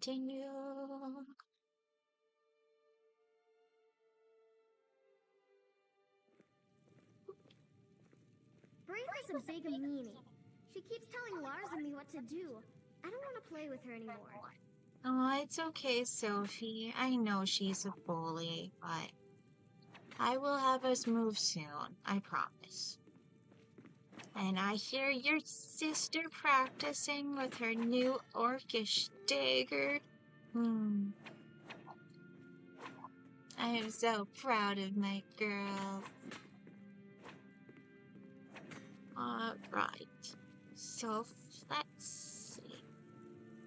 Continue. Braith is a big meanie. She keeps telling Lars and me what to do. I don't want to play with her anymore. Oh, it's okay, Sophie. I know she's a bully, but I will have us move soon, I promise. And I hear your sister practicing with her new orcish dagger. I am so proud of my girl. Alright, so let's see.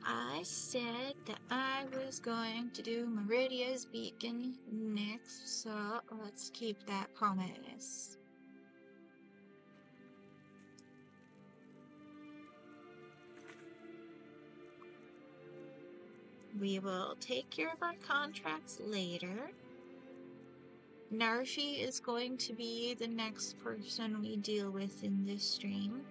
I said that I was going to do Meridia's beacon next, so let's keep that promise. We will take care of our contracts later. Narfi is going to be the next person we deal with in this stream.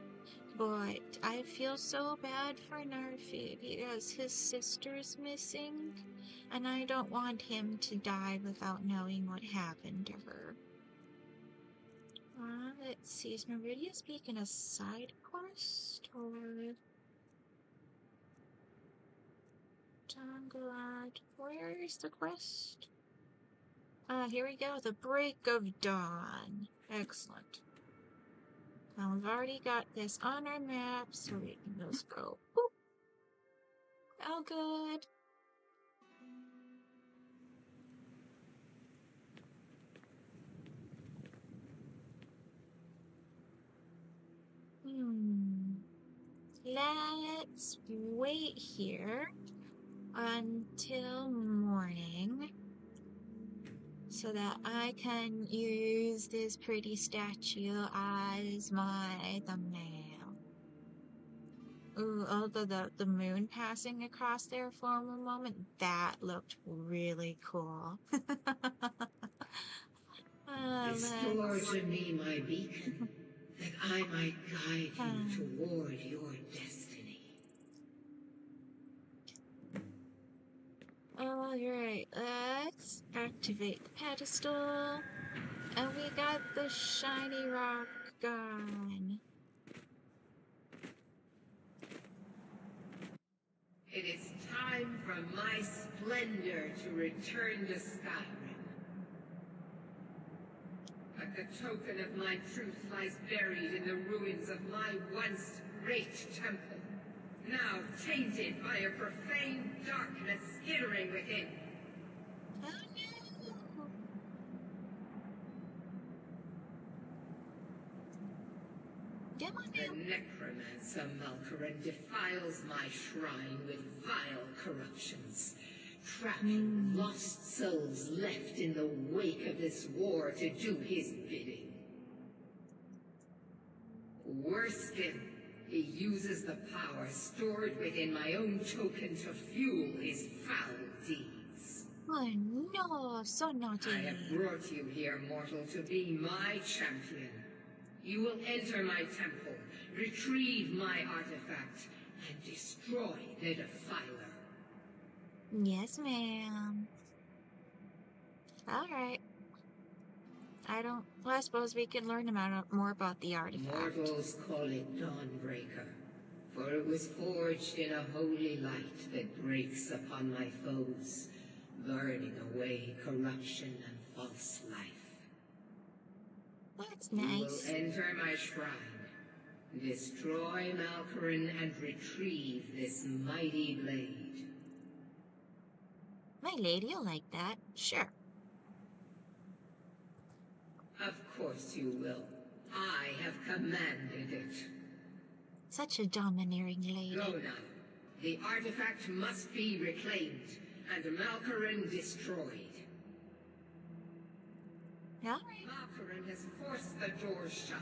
But I feel so bad for Narfi because his sister's missing, and I don't want him to die without knowing what happened to her. Let's see, is Meridia speaking a side quest or Junglad? Where's the quest? Here we go, the Break of Dawn. Excellent. Now we've already got this on our map, so we can just go. Boop. All good. Let's wait here until morning so that I can use this pretty statue as my thumbnail. Ooh, although the moon passing across there for a moment, that looked really cool. Restore to me my beacon, that I might guide you toward your destiny. Alright, let's activate the pedestal. And we got the shiny rock gun. It is time for my splendor to return to Skyrim. But the token of my truth lies buried in the ruins of my once great temple, now tainted by a profane darkness skittering within. Oh no! Come on The now. necromancer Malkaran defiles my shrine with vile corruptions, trapping lost souls left in the wake of this war to do his bidding. Worse still, he uses the power stored within my own token to fuel his foul deeds. Oh no, so naughty. I have brought you here, mortal, to be my champion. You will enter my temple, retrieve my artifact, and destroy the defiler. Yes, ma'am. Alright. I suppose we can learn more about the artifact. Mortals call it Dawnbreaker, for it was forged in a holy light that breaks upon my foes, burning away corruption and false life. That's nice. You will enter my shrine, destroy Malkaran, and retrieve this mighty blade. My lady'll like that, sure. Of course you will. I have commanded it. Such a domineering lady. Go now. The artifact must be reclaimed, and Malkaran destroyed. Alright. Malkaran has forced the doors shut.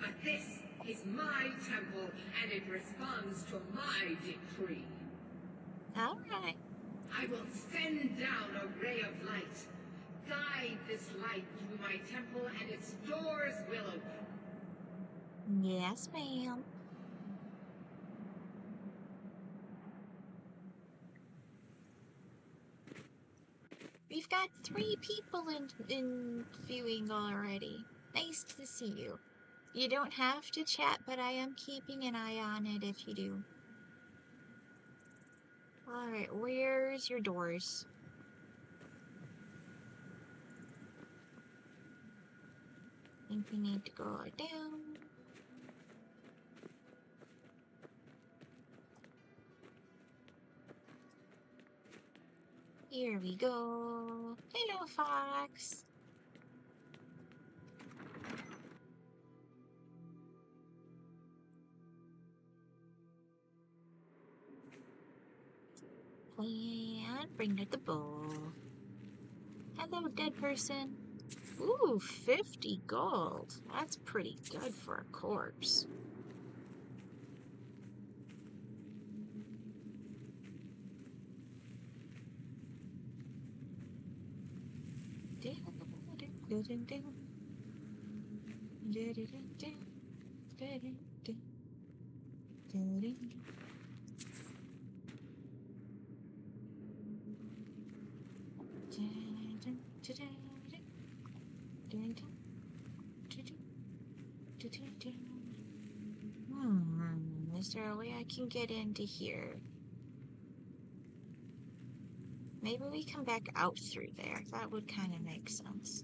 But this is my temple, and it responds to my decree. Alright. I will send down a ray of light, Guide this light through my temple and its doors will open. Yes, ma'am. We've got 3 people in viewing already. Nice to see you. You don't have to chat, but I am keeping an eye on it if you do. Alright, where's your doors? I think we need to go down. Here we go. Hello, Fox. And bring out the bowl. Hello, dead person. Ooh, 50 gold. That's pretty good for a corpse. Is there a way I can get into here? Maybe we come back out through there. That would kind of make sense.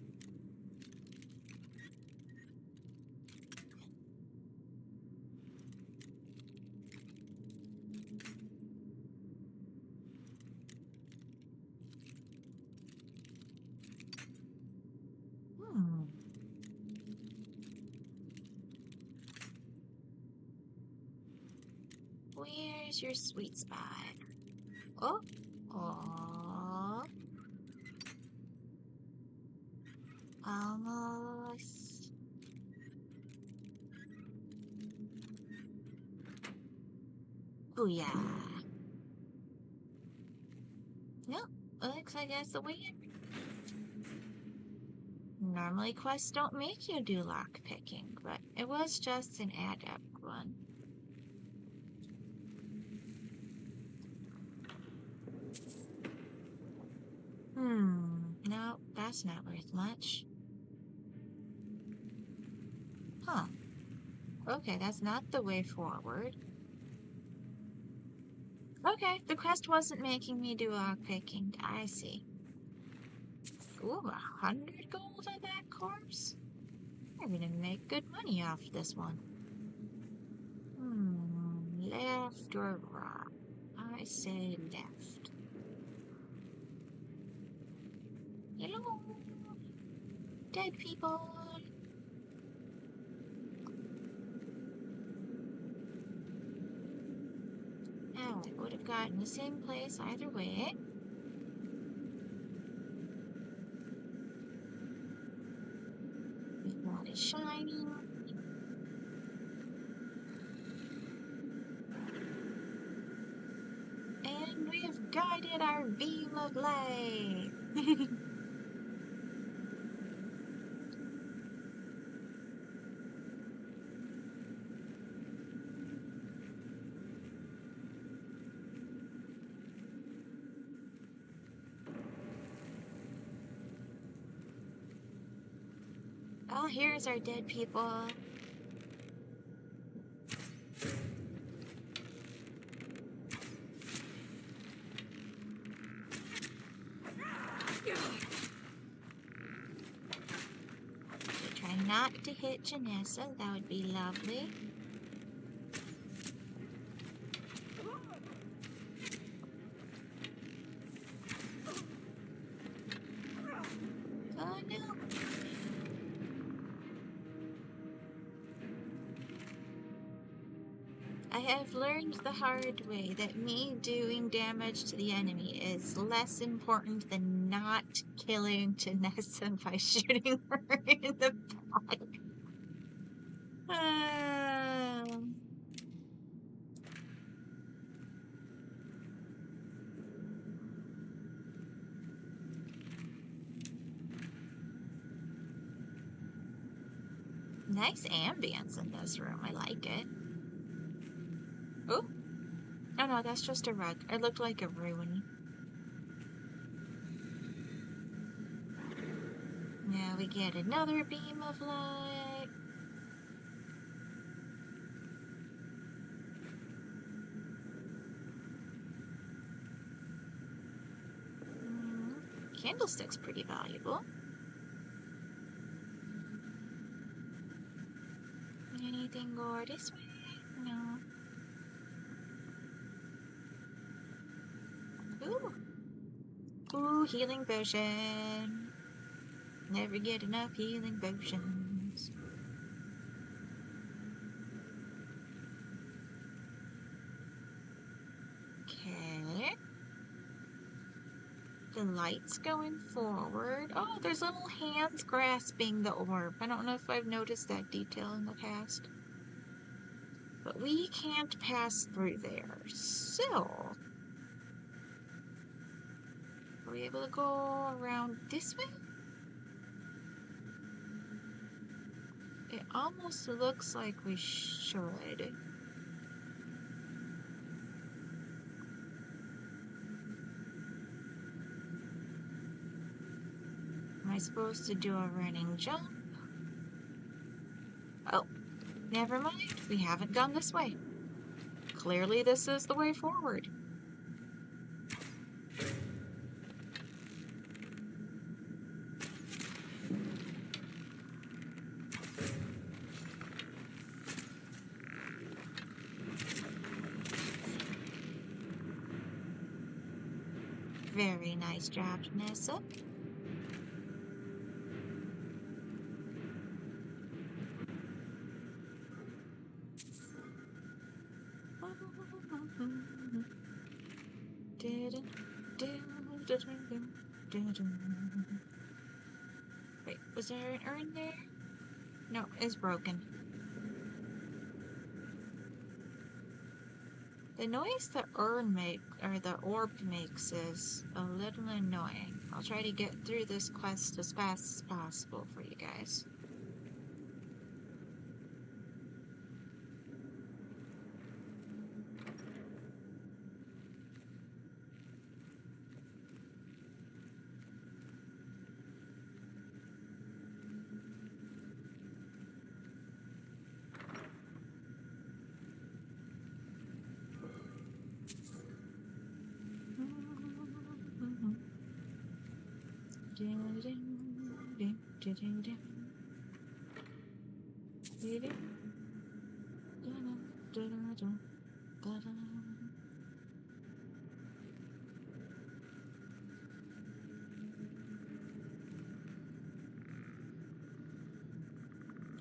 Where's your sweet spot? Oh, oh, almost. Booyah. Nope, looks like that's the way in. Normally quests don't make you do lock picking, but it was just an adept one. No, that's not worth much. Huh. Okay, that's not the way forward. Okay, the quest wasn't making me do lockpicking. I see. Ooh, 100 gold on that corpse? I'm gonna make good money off this one. Left or right? I say left. Hello, dead people. Now I would have gotten the same place either way. We've got it shining. And we have guided our beam of light. Oh, here's our dead people. Try not to hit Janessa, that would be lovely. Oh no. I have learned the hard way that me doing damage to the enemy is less important than not killing Janessa by shooting her in the back. Nice ambience in this room. I like it. Oh. Oh no, that's just a rug. It looked like a ruin. Now we get another beam of light. Candlestick's pretty valuable. Anything more this way? No. Ooh. Ooh, healing potion. Never get enough healing potions. Okay. The light's going forward. Oh, there's little hands grasping the orb. I don't know if I've noticed that detail in the past. But we can't pass through there. So, are we able to go around this way? It almost looks like we should. Am I supposed to do a running jump? Oh, never mind. We haven't gone this way. Clearly this is the way forward. Very nice job, Nessa. Wait, was there an urn there? No, it's broken. The noise the the orb makes is a little annoying. I'll try to get through this quest as fast as possible for you guys.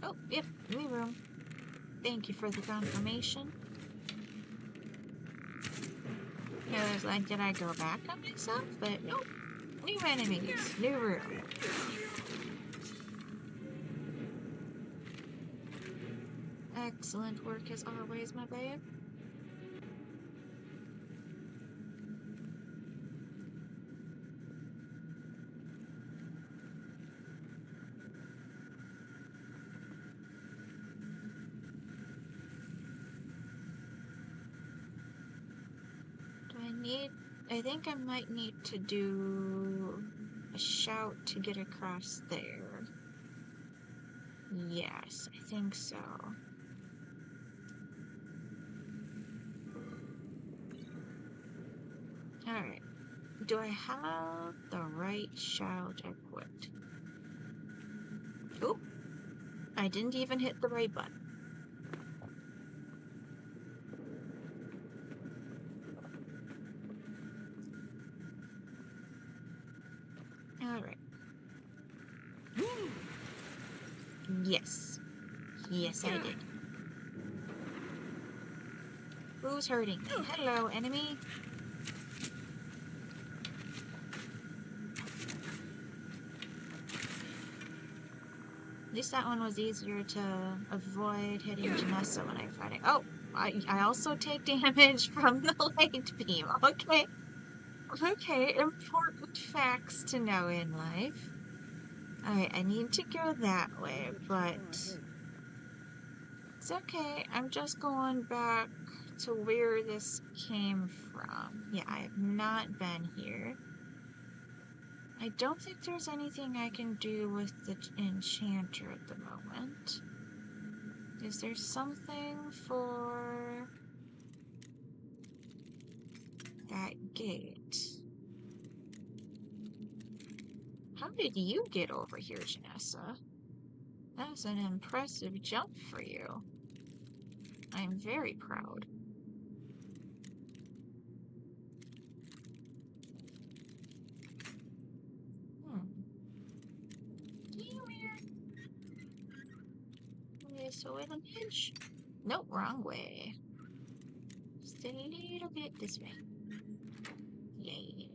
Oh, yep, new room. Thank you for the confirmation. I was like, did I go back on myself? But nope. New enemies, new room. Excellent work as always, my babe. I think I might need to do a shout to get across there. Yes, I think so. Alright. Do I have the right shout equipped? Oh, I didn't even hit the right button. Alright. Yes. Yes, I did. Who's hurting me? Hello, enemy. At least that one was easier to avoid hitting Janessa when I'm fighting. Oh, I also take damage from the light beam. Okay. Okay, important facts to know in life. Alright, I need to go that way, but It's okay. I'm just going back to where this came from. Yeah, I have not been here. I don't think there's anything I can do with the enchanter at the moment. Is there something for that gate? How did you get over here, Janessa? That was an impressive jump for you. I'm very proud. Okay, so wait a minute. Nope, wrong way. Just a little bit this way. Yay.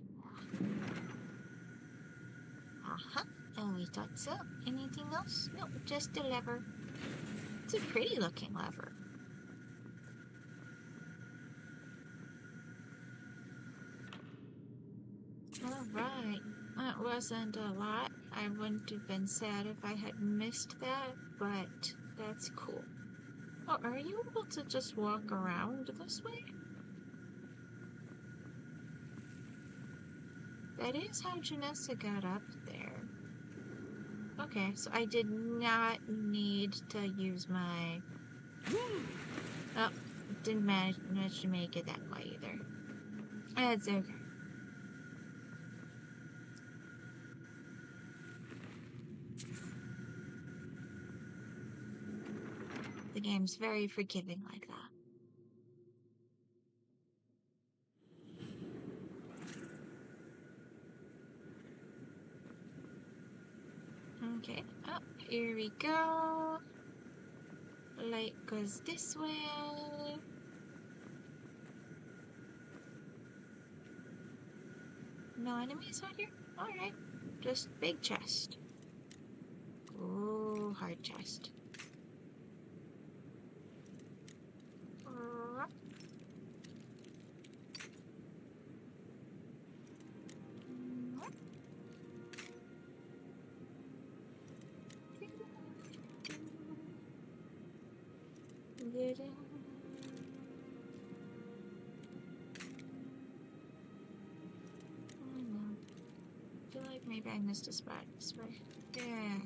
Uh-huh. Oh, we thought so. Anything else? Nope, just a lever. It's a pretty looking lever. Alright. That wasn't a lot. I wouldn't have been sad if I had missed that, but that's cool. Oh, are you able to just walk around this way? That is how Janessa got up there. Okay, so I did not need to use my... Oh, didn't manage to make it that way either. That's okay. The game's very forgiving like that. Okay, up here we go. Light goes this way. No enemies out here? Alright. Just big chest. Ooh, hard chest. I feel like maybe I missed a spot this way. Yeah.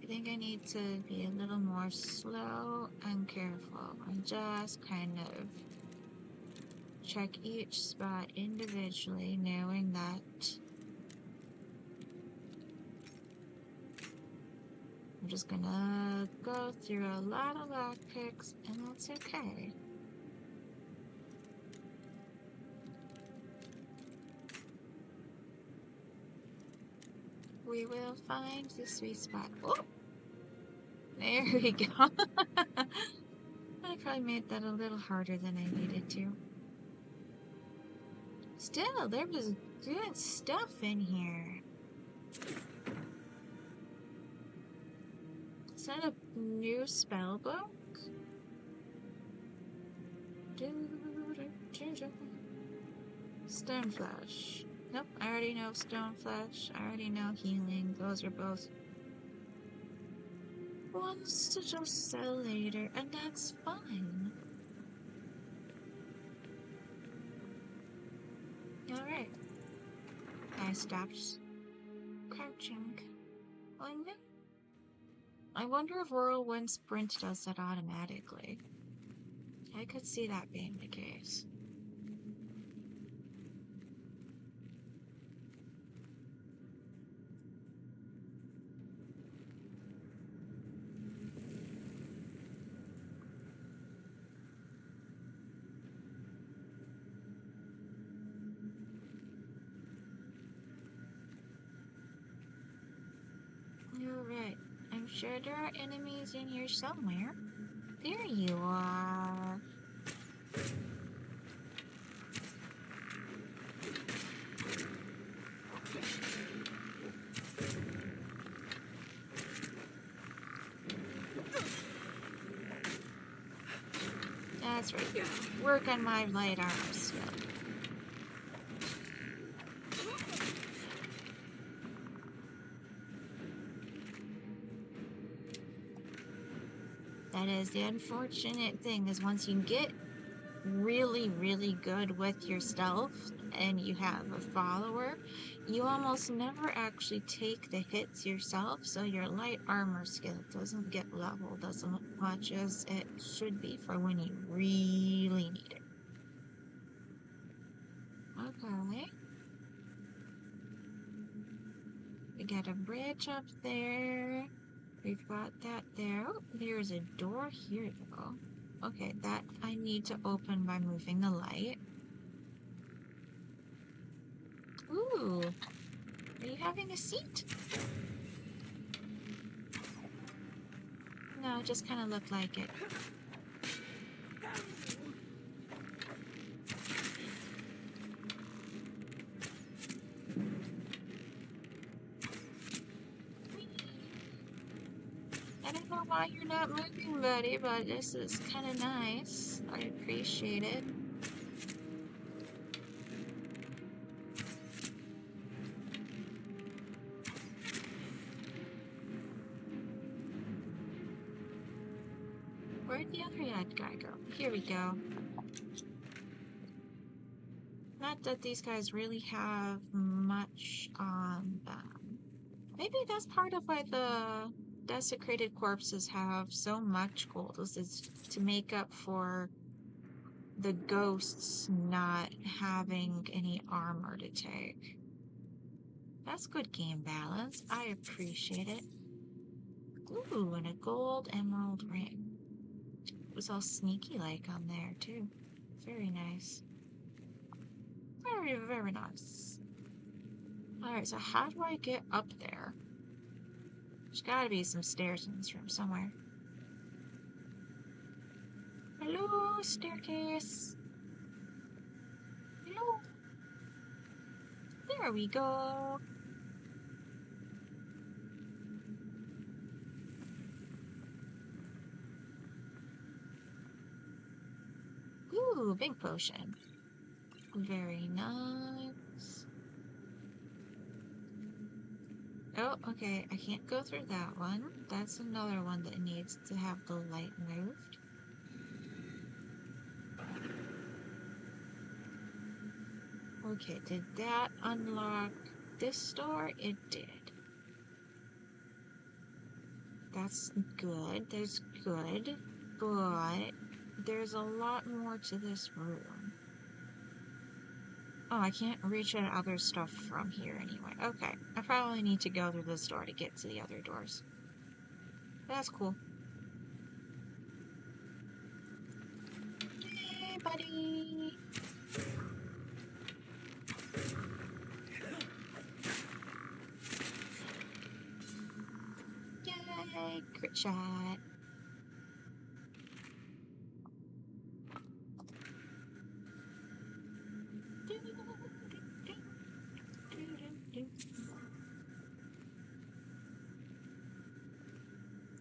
I think I need to be a little more slow and careful and just kind of check each spot individually, knowing that I'm just gonna go through a lot of lockpicks, and that's okay. We will find the sweet spot. Oh! There we go. I probably made that a little harder than I needed to. Still, there was good stuff in here. Is that a new spell book? Stone Flash. Nope, I already know Stone Flash. I already know Healing. Those are both ones to just sell later, and that's fine. Alright. I stopped crouching. Oh no. I wonder if Whirlwind Sprint does that automatically. I could see that being the case. Alright, I'm sure there are enemies in here somewhere. There you are. That's right. Work on my light armor skill. That is the unfortunate thing, is once you get really, really good with your stealth and you have a follower, you almost never actually take the hits yourself, so your light armor skill doesn't get leveled as much as it should be for when you really need it. Okay. We got a bridge up there. We've got that there. Oh, there's a door here though. Okay, that I need to open by moving the light. Ooh, are you having a seat? No, it just kind of looked like it. I don't know why you're not moving, buddy, but this is kind of nice. I appreciate it. Where'd the other guy go? Here we go. Not that these guys really have much on them. Maybe that's part of why the desecrated corpses have so much gold, is to make up for the ghosts not having any armor to take. That's good game balance. I appreciate it. Ooh, and a gold emerald ring. It was all sneaky-like on there, too. Very nice. Very, very nice. Alright, so how do I get up there? There's gotta be some stairs in this room somewhere. Hello, staircase. Hello. There we go. Ooh, big potion. Very nice. Oh, okay, I can't go through that one. That's another one that needs to have the light moved. Okay, did that unlock this door? It did. That's good. There's good. But there's a lot more to this room. Oh, I can't reach at other stuff from here anyway. Okay, I probably need to go through this door to get to the other doors. That's cool. Hey, buddy! Yay! Crit shot!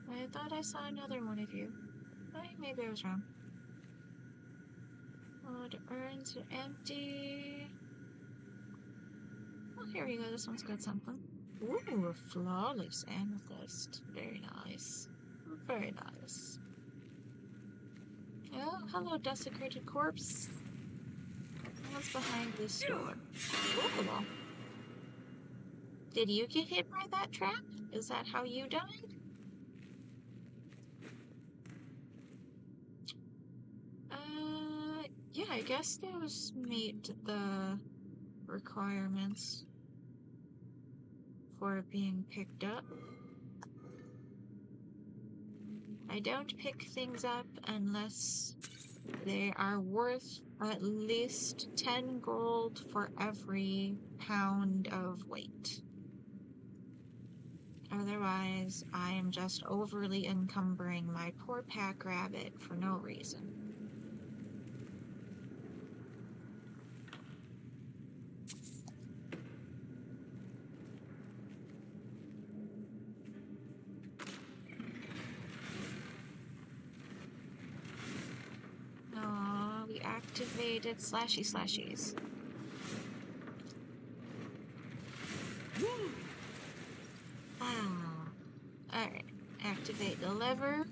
I thought I saw another one of you. Maybe I was wrong. Oh, the urns are empty. Oh, here we go. This one's got something. Ooh, a flawless amethyst. Very nice. Very nice. Oh, hello, desecrated corpse. What's behind this door? Ooh. Did you get hit by that trap? Is that how you died? Yeah, I guess those meet the requirements for being picked up. I don't pick things up unless they are worth at least 10 gold for every pound of weight. Otherwise, I am just overly encumbering my poor pack rabbit for no reason. Oh, we activated slashies. Ah. Alright. Activate the lever.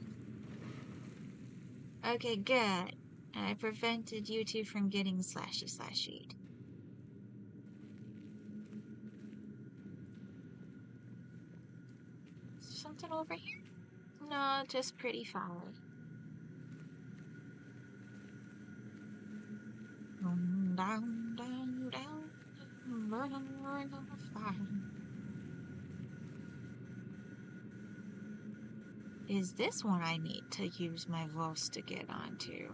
Okay, good. I prevented you two from getting slashy. Something over here? No, just pretty flower. Down, down, down, burning on fire. Is this one I need to use my voice to get onto?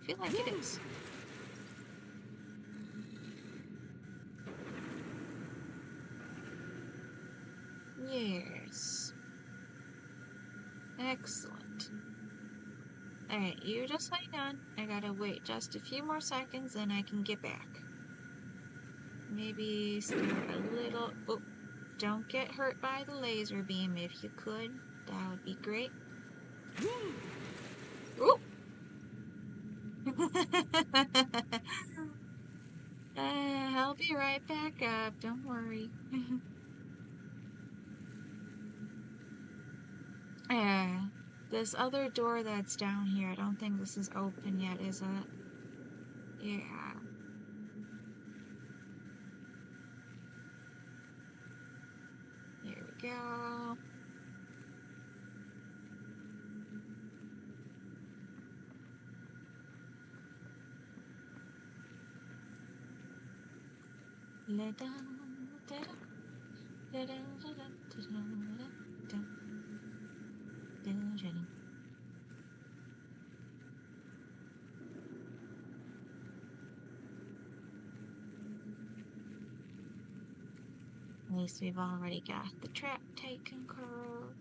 I feel like it is. Yes. Excellent. Alright, you just hang on. I gotta wait just a few more seconds and I can get back. Maybe start a little... Oh, don't get hurt by the laser beam if you could. That would be great. Ooh! I'll be right back up. Don't worry. This other door that's down here, I don't think this is open yet, is it? Yeah. Here we go. At least we've already got the trap taken care of.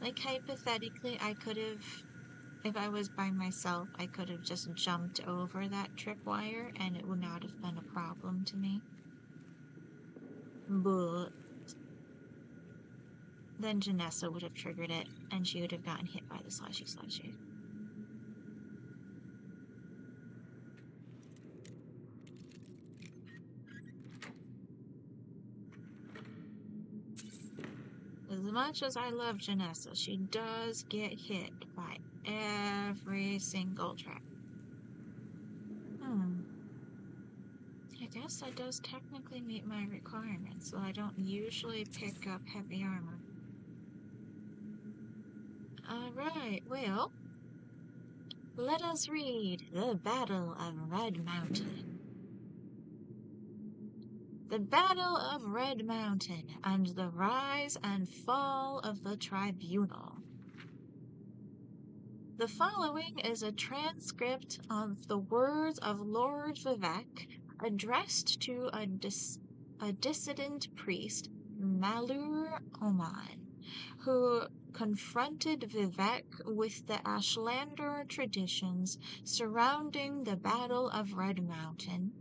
Like, hypothetically, I could have, if I was by myself, I could have just jumped over that tripwire and it would not have been a problem to me. But then Janessa would have triggered it and she would have gotten hit by the slashy. As much as I love Janessa, she does get hit by every single trap. I guess that does technically meet my requirements, so I don't usually pick up heavy armor. Alright, well, let us read The Battle of Red Mountain. The Battle of Red Mountain and the Rise and Fall of the Tribunal. The following is a transcript of the words of Lord Vivek addressed to a dissident priest, Malur Oman, who confronted Vivek with the Ashlander traditions surrounding the Battle of Red Mountain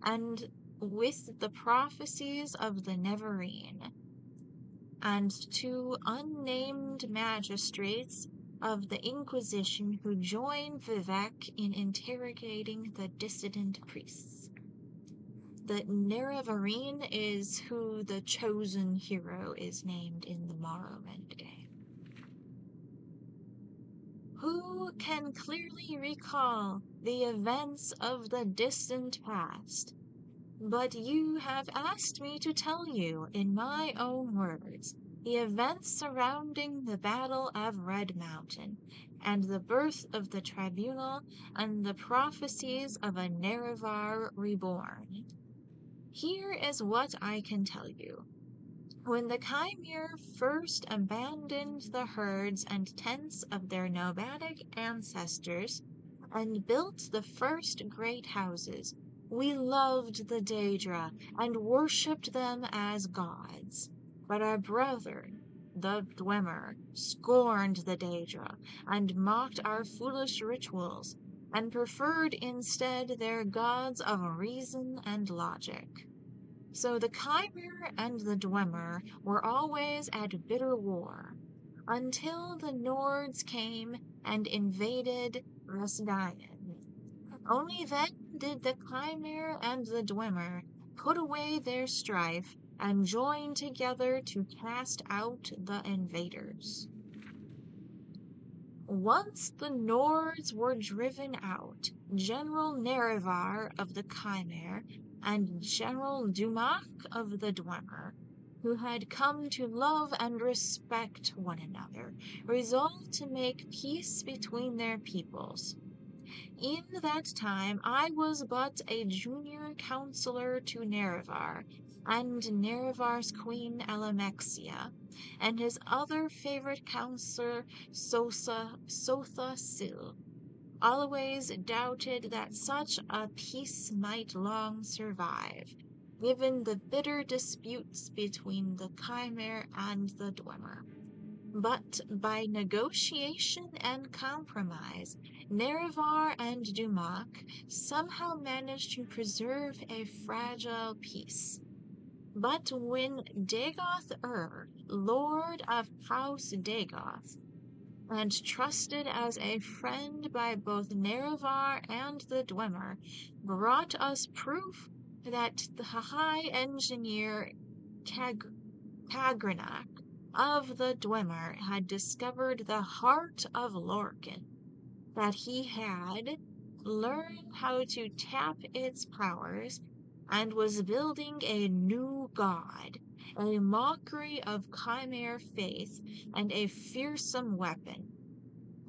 and with the prophecies of the Neverine, and to unnamed magistrates of the Inquisition who joined Vivek in interrogating the dissident priests. The Nerevarine is who the chosen hero is named in the Morrowind game. Who can clearly recall the events of the distant past? But you have asked me to tell you, in my own words, the events surrounding the Battle of Red Mountain, and the birth of the Tribunal, and the prophecies of a Nerevar reborn. Here is what I can tell you. When the Chimere first abandoned the herds and tents of their nomadic ancestors, and built the first great houses, we loved the Daedra and worshipped them as gods. But our brother, the Dwemer, scorned the Daedra and mocked our foolish rituals, and preferred instead their gods of reason and logic. So the Chimere and the Dwemer were always at bitter war, until the Nords came and invaded Rasdayan. Only then did the Chimera and the Dwemer put away their strife and join together to cast out the invaders. Once the Nords were driven out, General Nerevar of the Chimera and General Dumak of the Dwemer, who had come to love and respect one another, resolved to make peace between their peoples. In that time I was but a junior counselor to Nerevar, and Nerevar's queen Alamexia, and his other favorite counselor Sotha Sil, always doubted that such a peace might long survive, given the bitter disputes between the Chimera and the Dwemer. But by negotiation and compromise, Nerevar and Dumak somehow managed to preserve a fragile peace. But when Dagoth Lord of House Dagoth, and trusted as a friend by both Nerevar and the Dwemer, brought us proof that the high engineer Kagrenak of the Dwemer had discovered the heart of Lorcan, that he had learned how to tap its powers, and was building a new god, a mockery of Chimera faith, and a fearsome weapon.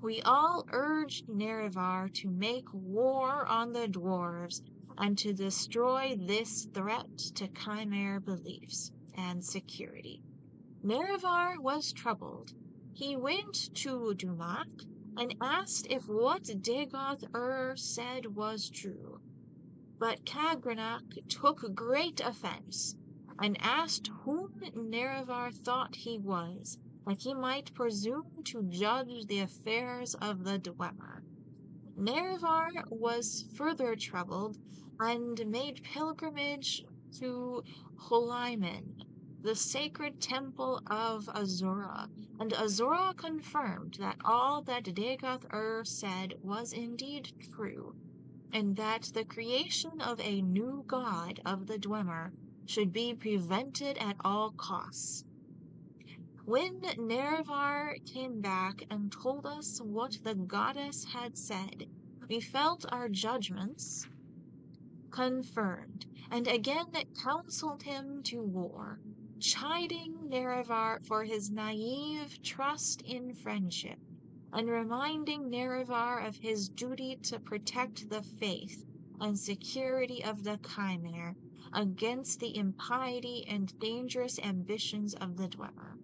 We all urged Nerevar to make war on the dwarves and to destroy this threat to Chimera beliefs and security. Nerevar was troubled. He went to Dumak and asked if what Dagoth said was true. But Kagrenak took great offense, and asked whom Nerevar thought he was, that he might presume to judge the affairs of the Dwemer. Nerevar was further troubled, and made pilgrimage to Holymen, the sacred temple of Azura, and Azura confirmed that all that Dagoth said was indeed true, and that the creation of a new god of the Dwemer should be prevented at all costs. When Nerevar came back and told us what the goddess had said, we felt our judgments confirmed, and again counseled him to war, chiding Nerevar for his naive trust in friendship, and reminding Nerevar of his duty to protect the faith and security of the Chimera against the impiety and dangerous ambitions of the Dwemer.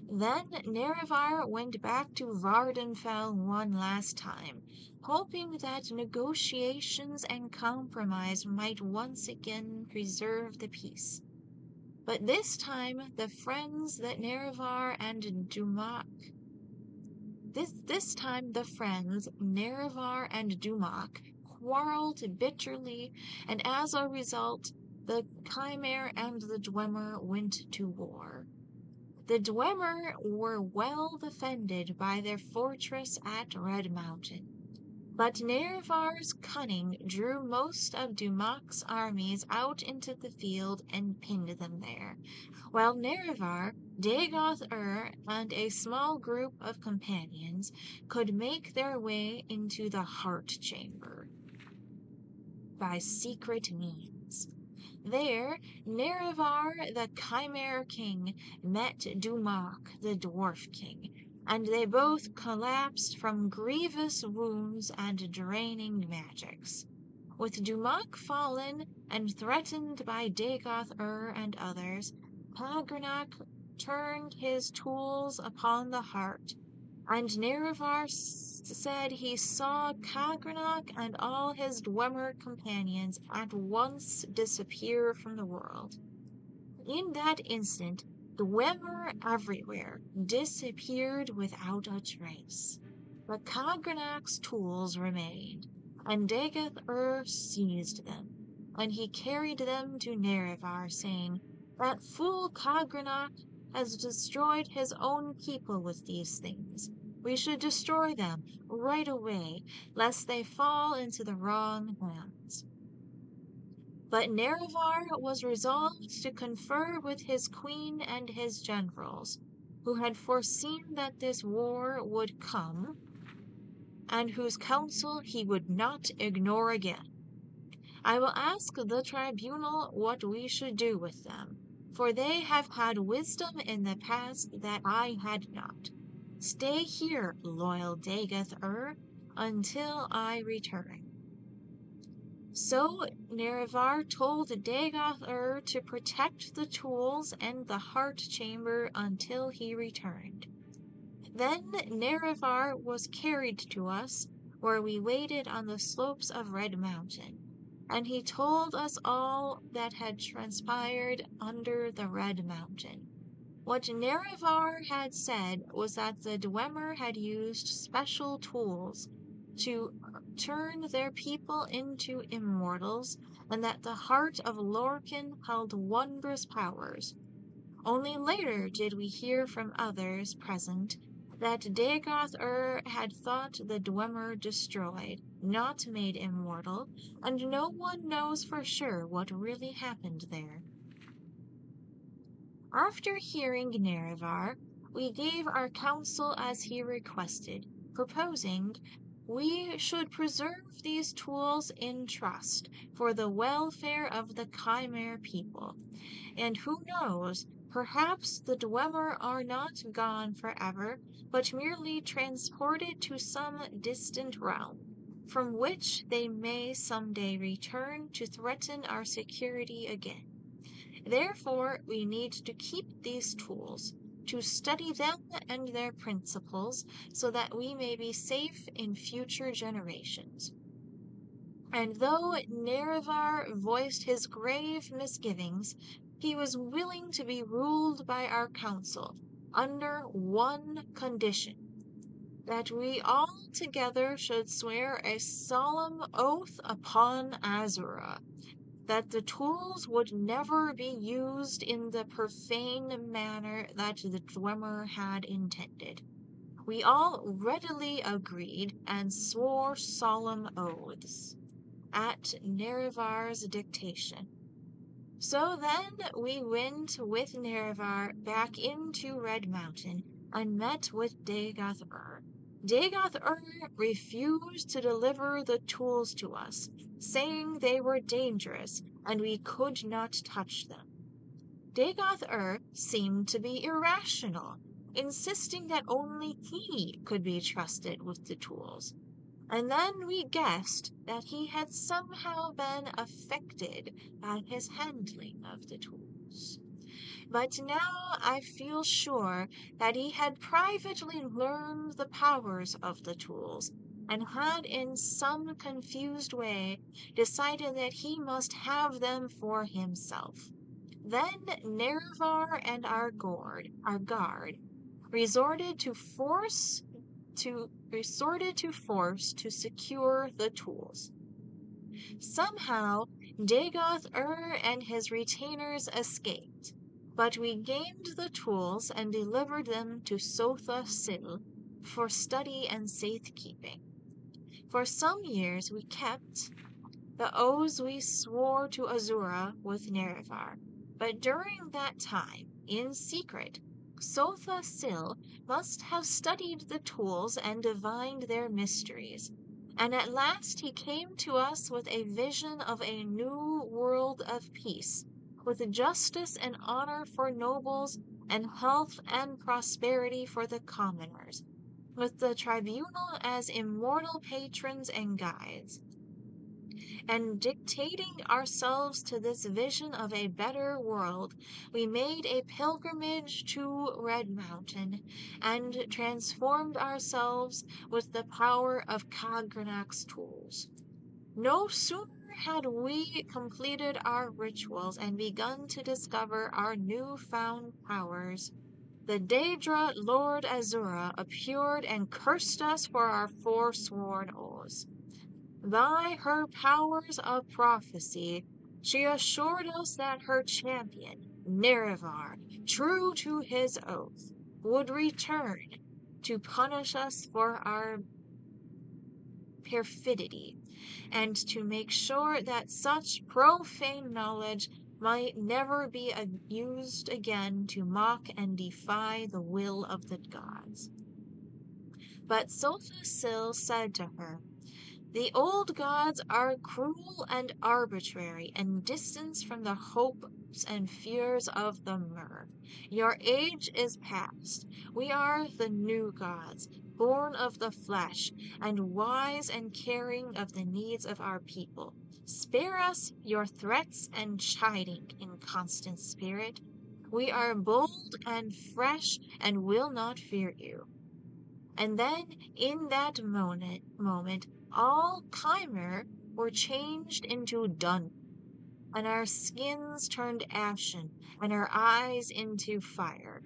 Then Nerevar went back to Vardenfell one last time, hoping that negotiations and compromise might once again preserve the peace. But this time the friends that Nerevar and Dumak This time the friends, Nerevar and Dumak, quarreled bitterly, and as a result, the Chimera and the Dwemer went to war. The Dwemer were well defended by their fortress at Red Mountain, but Nerevar's cunning drew most of Dumak's armies out into the field and pinned them there, while Nerevar, Dagoth and a small group of companions could make their way into the heart chamber by secret means. There, Nerevar, the Chimera King, met Dumak, the Dwarf King, and they both collapsed from grievous wounds and draining magics. With Dumak fallen and threatened by Dagoth and others, Kagrenak turned his tools upon the heart, and Nerevar said he saw Kagrenak and all his Dwemer companions at once disappear from the world. In that instant, Dwemer everywhere disappeared without a trace. But Kagrenak's tools remained, and Dagoth seized them, and he carried them to Nerevar, saying, "That fool Kagrenak has destroyed his own people with these things. We should destroy them right away, lest they fall into the wrong hands. But Nerevar was resolved to confer with his queen and his generals, who had foreseen that this war would come, and whose counsel he would not ignore again. I will ask the tribunal what we should do with them, for they have had wisdom in the past that I had not. Stay here, loyal Dagoth-ur, until I return. So Nerevar told Dagoth-ur to protect the tools and the heart chamber until he returned. Then Nerevar was carried to us, where we waited on the slopes of Red Mountain, and he told us all that had transpired under the Red Mountain. What Nerevar had said was that the Dwemer had used special tools to turn their people into immortals, and that the heart of Lorcan held wondrous powers. Only later did we hear from others present that Dagoth-ur had thought the Dwemer destroyed, not made immortal, and no one knows for sure what really happened there. After hearing Nerevar, we gave our counsel as he requested, proposing we should preserve these tools in trust for the welfare of the Chimere people. And who knows, perhaps the Dwemer are not gone forever, but merely transported to some distant realm, from which they may someday return to threaten our security again. Therefore, we need to keep these tools, to study them and their principles, so that we may be safe in future generations. And though Nerevar voiced his grave misgivings, he was willing to be ruled by our council under one condition: that we all together should swear a solemn oath upon Azura, that the tools would never be used in the profane manner that the Dwemer had intended. We all readily agreed and swore solemn oaths at Nerevar's dictation. So then we went with Nerevar back into Red Mountain and met with Dagoth-ur. Dagoth-ur refused to deliver the tools to us, saying they were dangerous and we could not touch them. Dagoth-ur seemed to be irrational, insisting that only he could be trusted with the tools. And then we guessed that he had somehow been affected by his handling of the tools. But now I feel sure that he had privately learned the powers of the tools, and had in some confused way decided that he must have them for himself. Then Nerevar and our guard, resorted to force to secure the tools. Somehow, Dagoth-ur and his retainers escaped, but we gained the tools and delivered them to Sotha-sil for study and safekeeping. For some years we kept the oaths we swore to Azura with Nerevar, but during that time, in secret, Sotha-sil must have studied the tools and divined their mysteries, and at last he came to us with a vision of a new world of peace, with justice and honor for nobles, and health and prosperity for the commoners, with the tribunal as immortal patrons and guides. And dictating ourselves to this vision of a better world, we made a pilgrimage to Red Mountain, and transformed ourselves with the power of Kagranak's tools. No sooner had we completed our rituals and begun to discover our new-found powers, the Daedra Lord Azura appeared and cursed us for our forsworn oaths. By her powers of prophecy, she assured us that her champion, Nerevar, true to his oath, would return, to punish us for our perfidy, and to make sure that such profane knowledge might never be used again to mock and defy the will of the gods. But Sothasil said to her, "The old gods are cruel and arbitrary, and distant from the hopes and fears of the Mer. Your age is past. We are the new gods, born of the flesh, and wise and caring of the needs of our people. Spare us your threats and chiding, inconstant spirit. We are bold and fresh, and will not fear you." And then, in that moment, all Chimer were changed into dun, and our skins turned ashen, and our eyes into fire.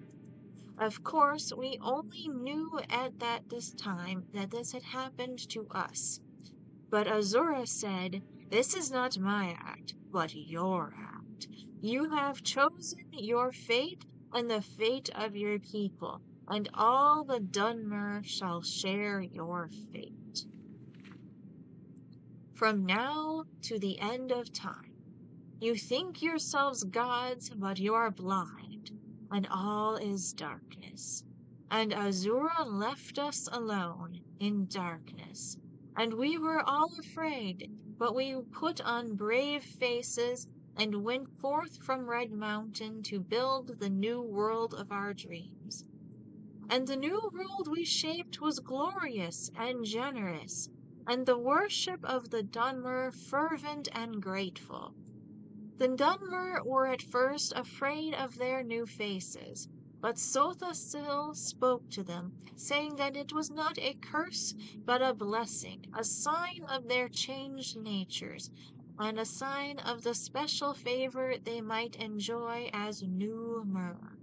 Of course, we only knew at this time that this had happened to us. But Azura said, "This is not my act, but your act. You have chosen your fate and the fate of your people, and all the Dunmer shall share your fate. From now to the end of time, you think yourselves gods, but you are blind, and all is darkness." And Azura left us alone in darkness, and we were all afraid, but we put on brave faces and went forth from Red Mountain to build the new world of our dreams. And the new world we shaped was glorious and generous, and the worship of the Dunmer fervent and grateful. The Dunmer were at first afraid of their new faces, but Sothasil spoke to them, saying that it was not a curse, but a blessing, a sign of their changed natures, and a sign of the special favor they might enjoy as new Mer.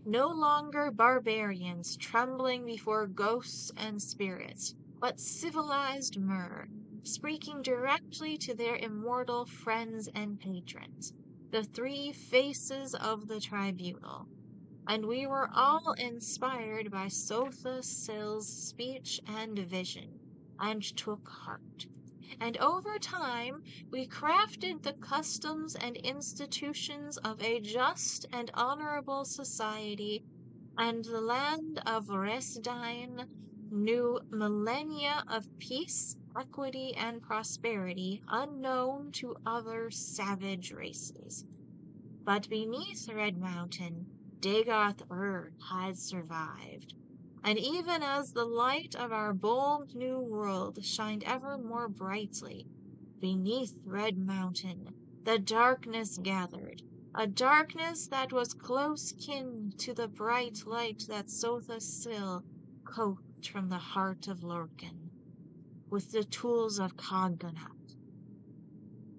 No longer barbarians trembling before ghosts and spirits, but civilized Mer, speaking directly to their immortal friends and patrons, the three faces of the tribunal. And we were all inspired by Sothasil's speech and vision, and took heart. And over time, we crafted the customs and institutions of a just and honorable society, and the land of Resdine knew millennia of peace, equity, and prosperity unknown to other savage races. But beneath Red Mountain, Dagoth-Ur had survived. And even as the light of our bold new world shined ever more brightly, beneath Red Mountain the darkness gathered, a darkness that was close kin to the bright light that Sothasil coaxed from the heart of Lorcan, with the tools of Cognac.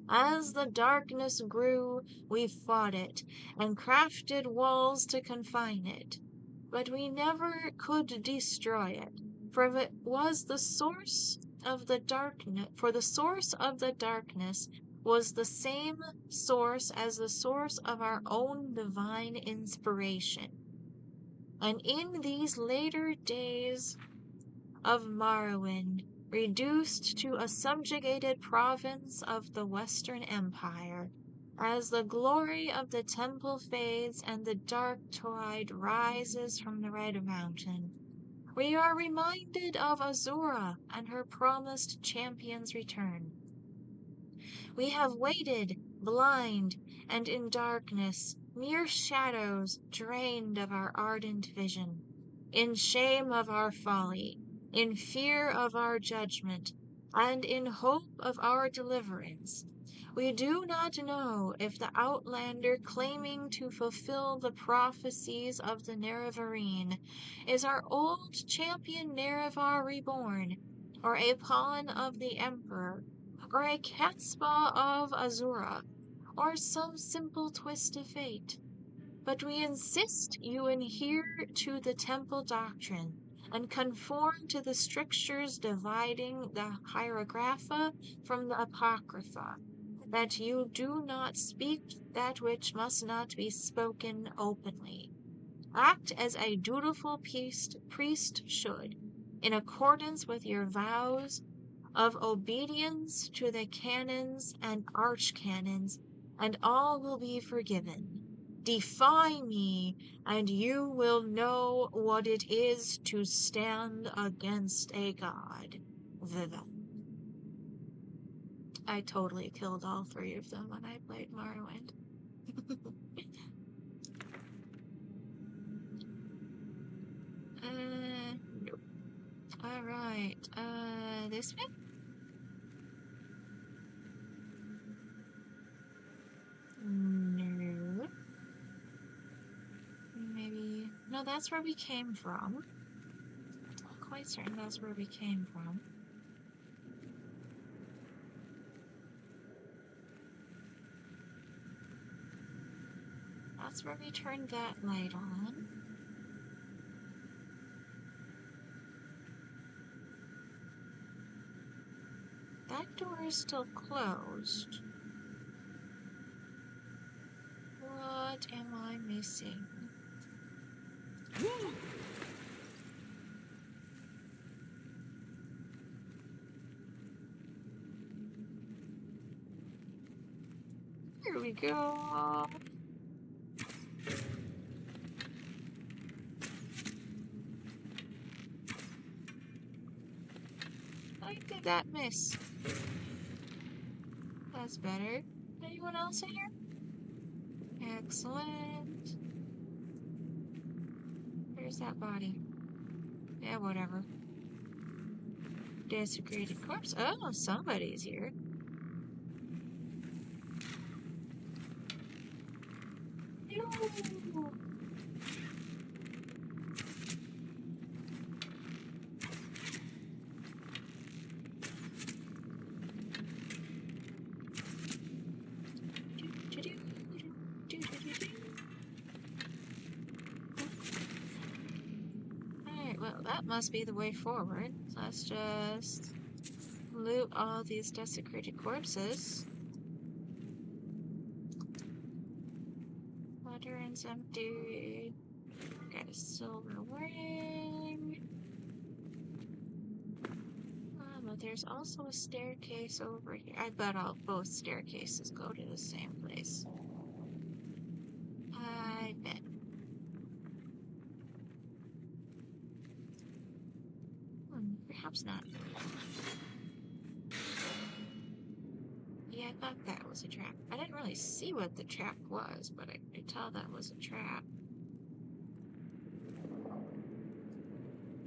As the darkness grew, we fought it, and crafted walls to confine it. But we never could destroy it, for it was the source of the darkness. For the source of the darkness was the same source as the source of our own divine inspiration. And in these later days of Morrowind, reduced to a subjugated province of the Western Empire, as the glory of the temple fades and the dark tide rises from the Red Mountain, we are reminded of Azura and her promised champion's return. We have waited, blind and in darkness, mere shadows drained of our ardent vision, in shame of our folly, in fear of our judgment, and in hope of our deliverance. We do not know if the outlander claiming to fulfill the prophecies of the Nerevarine is our old champion Nerevar reborn, or a pawn of the Emperor, or a catspaw of Azura, or some simple twist of fate. But we insist you adhere to the temple doctrine, and conform to the strictures dividing the Hieroglypha from the Apocrypha, that you do not speak that which must not be spoken openly. Act as a dutiful priest should, in accordance with your vows of obedience to the canons and archcanons, and all will be forgiven. Defy me, and you will know what it is to stand against a god. Viva. I totally killed all three of them when I played Morrowind. Nope. Alright, this way? No. Maybe... No, that's where we came from. I'm quite certain that's where we came from. That's where we turned that light on. That door is still closed. What am I missing? Here we go. How did that miss? That's better. Anyone else in here? Excellent. Where's that body? Yeah, whatever. Desecrated corpse. Oh, somebody's here. Ew. Alright, well, that must be the way forward. So let's just loot all these desecrated corpses. Lantern's empty. Got a silver ring. But there's also a staircase over here. I bet both staircases go to the same place. I bet. Perhaps not. Yeah, I thought that was a trap. I didn't really see what the trap was, but I could tell that was a trap.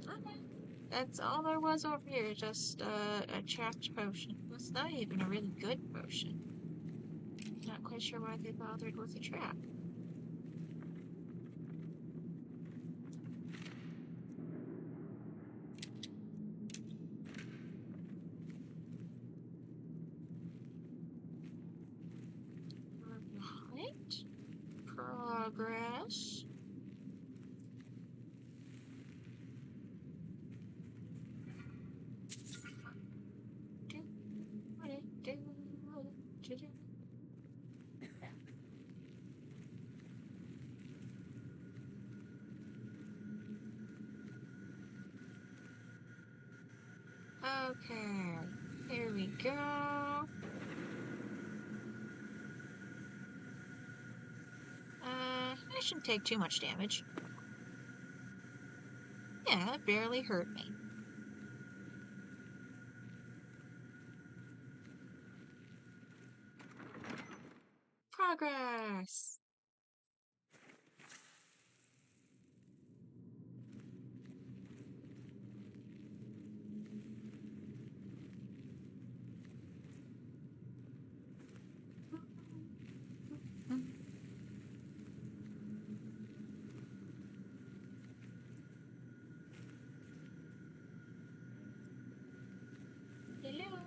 Okay. That's all there was over here, just a trapped potion. It's not even a really good potion. Not quite sure why they bothered with a trap. Alright. Progress. Okay, here we go. I shouldn't take too much damage. Yeah, it barely hurt me. Progress!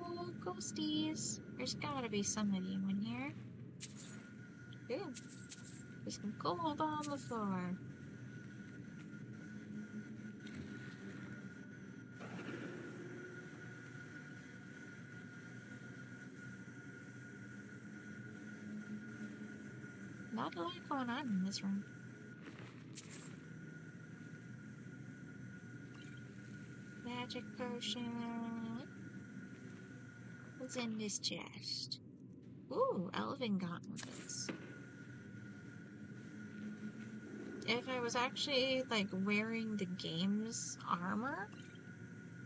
Hello, ghosties. There's gotta be some of you in here. Ooh, there's some gold on the floor. Not a lot going on in this room. magic potion. What's in this chest? Ooh, elven gauntlets. If I was actually, like, wearing the game's armor,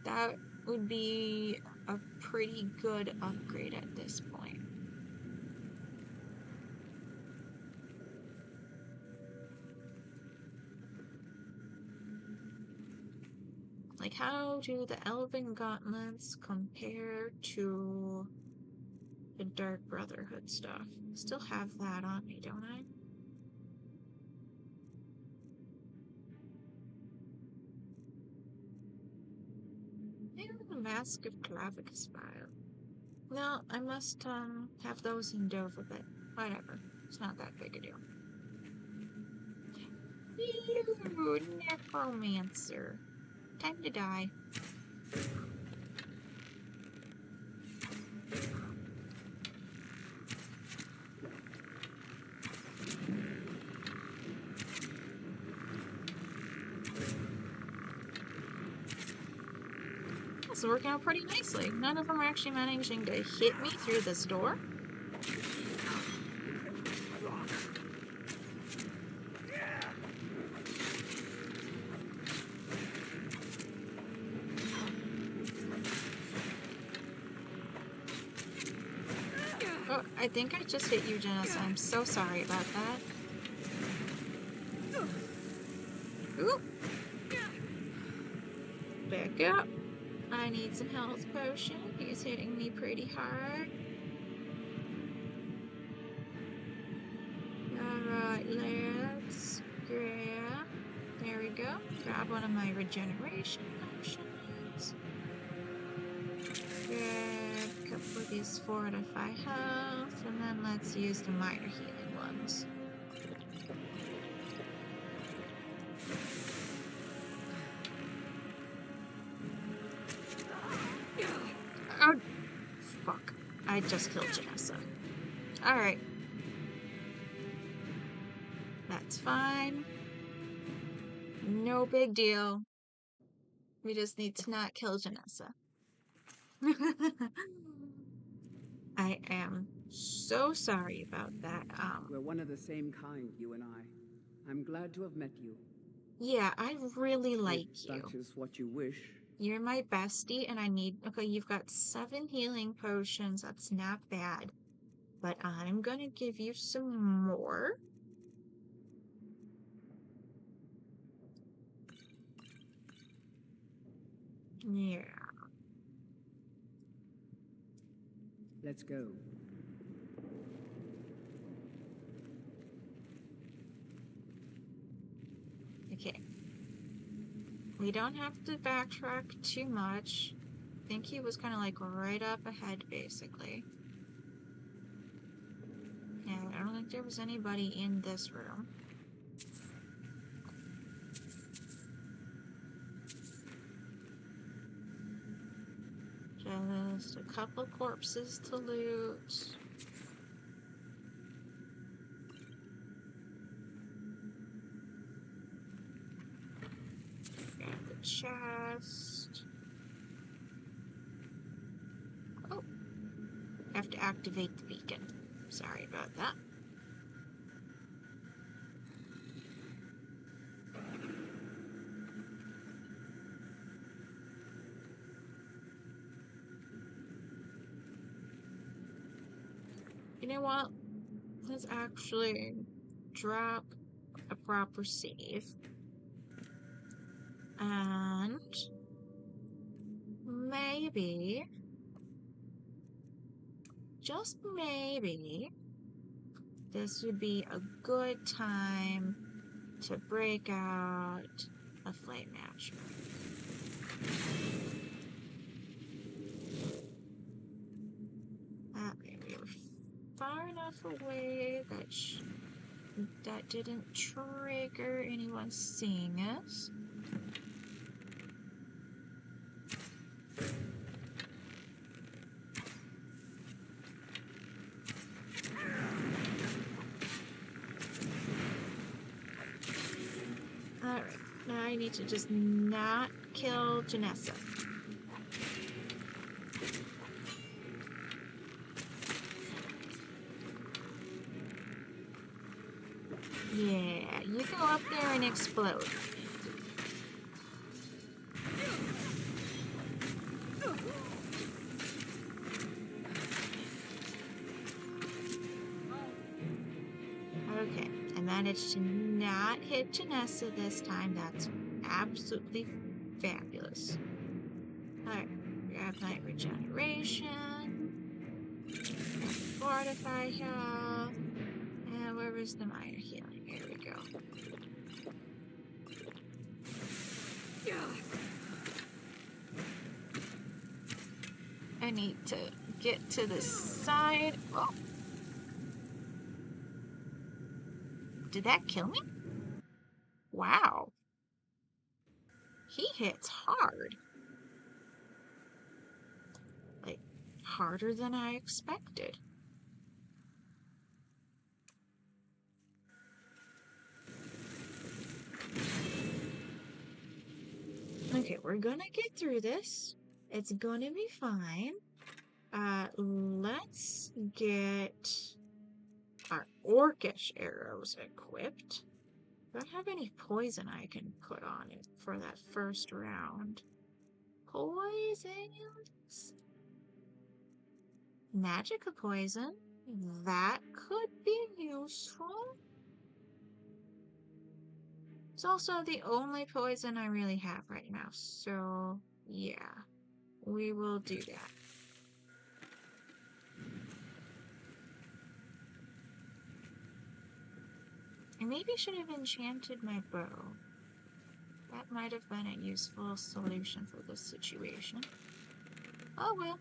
that would be a pretty good upgrade at this point. Like, how do the elven gauntlets compare to the Dark Brotherhood stuff? Still have that on me, don't I? The Mask of Clavicus File. No, I must have those in Dover, but whatever. It's not that big a deal. Ew, necromancer. Time to die. This is working out pretty nicely. None of them are actually managing to hit me through this door. Oh, I think I just hit you, Janessa. I'm so sorry about that. Ooh. Back up. I need some health potion. He's hitting me pretty hard. Alright, let's grab. There we go. Grab one of my regeneration potions. Grab a couple of these fortify health. And then let's use the minor healing ones. Oh, fuck. I just killed Janessa. Alright. That's fine. No big deal. We just need to not kill Janessa. I am so sorry about that. We're one of the same kind, you and I. I'm glad to have met you. Yeah, I really like If you. that is what you wish. You're my bestie, and I need... Okay, you've got 7 healing potions. That's not bad. But I'm gonna give you some more. Yeah. Let's go. Okay. We don't have to backtrack too much. I think he was kind of like right up ahead, basically. Yeah, I don't think there was anybody in this room. Just a couple corpses to loot. Grab the chest. Oh, I have to activate the beacon. Sorry about that. You know what? Let's actually drop a proper save. And maybe, just maybe, this would be a good time to break out a flame match. We were far enough away that that didn't trigger anyone seeing us. Alright, now I need to just not kill Janessa. Yeah, you go up there and explode. Okay, I managed to not hit Janessa this time. That's absolutely fabulous. Alright, grab my regeneration. Fortify health. And where was the minor healing? Here we go. I need to get to the side. Oh. Did that kill me? Wow. He hits hard. Like, harder than I expected. Okay, we're gonna get through this. It's gonna be fine. Let's get our orcish arrows equipped. Do I have any poison I can put on it for that first round? Poisons? Magica poison? That could be useful. It's also the only poison I really have right now, so yeah, we will do that. I maybe should have enchanted my bow. That might have been a useful solution for this situation. Oh well.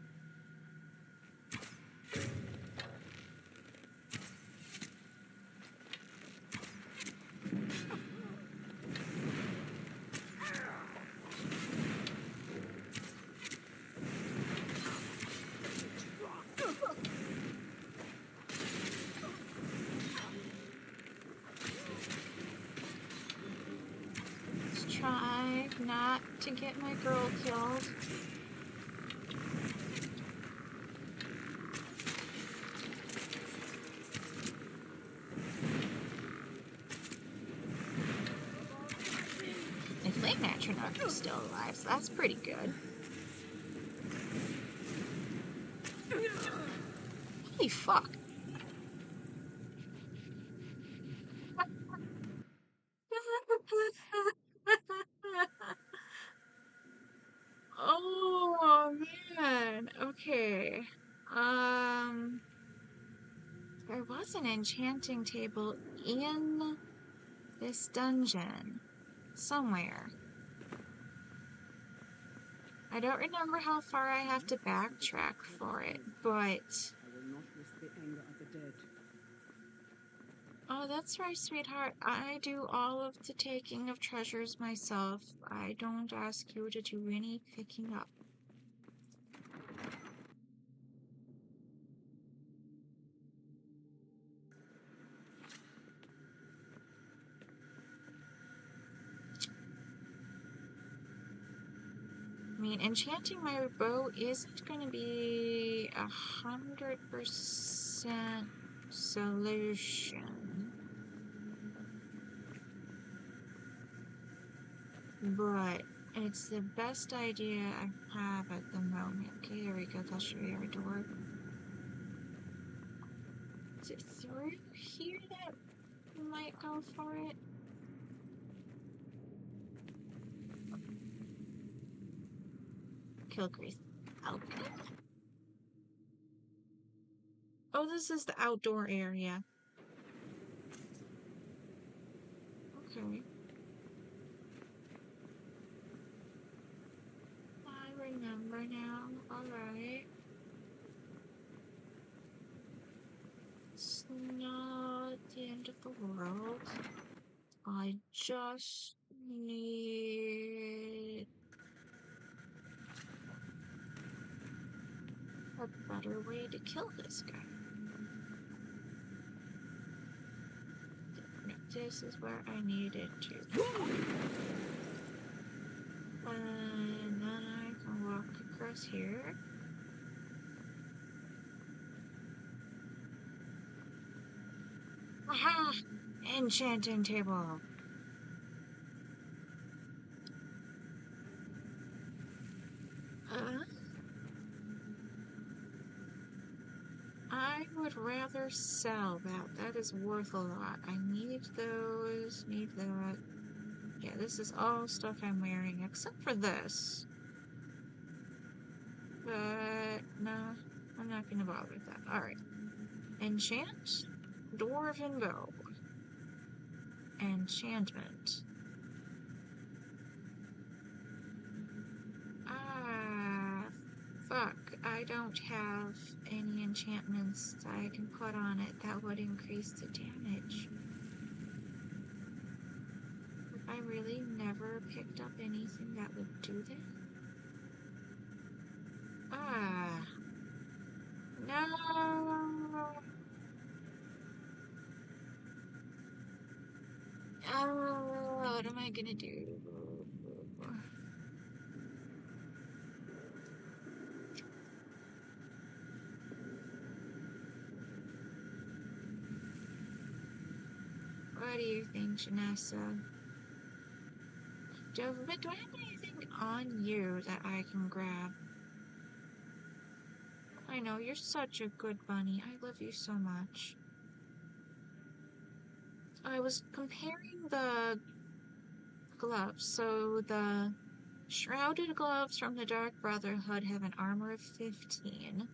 Let's try not to get my girl killed. The flame matronarch is still alive, so that's pretty good. Holy fuck. Oh man. Okay. There was an enchanting table in this dungeon somewhere. I don't remember how far I have to backtrack for it, but... I will not risk the anger of the dead. Oh, that's right, sweetheart. I do all of the taking of treasures myself. I don't ask you to do any picking up. I mean, enchanting my bow isn't going to be 100% solution. But it's the best idea I have at the moment. Okay, there we go. That should be our door. Is it through here that we might go for it? Kilgrease. Okay. Oh, this is the outdoor area. Okay. I remember now. Alright. It's not the end of the world. I just need a better way to kill this guy. No, this is where I needed to. And then I can walk across here. Aha! Enchanting table. I would rather sell that. That is worth a lot. I need those, need that. Yeah, this is all stuff I'm wearing, except for this. But, no, I'm not gonna bother with that. Alright. Enchant? Dwarven bow. Enchantment. Ah, fuck. I don't have any enchantments that I can put on it that would increase the damage. I really never picked up anything that would do that. Ah. No. Oh, what am I gonna do? What do you think, Janessa? Do I have anything on you that I can grab? I know, you're such a good bunny. I love you so much. I was comparing the gloves. So the shrouded gloves from the Dark Brotherhood have an armor of 15.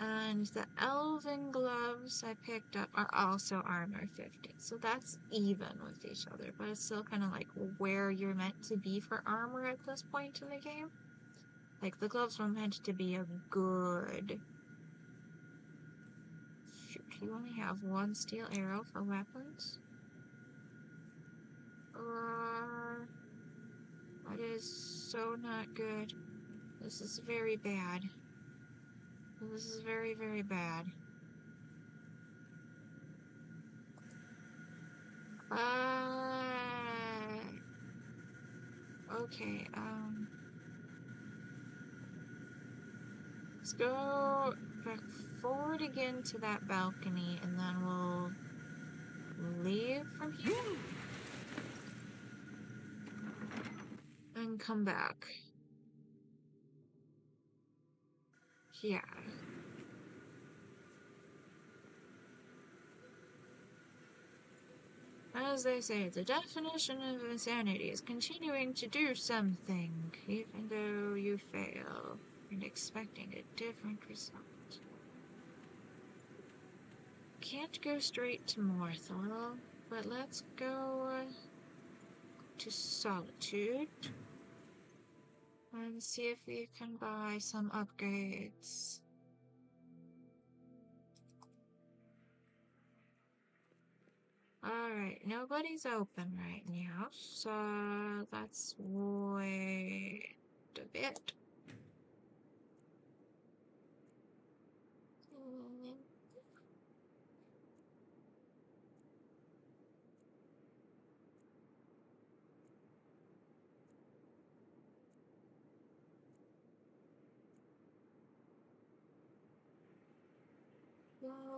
And the elven gloves I picked up are also armor 50. So that's even with each other, but it's still kind of like where you're meant to be for armor at this point in the game. Like, the gloves were meant to be a good... Shoot, you only have one steel arrow for weapons? That is so not good. This is very bad. This is very, very bad. Okay, let's go back forward again to that balcony, and then we'll leave from here and come back. Yeah. As they say, the definition of insanity is continuing to do something, even though you fail, and expecting a different result. Can't go straight to Morthal, but let's go to Solitude and see if we can buy some upgrades. Alright, nobody's open right now, so let's wait a bit.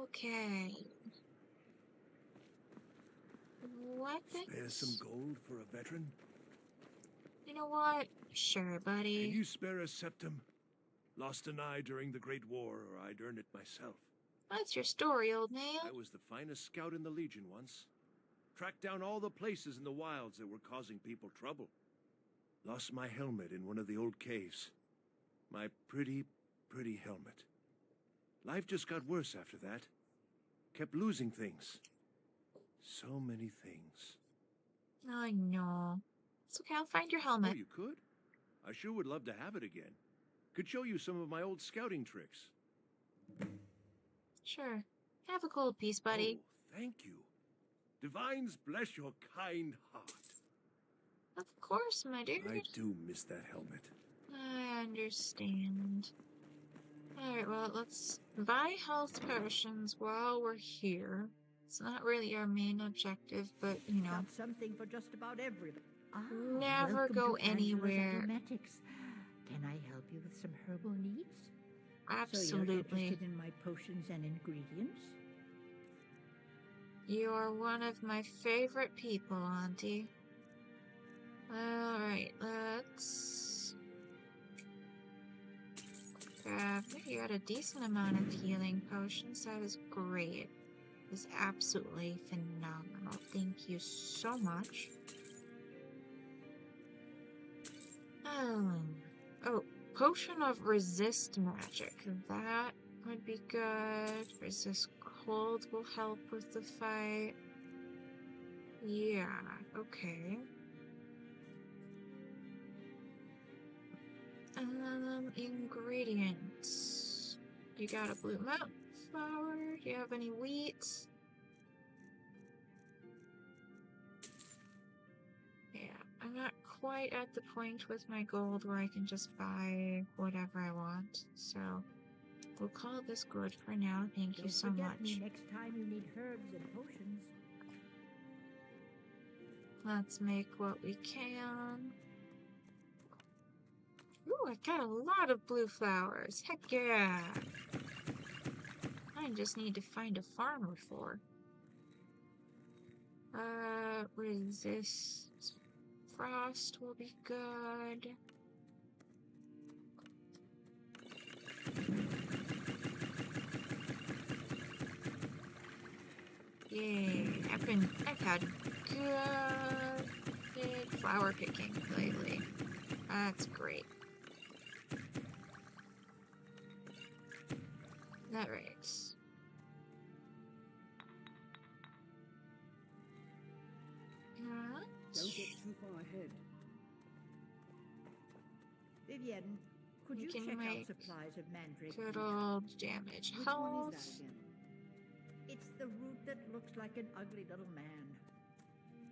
Okay. What? Spare some gold for a veteran? You know what? Sure, buddy. Can you spare a septum? Lost an eye during the Great War, or I'd earn it myself. What's your story, old man? I was the finest scout in the Legion once. Tracked down all the places in the wilds that were causing people trouble. Lost my helmet in one of the old caves. My pretty, pretty helmet. Life just got worse after that. Kept losing things. So many things. I know. It's okay, I'll find your Oh, helmet. you could? I sure would love to have it again. Could show you some of my old scouting tricks. Sure. Have a gold piece, buddy. Oh, thank you. Divines bless your kind heart. Of course, my dude. I do miss that helmet. I understand. Alright, well, let's buy health potions while we're here. It's not really our main objective, but, you know. Got something for just about everything. Never welcome go to Angela's anywhere. Aromatics. Can I help you with some herbal needs? So you're Absolutely. interested in my potions and ingredients? You're one of my favorite people, Auntie. Alright, let's grab. You got a decent amount of healing potions. That is great. That is absolutely phenomenal. Thank you so much. Oh, potion of resist magic. That would be good. Resist cold will help with the fight. Yeah, okay. Ingredients. You got a blue mountain flower. Do you have any wheat? Yeah, I'm not quite at the point with my gold where I can just buy whatever I want, so we'll call this good for now. Thank you so Don't forget much. me next time you need herbs and potions. Let's make what we can. Ooh, I got a lot of blue flowers. Heck yeah! I just need to find a farmer for. Resist frost will be good. Yay! I've had good flower picking lately. That's great. That right. Don't get too far ahead. Vivienne, could You you can check make out supplies of mandrake good root? old damage. Which Health. one is that again? It's the root that looks like an ugly little man.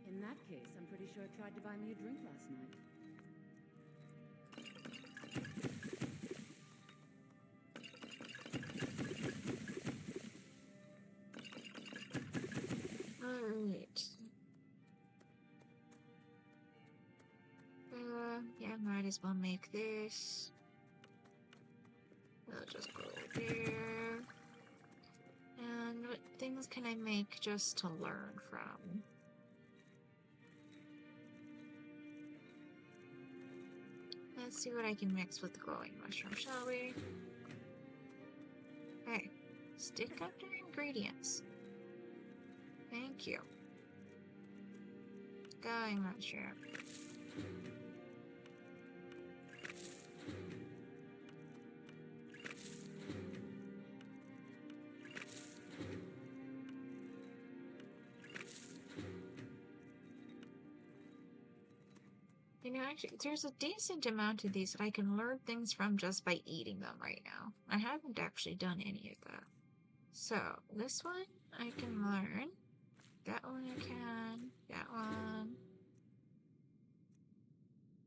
In that case, I'm pretty sure it tried to buy me a drink last night. Alright. Yeah, might as well make this. We'll just go there. And what things can I make just to learn from? Let's see what I can mix with the glowing mushroom, shall we? Hey, stick up your ingredients. Thank you. Glowing mushroom. You know, actually, there's a decent amount of these that I can learn things from just by eating them right now. I haven't actually done any of that. So, this one I can learn. That one I can. That one.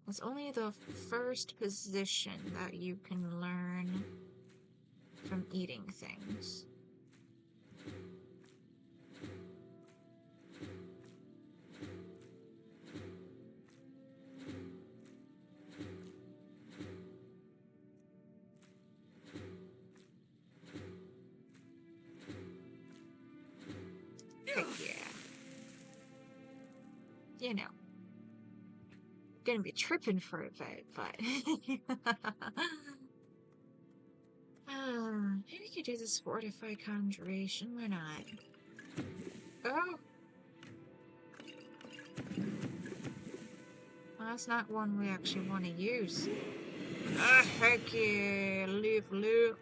It's only the first position that you can learn from eating things. Heck yeah. You know. Gonna be tripping for a bit, but maybe we could do this fortify conjuration. Why not? Oh, well, that's not one we actually want to use. Ah, heck yeah, loop.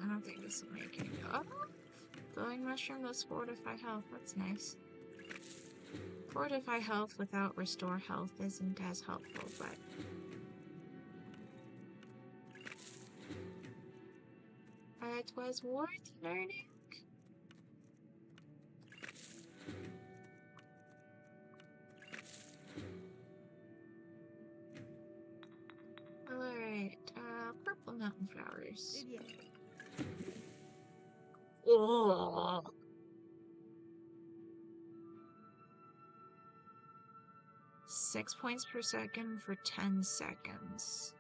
I don't think this will make any. Oh, glowing mushroom. Let's fortify health. That's nice. Fortify health without restore health isn't as helpful, but it was worth learning. Alright, purple mountain flowers. Vivienne, Oh. 6 points per second for 10 seconds.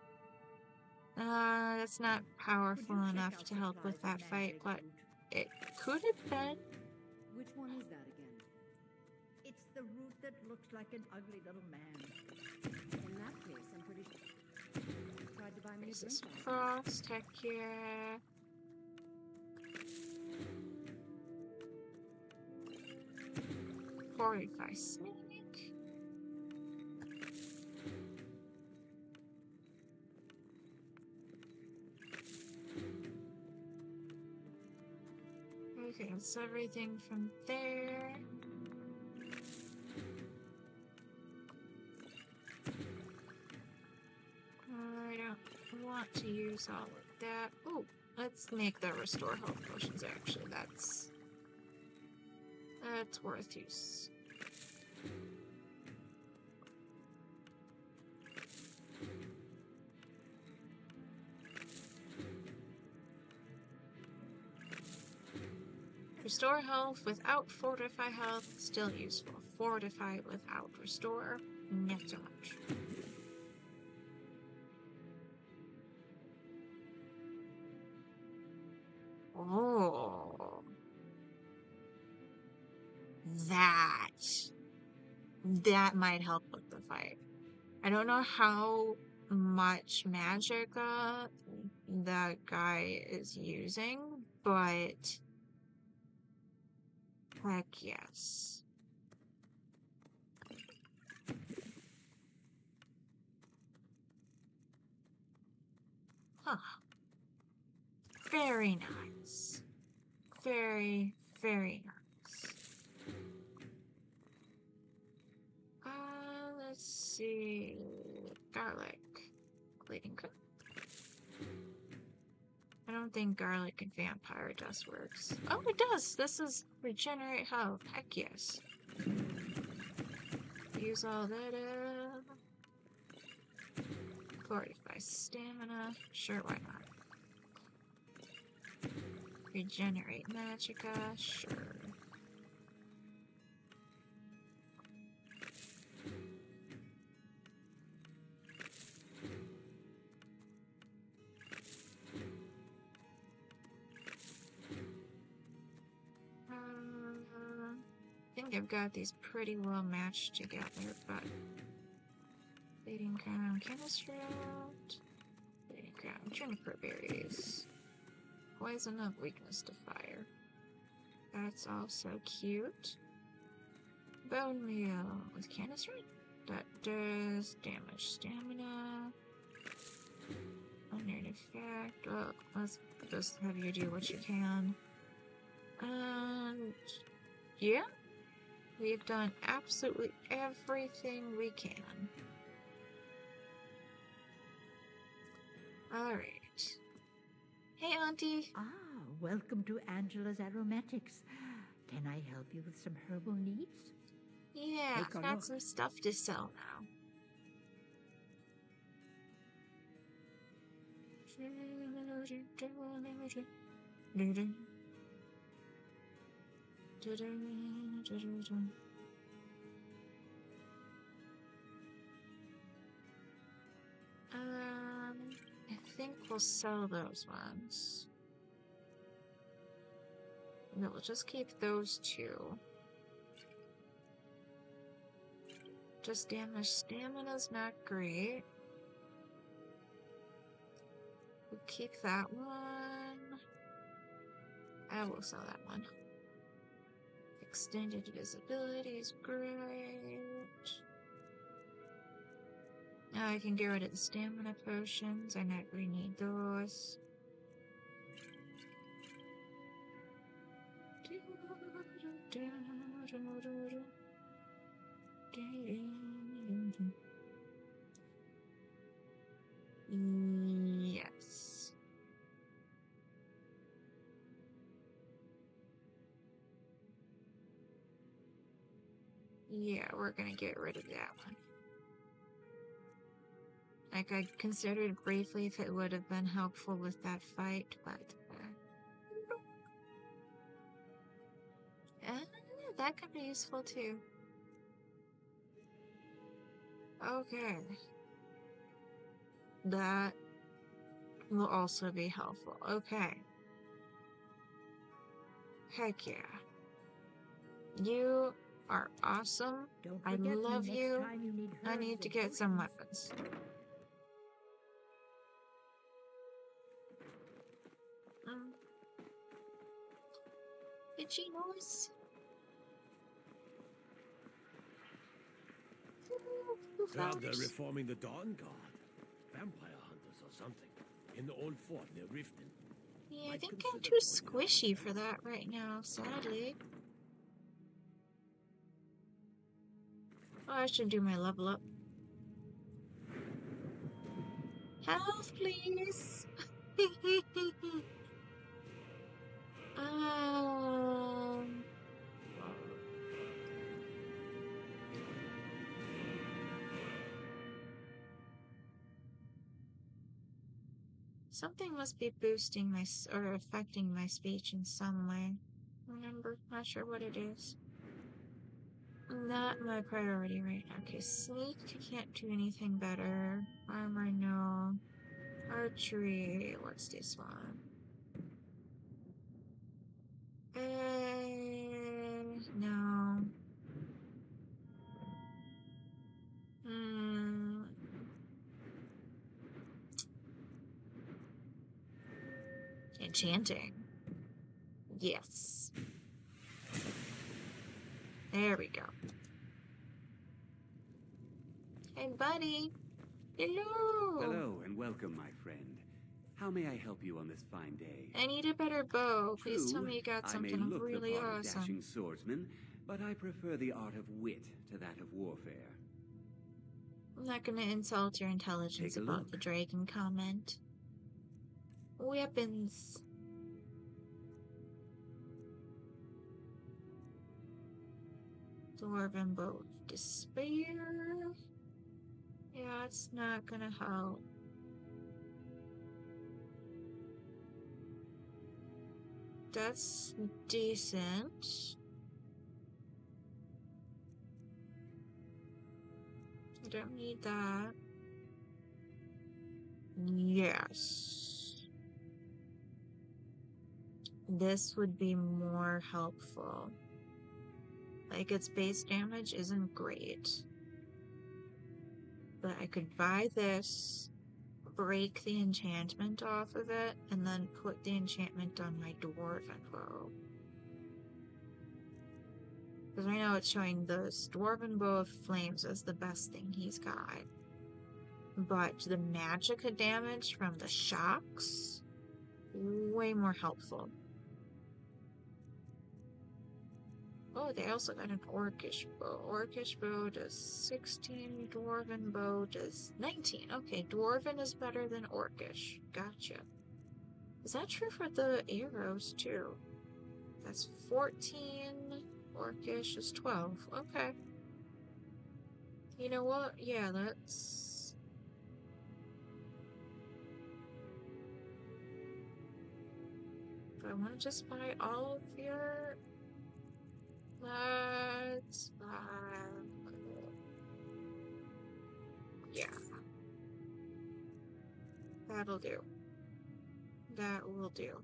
That's not could powerful you check enough out to help with supplies of that fight, mandrake but root? it could have been. Which one is that again? It's the root that looks like an ugly little man. In that case, I'm pretty sure. Tried to buy me a This drink is last night. frost, heck yeah. Fortify snake. Okay, that's everything from there. I don't want to use all of that. Oh, let's make the restore health potions actually. That's worth use. Restore health without fortify health, still useful. Fortify without restore, not so much. Oh. That might help with the fight. I don't know how much magic that guy is using, but heck yes. Huh. Very nice. Very, very nice. Let's see. Garlic. Bleeding cook. I don't think garlic and vampire dust works. Oh, it does! This is regenerate health. Heck yes. Use all that up. Fortify stamina. Sure, why not? Regenerate magicka. Sure. I think I've got these pretty well matched together, but Bleeding Crown, Chemistry out. Bleeding Crown, Juniper Berries. Poison of Weakness to Fire. That's also cute. Bone Meal with Chemistry. That does damage stamina. Unknown effect. Well, let's just have you do what you can. And yeah, we've done absolutely everything we can. Alright. Hey, Auntie. Ah, welcome to Angela's Aromatics. Can I help you with some herbal needs? Yeah, Take a I've got look. some stuff to sell now. I think we'll sell those ones. No, we'll just keep those two. Just damage stamina's not great. We'll keep that one. I will sell that one. Extended visibility is great. Now I can get rid of the stamina potions. I not really need those. Yes. Yeah, we're gonna get rid of that one. Like, I considered briefly if it would have been helpful with that fight, but that could be useful too. Okay. That will also be helpful. Okay. Heck yeah. You are awesome. Don't I forget love me you. next time you need I herbs need to and get some potions. weapons. Mm. Did she notice? Heard they're reforming the Dawn Guard. Vampire hunters or something. In the old fort near Riften. Yeah, I Might think I'm consider too joining up squishy with for them. that right now, sadly. Oh, I should do my level up. Health, please! um... Something must be boosting my or affecting my speech in some way. Remember, not sure what it is. Not my priority right now. Okay, sneak, can't do anything better. Armor, no. Archery, what's this one? No. Hmm. Enchanting. Yes. There we go. Hey, buddy. Hello. Hello and welcome, my friend. How may I help you on this fine day? I need a better bow. Please tell True, me you got I may something look really the part of awesome. dashing swordsman, but I prefer the art of wit to that of warfare. I'm not gonna insult your intelligence Take a about look. the dragon comment. Weapons. Dwarven bow of despair. Yeah, it's not gonna help. That's decent. I don't need that. Yes. This would be more helpful. Like, its base damage isn't great. But I could buy this, break the enchantment off of it, and then put the enchantment on my dwarven bow. Because right now it's showing the dwarven bow of flames as the best thing he's got. But the magicka damage from the shocks, way more helpful. Oh, they also got an orcish bow. Orcish bow does 16, dwarven bow does 19. Okay, dwarven is better than orcish. Gotcha. Is that true for the arrows, too? That's 14, orcish is 12. Okay. You know what? Yeah, let's... Do I want to just buy all of your... Let's buy... Yeah. That'll do. That will do.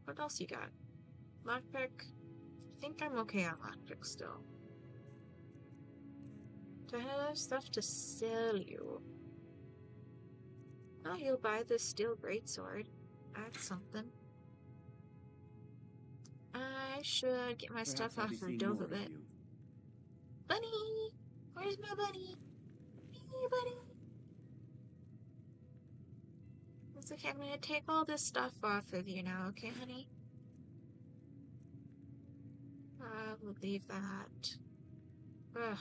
What else you got? Lockpick? I think I'm okay on lockpick still. Do I have stuff to sell you? Oh, you'll buy this steel greatsword. That's something. I should get my stuff Perhaps I'll off be of seeing Dove more a of bit. you. Bunny! Where's my bunny? Hey, bunny! It's okay, I'm gonna take all this stuff off of you now, okay, honey? We'll leave that. Ugh.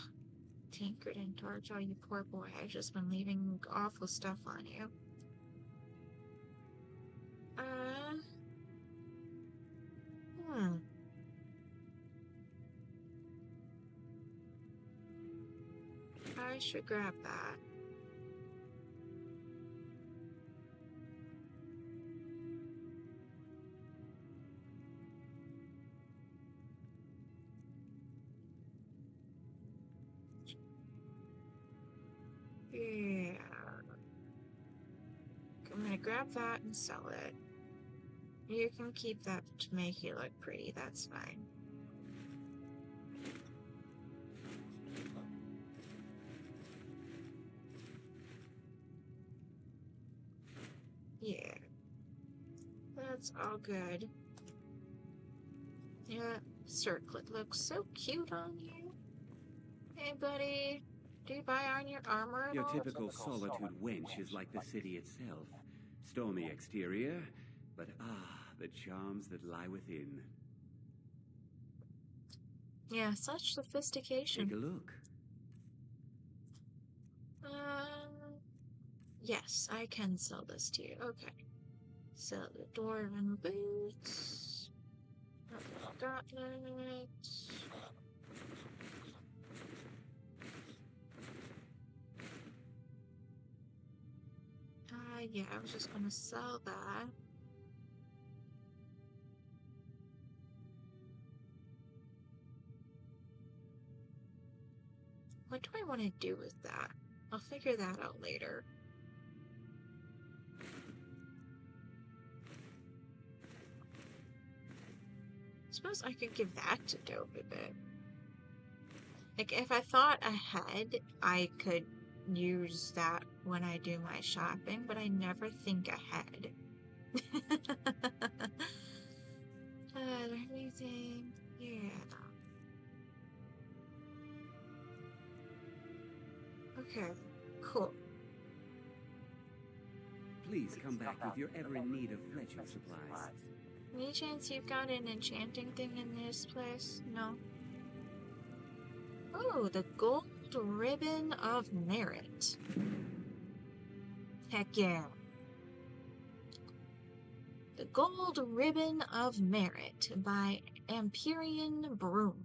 Tankard and Torch, oh, you poor boy. I've just been leaving awful stuff on you. I should grab that. Yeah. I'm gonna grab that and sell it. You can keep that to make you look pretty, that's fine. Yeah. That's all good. Yeah, circlet looks so cute on you. Hey, buddy. Do you buy on your armor at Your all? typical solitude wench is like the city itself. Stormy exterior, but the charms that lie within. Yeah, such sophistication. Take a look. Yes, I can sell this to you. Okay. Sell the dwarven boots. Gauntlet. Yeah, I was just gonna sell that. What do I want to do with that? I'll figure that out later. Suppose I could give that to Dobibit. Like, if I thought ahead, I could use that when I do my shopping, but I never think ahead. Everything, yeah. Okay, cool. Please come back if you're ever in need of fletching supplies. Any chance you've got an enchanting thing in this place? No. Oh, the gold ribbon of merit. Heck yeah. The Gold Ribbon of Merit by Empyrean Broom.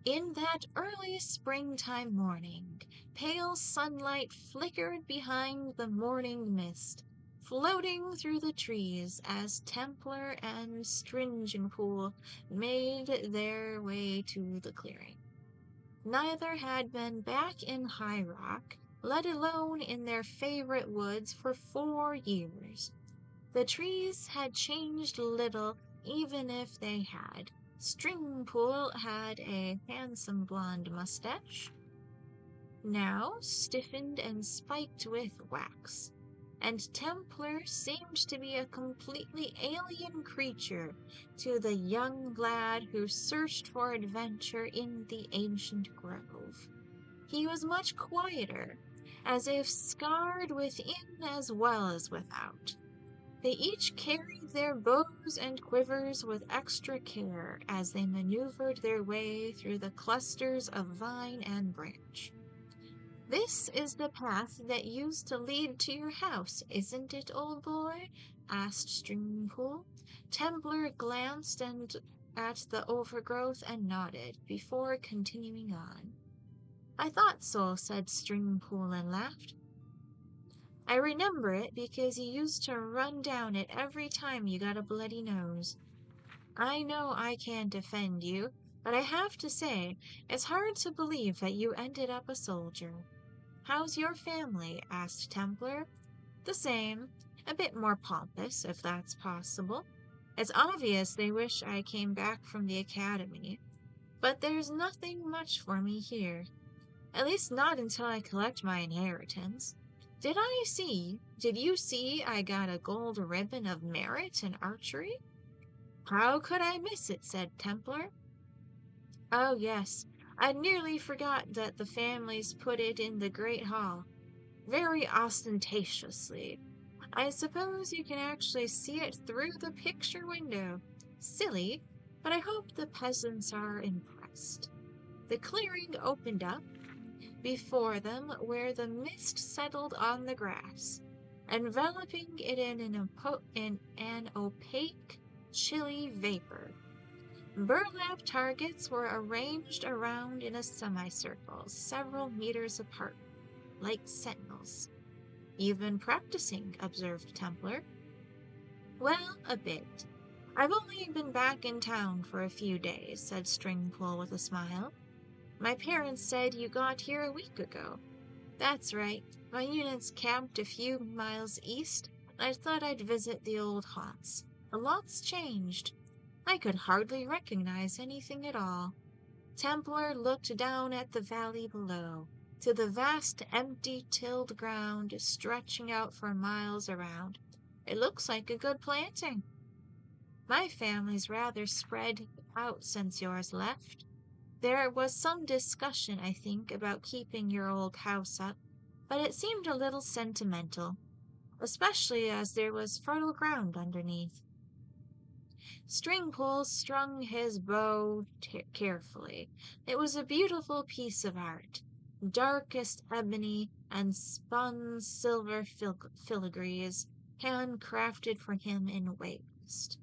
In that early springtime morning, pale sunlight flickered behind the morning mist, floating through the trees as Templar and Stringenpool made their way to the clearing. Neither had been back in High Rock, let alone in their favorite woods, for 4 years. The trees had changed little, even if they had. Stringpool had a handsome blonde mustache, now stiffened and spiked with wax, and Templar seemed to be a completely alien creature to the young lad who searched for adventure in the ancient grove. He was much quieter, as if scarred within as well as without. They each carried their bows and quivers with extra care as they maneuvered their way through the clusters of vine and branch. "This is the path that used to lead to your house, isn't it, old boy?" asked Stringpool. Templar glanced at the overgrowth and nodded, before continuing on. "I thought so," said Stringpool and laughed. "I remember it because you used to run down it every time you got a bloody nose. I know I can't defend you, but I have to say, it's hard to believe that you ended up a soldier." "How's your family?" asked Templar. "The same. A bit more pompous, if that's possible. It's obvious they wish I came back from the academy. But there's nothing much for me here. At least not until I collect my inheritance. Did you see I got a gold ribbon of merit in archery?" "How could I miss it?" said Templar. "Oh, yes. I'd nearly forgot that the families put it in the Great Hall. Very ostentatiously. I suppose you can actually see it through the picture window. Silly, but I hope the peasants are impressed." The clearing opened up before them where the mist settled on the grass, enveloping it in an opaque, chilly vapor. Burlap targets were arranged around in a semicircle, several meters apart, like sentinels. "You've been practicing," observed Templar. "Well, a bit. I've only been back in town for a few days," said Stringpool with a smile. "My parents said you got here a week ago." "That's right. My unit's camped a few miles east, I thought I'd visit the old haunts. A lot's changed. I could hardly recognize anything at all. Templar looked down at the valley below, to the vast empty tilled ground stretching out for miles around. It looks like a good planting. My family's rather spread out since yours left. There was some discussion, I think, about keeping your old house up, but it seemed a little sentimental, especially as there was fertile ground underneath. Stringpole strung his bow carefully. It was a beautiful piece of art, darkest ebony and spun silver filigrees, handcrafted for him in waste.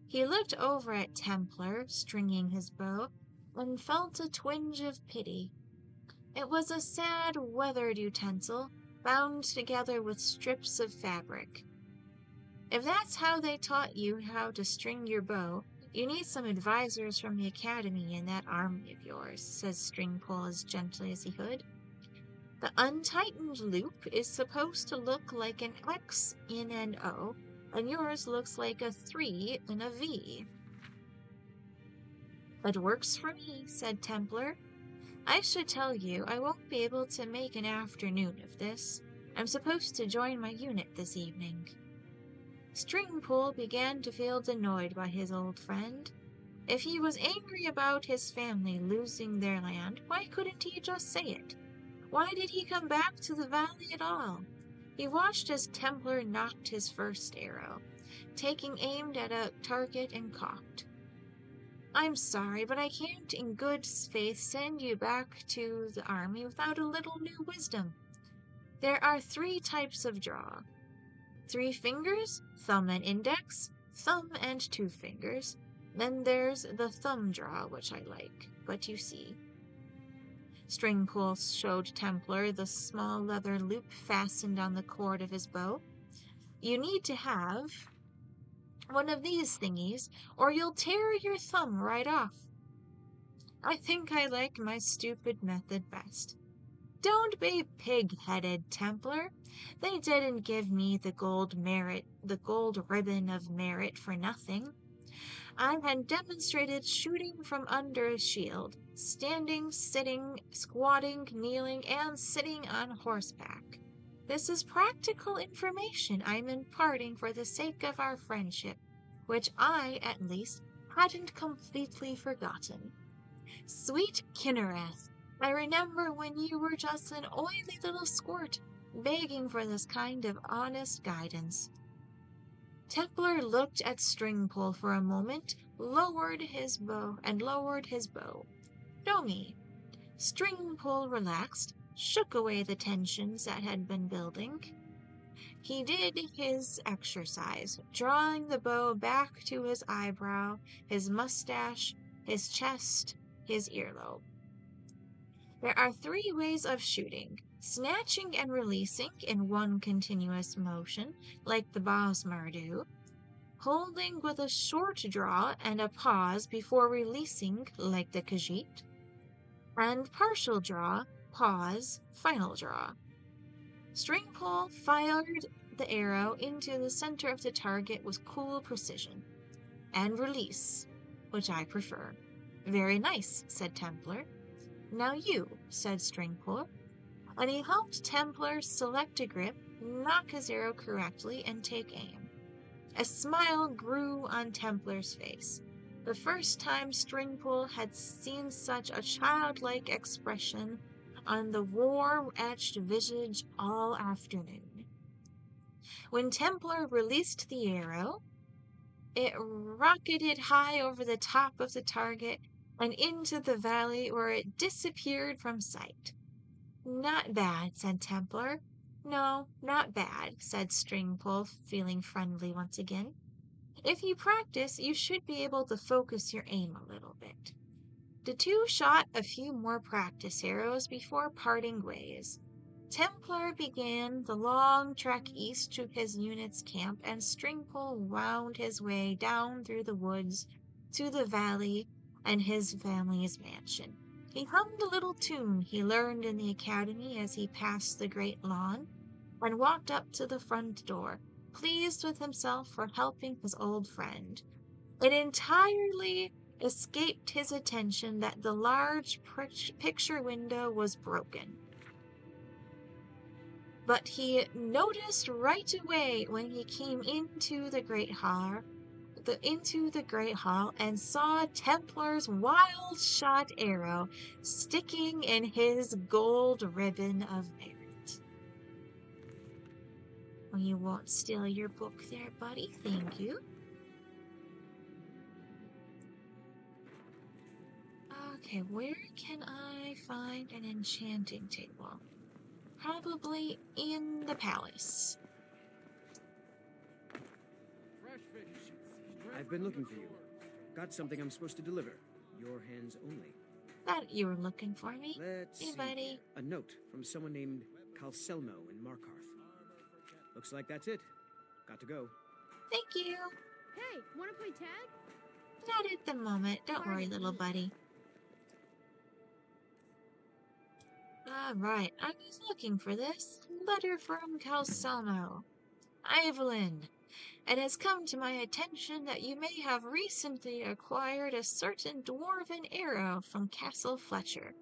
He looked over at Templar, stringing his bow, and felt a twinge of pity. It was a sad, weathered utensil, bound together with strips of fabric. If that's how they taught you how to string your bow, you need some advisors from the academy in that army of yours, says Stringpole as gently as he could. The untightened loop is supposed to look like an X in an O, and yours looks like a 3 in a V. It works for me, said Templar. I should tell you I won't be able to make an afternoon of this. I'm supposed to join my unit this evening. Stringpole began to feel annoyed by his old friend. If he was angry about his family losing their land, why couldn't he just say it? Why did he come back to the valley at all? He watched as Templar nocked his first arrow, taking aim at a target and cocked. I'm sorry, but I can't in good faith send you back to the army without a little new wisdom. There are 3 types of draw. 3 fingers, thumb and index, thumb and 2 fingers. Then there's the thumb draw, which I like, but you see. Stringpole showed Templar the small leather loop fastened on the cord of his bow. You need to have one of these thingies, or you'll tear your thumb right off. I think I like my stupid method best. Don't be pig-headed, Templar. They didn't give me the gold ribbon of merit for nothing. I had demonstrated shooting from under a shield, standing, sitting, squatting, kneeling, and sitting on horseback. This is practical information I'm imparting for the sake of our friendship, which I, at least, hadn't completely forgotten. Sweet Kinnereth, I remember when you were just an oily little squirt, begging for this kind of honest guidance. Templar looked at Stringpole for a moment, lowered his bow. Show me. Stringpole relaxed, shook away the tensions that had been building. He did his exercise, drawing the bow back to his eyebrow, his mustache, his chest, his earlobe. There are 3 ways of shooting: snatching and releasing in one continuous motion, like the Bosmer do, holding with a short draw and a pause before releasing, like the Khajiit, and partial draw, pause, final draw. Stringpole fired the arrow into the center of the target with cool precision. And release, which I prefer. Very nice, said Templar. Now you, said Stringpole, and he helped Templar select a grip, nock his arrow correctly, and take aim. A smile grew on Templar's face. The first time Stringpole had seen such a childlike expression on the war-etched visage all afternoon. When Templar released the arrow, it rocketed high over the top of the target and into the valley, where it disappeared from sight. Not bad, said Templar. No, not bad, said Stringpole, feeling friendly once again. If you practice, you should be able to focus your aim a little bit. The 2 shot a few more practice arrows before parting ways. Templar began the long trek east to his unit's camp, and Stringpole wound his way down through the woods to the valley and his family's mansion. He hummed a little tune he learned in the academy as he passed the great lawn and walked up to the front door, pleased with himself for helping his old friend. It entirely escaped his attention that the large picture window was broken. But he noticed right away when he came into the great hall, and saw Templar's wild shot arrow sticking in his gold ribbon of merit. Well, you won't steal your book there, buddy. Thank you. Okay, where can I find an enchanting table? Probably in the palace. I've been looking for you. Got something I'm supposed to deliver. Your hands only. Thought you were looking for me. Let's Hey, see. buddy. A note from someone named Calcelmo in Markarth. Looks like that's it. Got to go. Thank you. Hey, wanna play tag? Not at the moment. Don't worry, little buddy. Alright, I was looking for this. Letter from Calcelmo. Evelyn, it has come to my attention that you may have recently acquired a certain dwarven arrow from Castle Fletcher.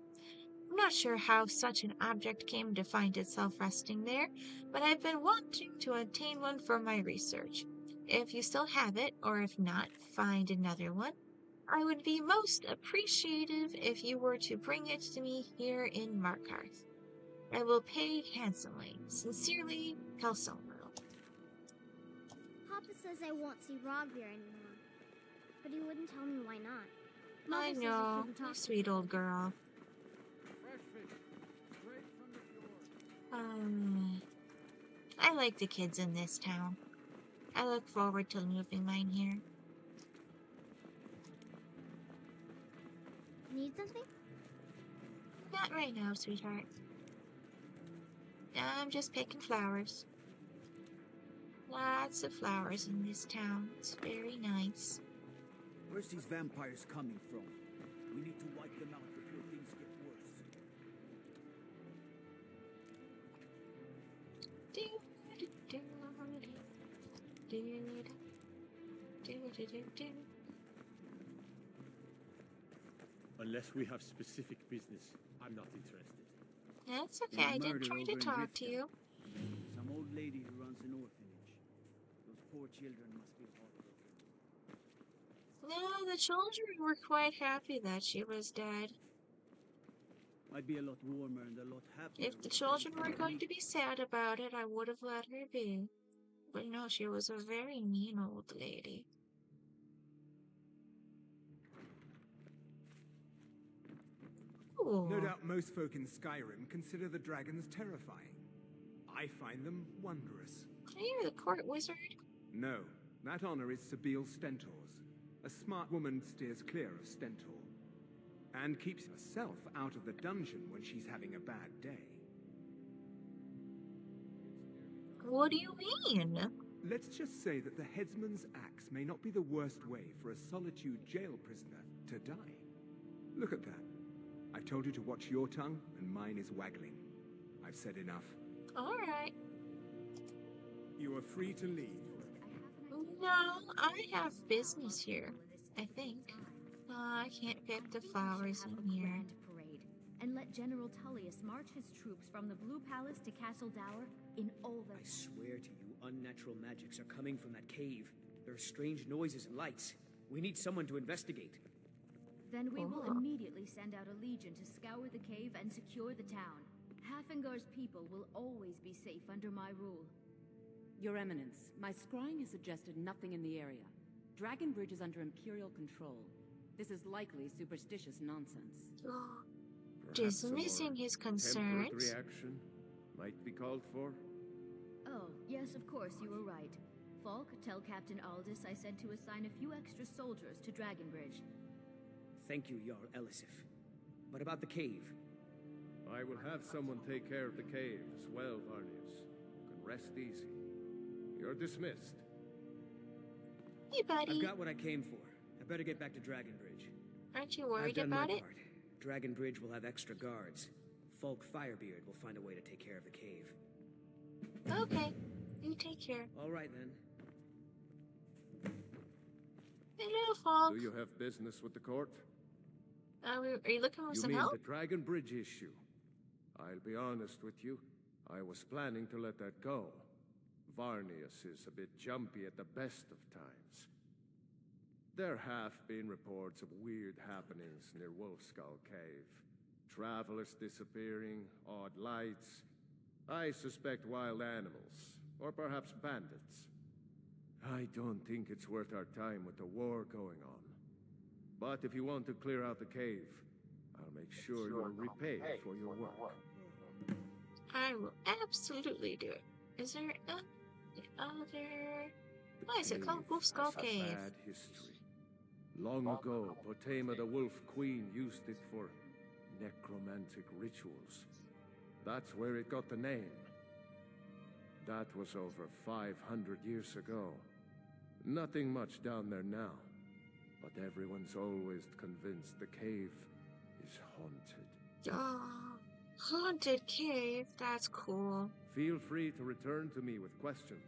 I'm not sure how such an object came to find itself resting there, but I've been wanting to obtain one for my research. If you still have it, or if not, find another one. I would be most appreciative if you were to bring it to me here in Markarth. I will pay handsomely. Sincerely, Calcelmo. Papa says I won't see Rogvir anymore, but he wouldn't tell me why not. I Mother says know, shouldn't you talk to sweet him. old girl. I like the kids in this town. I look forward to moving mine here. Need something? Not right now, sweetheart. I'm just picking flowers. Lots of flowers in this town. It's very nice. Where's these vampires coming from? We need to wipe them out before things get worse. Unless we have specific business, I'm not interested. That's okay. I did Murder try to over in talk to Riften. you. Some old lady who runs an orphanage. Those poor children must be heartbroken. No, the children were quite happy that she was dead. I'd be a lot warmer and a lot happier. If the with children were everything going we- to be sad about it, I would have let her be. But no, she was a very mean old lady. Ooh. No doubt most folk in Skyrim consider the dragons terrifying. I find them wondrous. Are you the court wizard? No, that honor is Sabile Stentor's. A smart woman steers clear of Stentor, and keeps herself out of the dungeon when she's having a bad day. What do you mean? Let's just say that the headsman's axe may not be the worst way for a Solitude jail prisoner to die. Look at that. I've told you to watch your tongue, and mine is waggling. I've said enough. Alright. You are free to leave. No, I have business here, I think. I can't pick the flowers in here. Grand parade, and let General Tullius march his troops from the Blue Palace to Castle Dower in all their... I swear to you, unnatural magics are coming from that cave. There are strange noises and lights. We need someone to investigate. Then we will Oh. immediately send out a legion to scour the cave and secure the town. Hafingar's people will always be safe under my rule. Your Eminence, my scrying has suggested nothing in the area. Dragonbridge is under Imperial control. This is likely superstitious nonsense. Perhaps a more Dismissing his tempered concerns. reaction might be called for. Oh, yes, of course, you were right. Falk, tell Captain Aldous I said to assign a few extra soldiers to Dragonbridge. Thank you, Jarl Elisif. What about the cave? I will have someone take care of the cave as well, Varnius. You can rest easy. You're dismissed. Hey, buddy. I've got what I came for. I better get back to Dragonbridge. Aren't you I've worried done about my it? part. Dragonbridge will have extra guards. Falk Firebeard will find a way to take care of the cave. Okay. You take care. All right then. Hello, Falk. Do you have business with the court? Are you looking for You some mean help? the Dragon Bridge issue? I'll be honest with you. I was planning to let that go. Varnius is a bit jumpy at the best of times. There have been reports of weird happenings near Wolfskull Cave. Travelers disappearing, odd lights. I suspect wild animals, or perhaps bandits. I don't think it's worth our time with the war going on. But if you want to clear out the cave, I'll make sure you're repaid for your work. I will absolutely do it. Is there any other... Why is it called Wolfskull Cave? Bad history. Long ago, Potema the Wolf Queen used it for necromantic rituals. That's where it got the name. That was over 500 years ago. Nothing much down there now. But everyone's always convinced the cave is haunted. Oh, haunted cave. That's cool. Feel free to return to me with questions.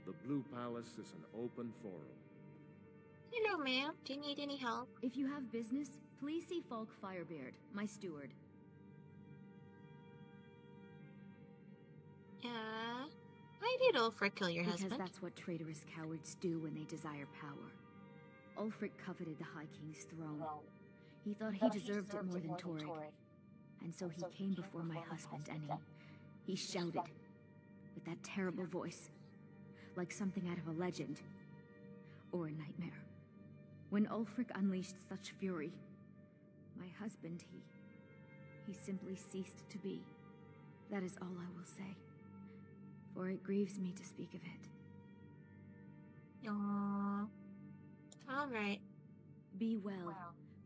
The Blue Palace is an open forum. Hello, ma'am. Do you need any help? If you have business, please see Falk Firebeard, my steward. Why did Ulfric kill your Because husband? that's what traitorous cowards do when they desire power. Ulfric coveted the High King's throne. He thought he deserved it more than Torrig. And so he came before my husband and he shouted with that terrible voice, like something out of a legend or a nightmare. When Ulfric unleashed such fury, my husband, he simply ceased to be. That is all I will say, for it grieves me to speak of it. Aww. Alright. Be well.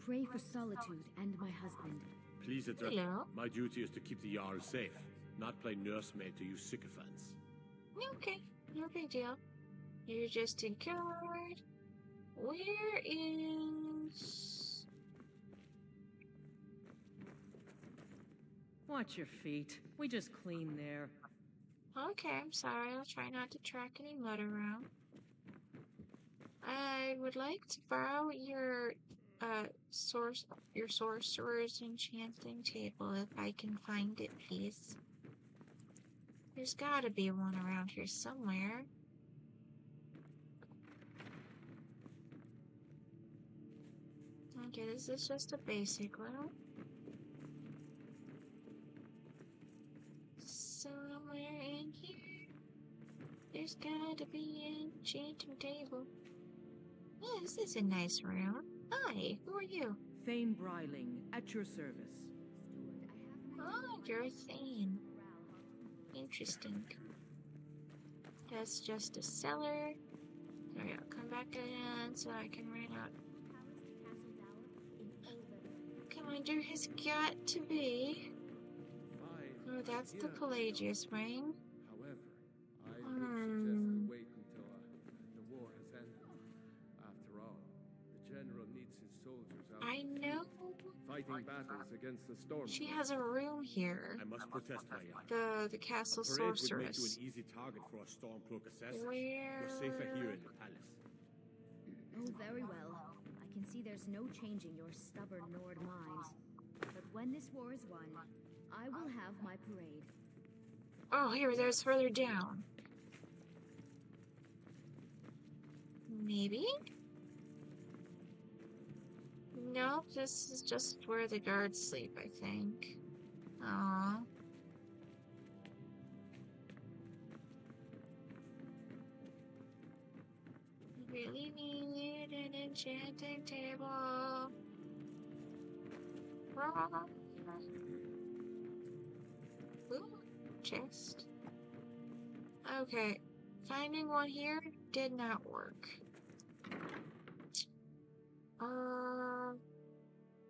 Pray for solitude and my husband. Please, Hello. my duty is to keep the Jarl safe, not play nursemaid to you sycophants. Okay, no big deal. You're just a guard. Where is... Watch your feet. We just cleaned there. Okay, I'm sorry. I'll try not to track any mud around. I would like to borrow your sorcerer's enchanting table if I can find it, please. There's gotta be one around here somewhere. Okay, this is just a basic one. Somewhere in here, there's gotta be an enchanting table. Oh, this is a nice room. Hi, who are you? Thane Bryling, at your service. Oh, you're Thane. Interesting. That's just a cellar. Alright, I'll come back again so I can write out. Commander has got to be. Oh, that's the Pelagius ring. However, I would suggest we wait until the war has ended. After all, the general needs his soldiers out I in the know. field, fighting battles against the storm. She has a room here. I must protest, my Jarl. The castle A parade would make you sorceress. an easy target for a Stormcloak assassin. Where? You're safer here in the palace. Oh, very well. I can see there's no changing your stubborn Nord minds. But when this war is won, I will have my parade. Oh, here, there's further down. Maybe? Nope, this is just where the guards sleep, I think. Aww. Really need an enchanting table. Ooh, chest. Okay, finding one here did not work.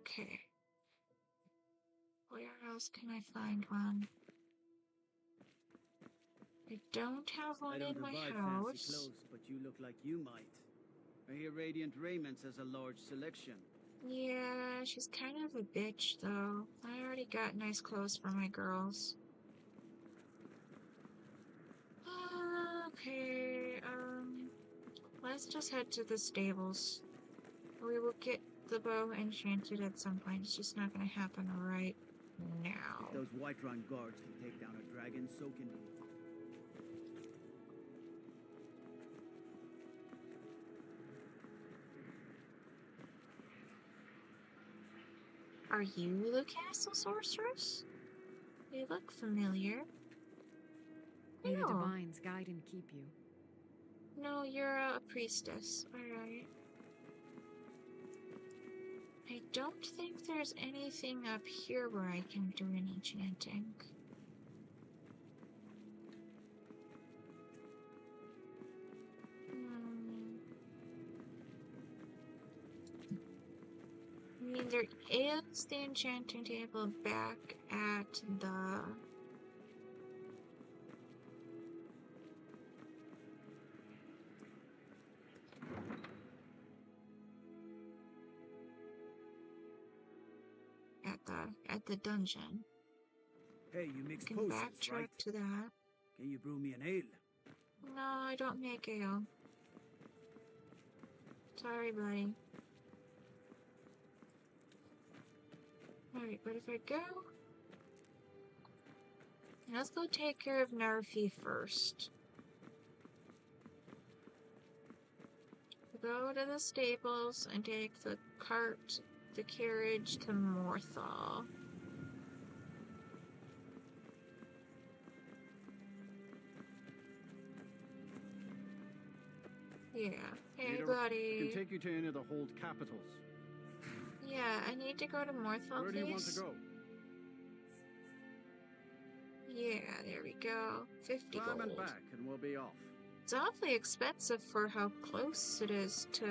Okay. Where else can I find one? I don't have one in my fancy house. clothes, but you look like you might. I hear Radiant Raiments has a large selection. Yeah, she's kind of a bitch, though. I already got nice clothes for my girls. let's just head to the stables. We will get the bow enchanted at some point. It's just not gonna happen right now. If those Whiterun guards can take down a dragon, so can we. Are you the castle sorceress? You look familiar. May the No. divines guide and keep you. No, you're a priestess. Alright. I don't think there's anything up here where I can do any chanting. I mean, there is the enchanting table back at the... at the dungeon. Hey, you mix Can potions, backtrack right? to that. Can you brew me an ale? No, I don't make ale. Sorry, buddy. Alright, but if I go... Let's go take care of Narfi first. Go to the stables and take the cart, the carriage to Morthal. Yeah. Hey, buddy. I can take you to any of the hold capitals. Yeah, I need to go to Morthal, Where do you want to please. go? Yeah, there we go. 50 Climb gold. and back, and we'll be off. It's awfully expensive for how close it is to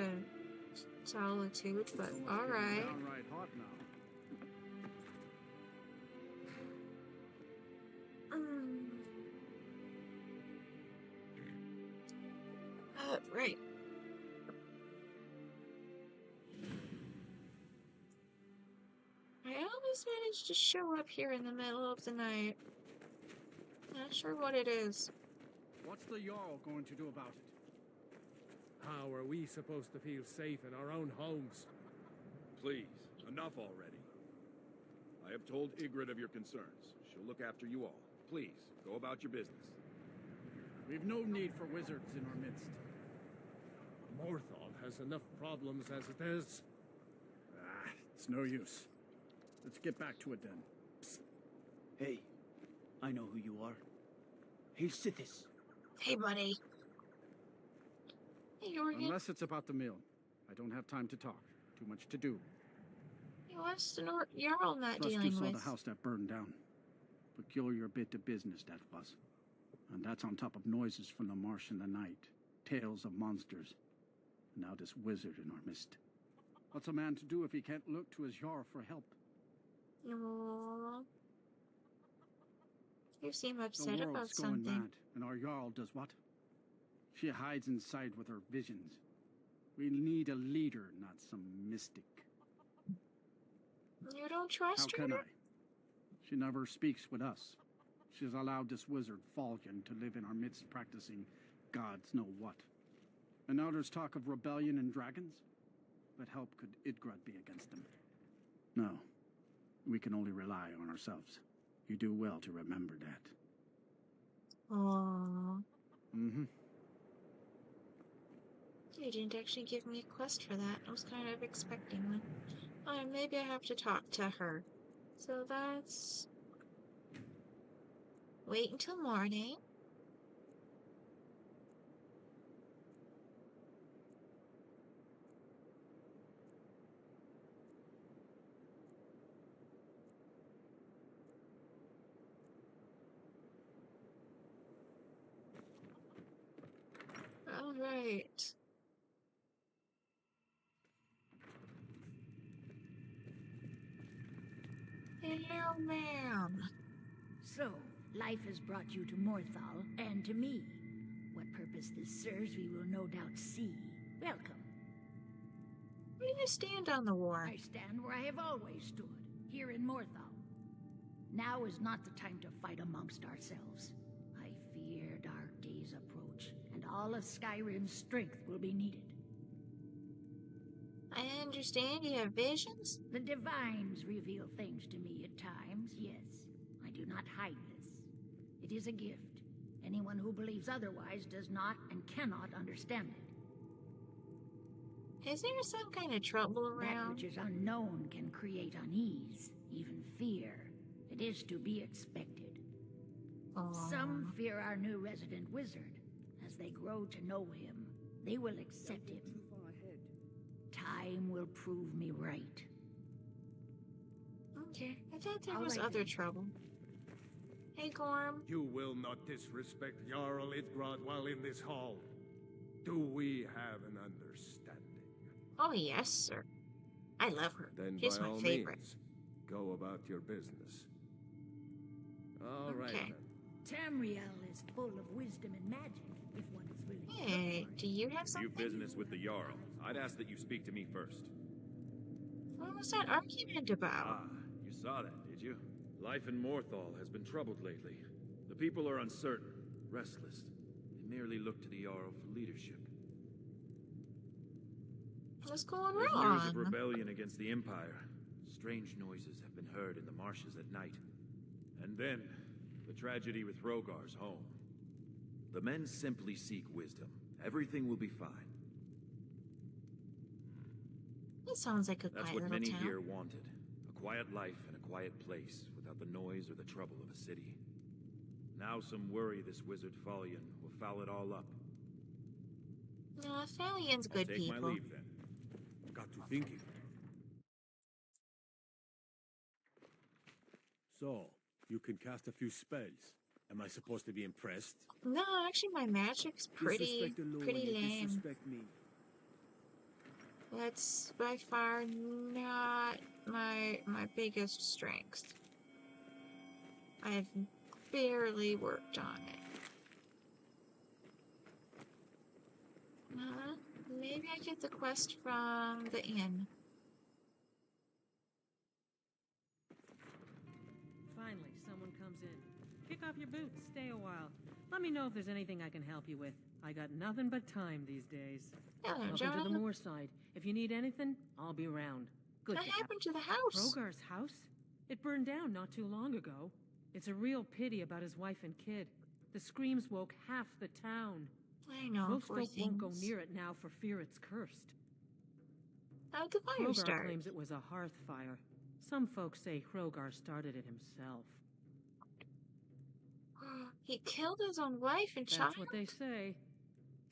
Solitude, but alright. Downright hot now. Right. I always manage to show up here in the middle of the night. Not sure what it is. What's the Jarl going to do about it? How are we supposed to feel safe in our own homes? Please, enough already. I have told Ygritte of your concerns. She'll look after you all. Please, go about your business. We've no need for wizards in our midst. Morthal has enough problems as it is. It's no use. Let's get back to it then. Psst. Hey, I know who you are. Hey, Sithis. Hey, buddy. Hey, Jorgen. Unless it's about the mill. I don't have time to talk. Too much to do. Hey, what's the Jarl not Plus, you dealing saw with? the house that burned down. Peculiar bit of business that was. And that's on top of noises from the marsh in the night. Tales of monsters. And now this wizard in our midst. What's a man to do if he can't look to his Jarl for help? Aww. You seem upset The about world's going something. mad, and our Jarl does what? She hides inside with her visions. We need a leader, not some mystic. You don't trust How can her? I? She never speaks with us. She's allowed this wizard, Falcon, to live in our midst practicing gods know what. And now there's talk of rebellion and dragons? But help could Ygritte be against them? No. We can only rely on ourselves. You do well to remember that. Aww. Mm-hmm. You didn't actually give me a quest for that. I was kind of expecting one. Maybe I have to talk to her. So that's... Wait until morning. All right. Hello, ma'am. So, life has brought you to Morthal, and to me. What purpose this serves, we will no doubt see. Welcome. Where do you stand on the war? I stand where I have always stood, here in Morthal. Now is not the time to fight amongst ourselves. I fear dark days approach, and all all of Skyrim's strength will be needed. I understand you have visions? The divines reveal things to me at times, yes. I do not hide this. It is a gift. Anyone who believes otherwise does not and cannot understand it. Is there some kind of trouble That around? which is unknown can create unease, even fear. It is to be expected. Some fear our new resident wizard. As they grow to know him, they will accept him. Time will prove me right. Okay, I thought there All was right, other then. trouble. Hey, Gorm. You will not disrespect Jarl Idgrod while in this hall. Do we have an understanding? Oh, yes, sir. I love her. Then She's by my all favorite. means, go about your business. All right Okay. then. Tamriel is full of wisdom and magic, if one is willing to look Hey, for it. do you have If something? you've business with the Jarl, I'd ask that you speak to me first. What was that argument about? Ah, you saw that, did you? Life in Morthal has been troubled lately. The people are uncertain, restless. They merely look to the Jarl for leadership. What's going There's news of on? rebellion against the Empire. Strange noises have been heard in the marshes at night. And then, the tragedy with Rogar's home. The men simply seek wisdom. Everything will be fine. That sounds like a That's quiet what little many town. here wanted. A quiet life in a quiet place, without the noise or the trouble of a city. Now some worry this wizard Fallion will foul it all up. No, Fallion's I'll good take people. my leave then. Got to thinking. So, you can cast a few spells. Am I supposed to be impressed? No, actually, my magic's pretty Disrespect the law and you lame. disrespect me. That's by far not my biggest strength. I've barely worked on it. Maybe I get the quest from the inn. Finally, someone comes in. Kick off your boots, stay a while. Let me know if there's anything I can help you with. I got nothing but time these days. Hello, Welcome John. to the Moorside. If you need anything, I'll be around. Good What to have happened to the house? Rogar's house? It burned down not too long ago. It's a real pity about his wife and kid. The screams woke half the town. I know, Most poor folk won't go things. near it now for fear it's cursed. How'd the fire Hrogar start? claims it was a hearth fire. Some folks say Hrogar started it himself. He killed his own wife and child? That's what they say.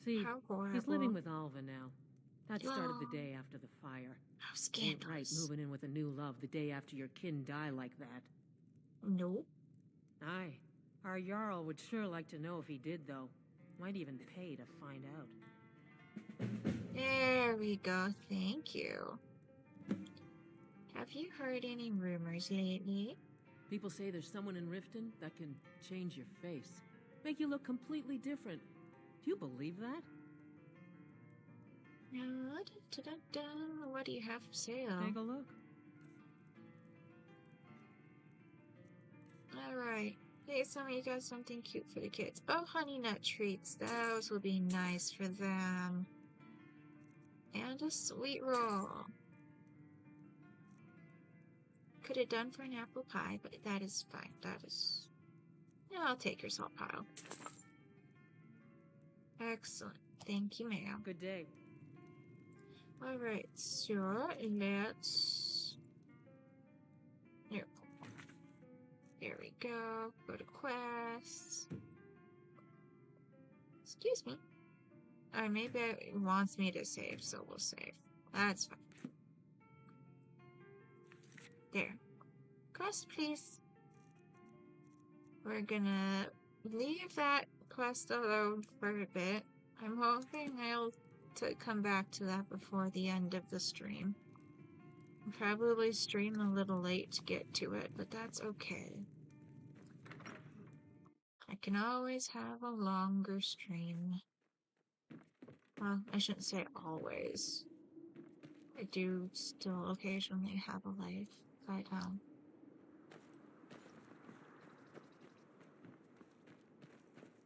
See, How horrible. he's living with Alva now. That started the Oh. day after the fire. How Ain't right scandalous. moving in with a new love the day after your kin die like that. Nope. Aye. Our Jarl would sure like to know if he did, though. Might even pay to find out. There we go. Thank you. Have you heard any rumors lately? People say there's someone in Riften that can change your face. Make you look completely different. Do you believe that? What do you have for sale? Take a look. Alright. Hey, somebody got something cute for the kids. Oh, honey nut treats. Those will be nice for them. And a sweet roll. Could have done for an apple pie, but that is fine. That is... Yeah, I'll take your salt pile. Excellent. Thank you, ma'am. Good day. Alright, so let's... Here. There we go. Go to quests. Excuse me. Or maybe it wants me to save, so we'll save. That's fine. There. Quest, please. We're gonna leave that quest alone for a bit. I'm hoping I'll come back to that before the end of the stream. I'll probably stream a little late to get to it, but that's okay. I can always have a longer stream. Well, I shouldn't say always. I do still occasionally have a life, but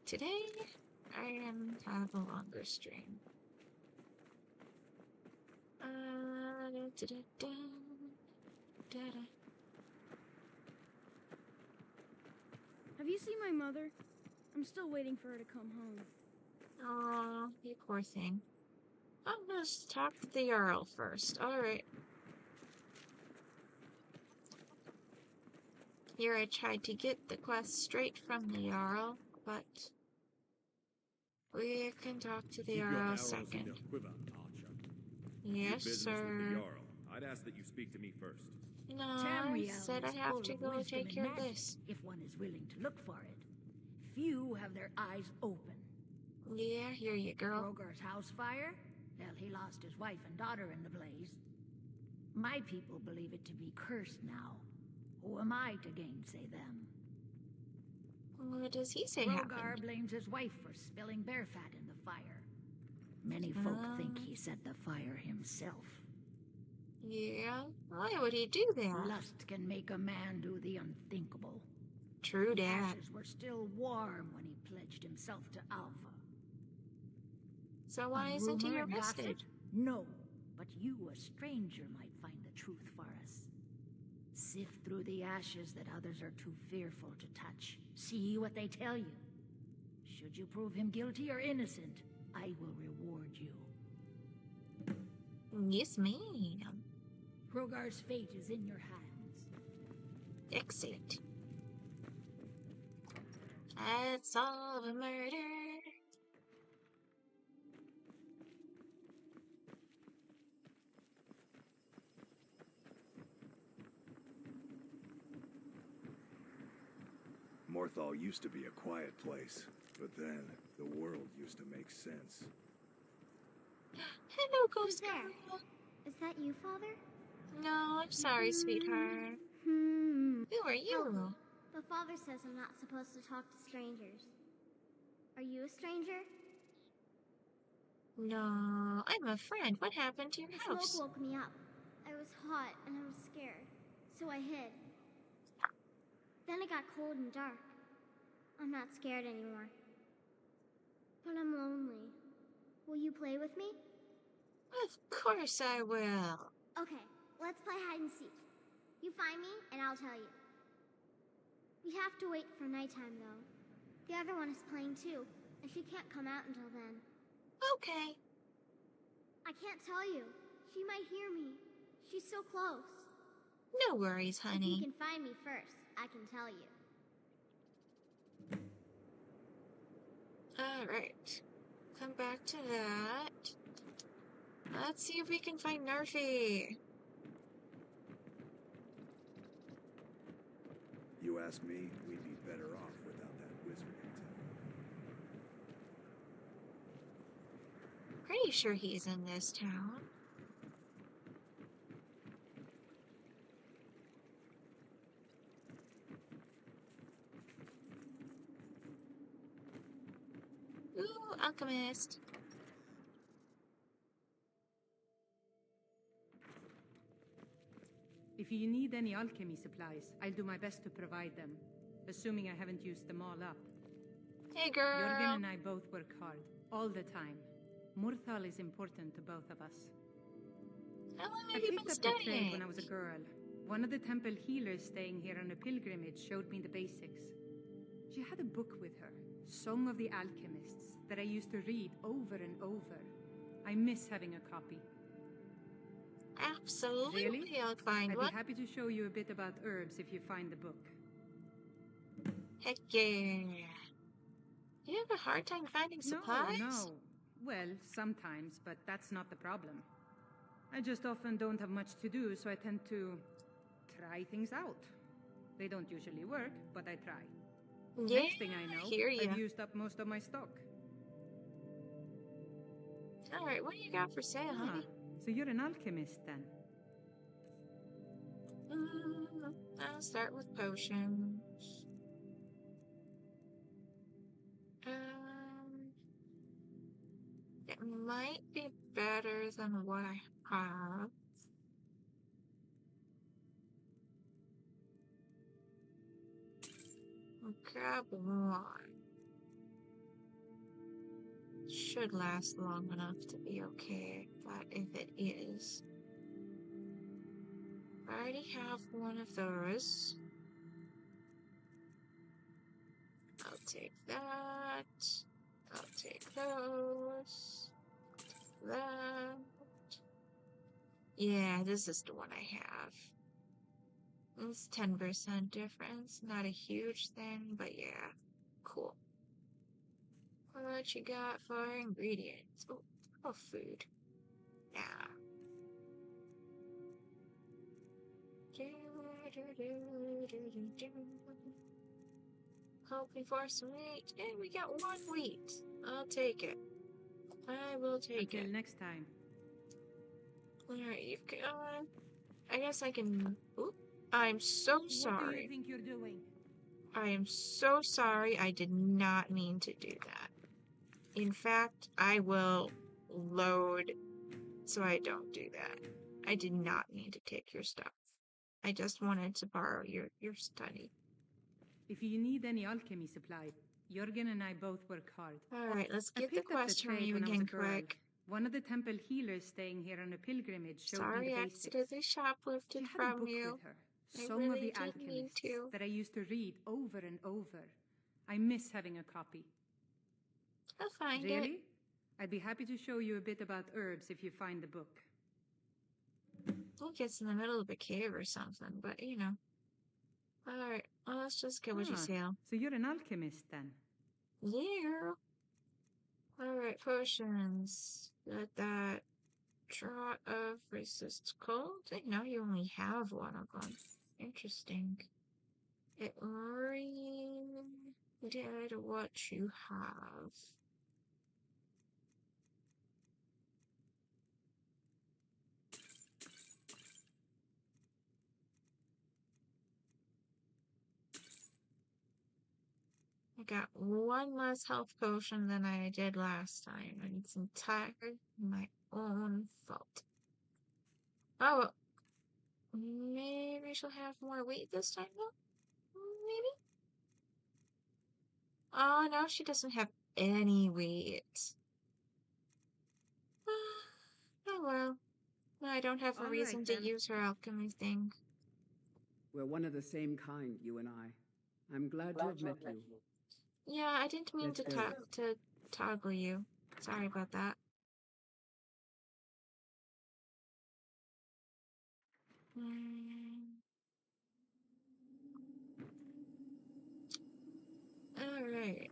today try and have a longer stream. Have you seen my mother? I'm still waiting for her to come home. Aw, you poor thing. I'm gonna talk to the Earl first. Alright. Here I tried to get the quest straight from the Earl, but we can talk to the Keep your Earl arrows in second. your quiver, Archer. Yes, business sir. with the Jarl. I'd ask that you speak to me first. No, I said I have to go take care of this. If one is willing to look for it. Few have their eyes open. Yeah, here you girl. Rogar's house fire? Well, he lost his wife and daughter in the blaze. My people believe it to be cursed now. Who am I to gainsay them? What does he say Rogar happened? blames his wife for spilling bear fat in the fire. Many folk think he set the fire himself. Yeah? Why would he do that? Lust can make a man do the unthinkable. True The that. ashes were still warm when he pledged himself to Alpha. So why isn't he Unrumored arrested? gossip? No, but you, a stranger, might find the truth for us. Sift through the ashes that others are too fearful to touch. See what they tell you. Should you prove him guilty or innocent, I will reward you. Yes, ma'am. Rogar's fate is in your hands. Excellent. Let's solve a murder. Morthal used to be a quiet place, but then the world used to make sense. Hello, Who's Ghost there? Girl. Is that you, Father? No, I'm sorry, sweetheart. Who are you? But Father says I'm not supposed to talk to strangers. Are you a stranger? No, I'm a friend. What happened to your The house? smoke woke me up. I was hot and I was scared, so I hid. Then it got cold and dark. I'm not scared anymore. But I'm lonely. Will you play with me? Of course I will. Okay, let's play hide and seek. You find me, and I'll tell you. We have to wait for nighttime, though. The other one is playing too, and she can't come out until then. Okay. I can't tell you. She might hear me. She's so close. No worries, If honey. you can find me first, I can tell you. Alright. Come back to that. Let's see if we can find Narfi. You ask me, we'd be better off without that wizard in town. Pretty sure he's in this town. Ooh, alchemist. If you need any alchemy supplies, I'll do my best to provide them, assuming I haven't used them all up. Hey, girl. Jürgen and I both work hard, all the time. Murthal is important to both of us. How long I have you picked been up the trade studying? when I was a girl. One of the temple healers staying here on a pilgrimage showed me the basics. She had a book with her, Song of the Alchemists, that I used to read over and over. I miss having a copy. Absolutely, Really? I'll find I'd one. be happy to show you a bit about herbs if you find the book. Heck yeah. Do you have a hard time finding supplies? No. Well, sometimes, but that's not the problem. I just often don't have much to do, so I tend to try things out. They don't usually work, but I try. Yeah, Next thing I know, hear ya. I've used up most of my stock. Alright, what do you got for sale, honey? So you're an alchemist then? I'll start with potions. It might be better than what I have. I'll grab one. Should last long enough to be okay, but if it is, I already have one of those. I'll take that. I'll take those. That. Yeah, this is the one I have. It's 10% difference. Not a huge thing, but yeah. Cool. What you got for ingredients? Oh, food. Yeah. Hoping for some wheat. And we got one wheat. I'll take it. I will take it. Until next time. Alright, you've got... I guess I can... Oop. I'm so sorry. What do you think you're doing? I am so sorry. I did not mean to do that. In fact, I will load so I don't do that. I did not mean to take your stuff. I just wanted to borrow your study. If you need any alchemy supply, Jürgen and I both work hard. Alright, let's I get the picked up question trade you when I was again a girl. quick. One of the temple healers staying here on a pilgrimage showed me Sorry, the I basics. accidentally shoplifted She had a from book you. with her, I Song really of the didn't mean Alchemists, to. that I used to read over and over. I miss having a copy. I'll find it. Really? I'd be happy to show you a bit about herbs if you find the book. I think it's in the middle of a cave or something, but you know. Alright, well, let's just get what you say. So you're an alchemist then? Yeah. Alright, potions. Got that draught of resist cold. I know you only have one of them. Interesting. It really did what you have. I got one less health potion than I did last time, and it's entirely my own fault. Oh, maybe she'll have more wheat this time, though? Maybe? Oh, no, she doesn't have any wheat. Oh, well. I don't have a All reason right, to then. use her alchemy thing. We're one of the same kind, you and I. I'm glad to have met you. Yeah, I didn't mean Let's to go. toggle you. Sorry about that. Alright.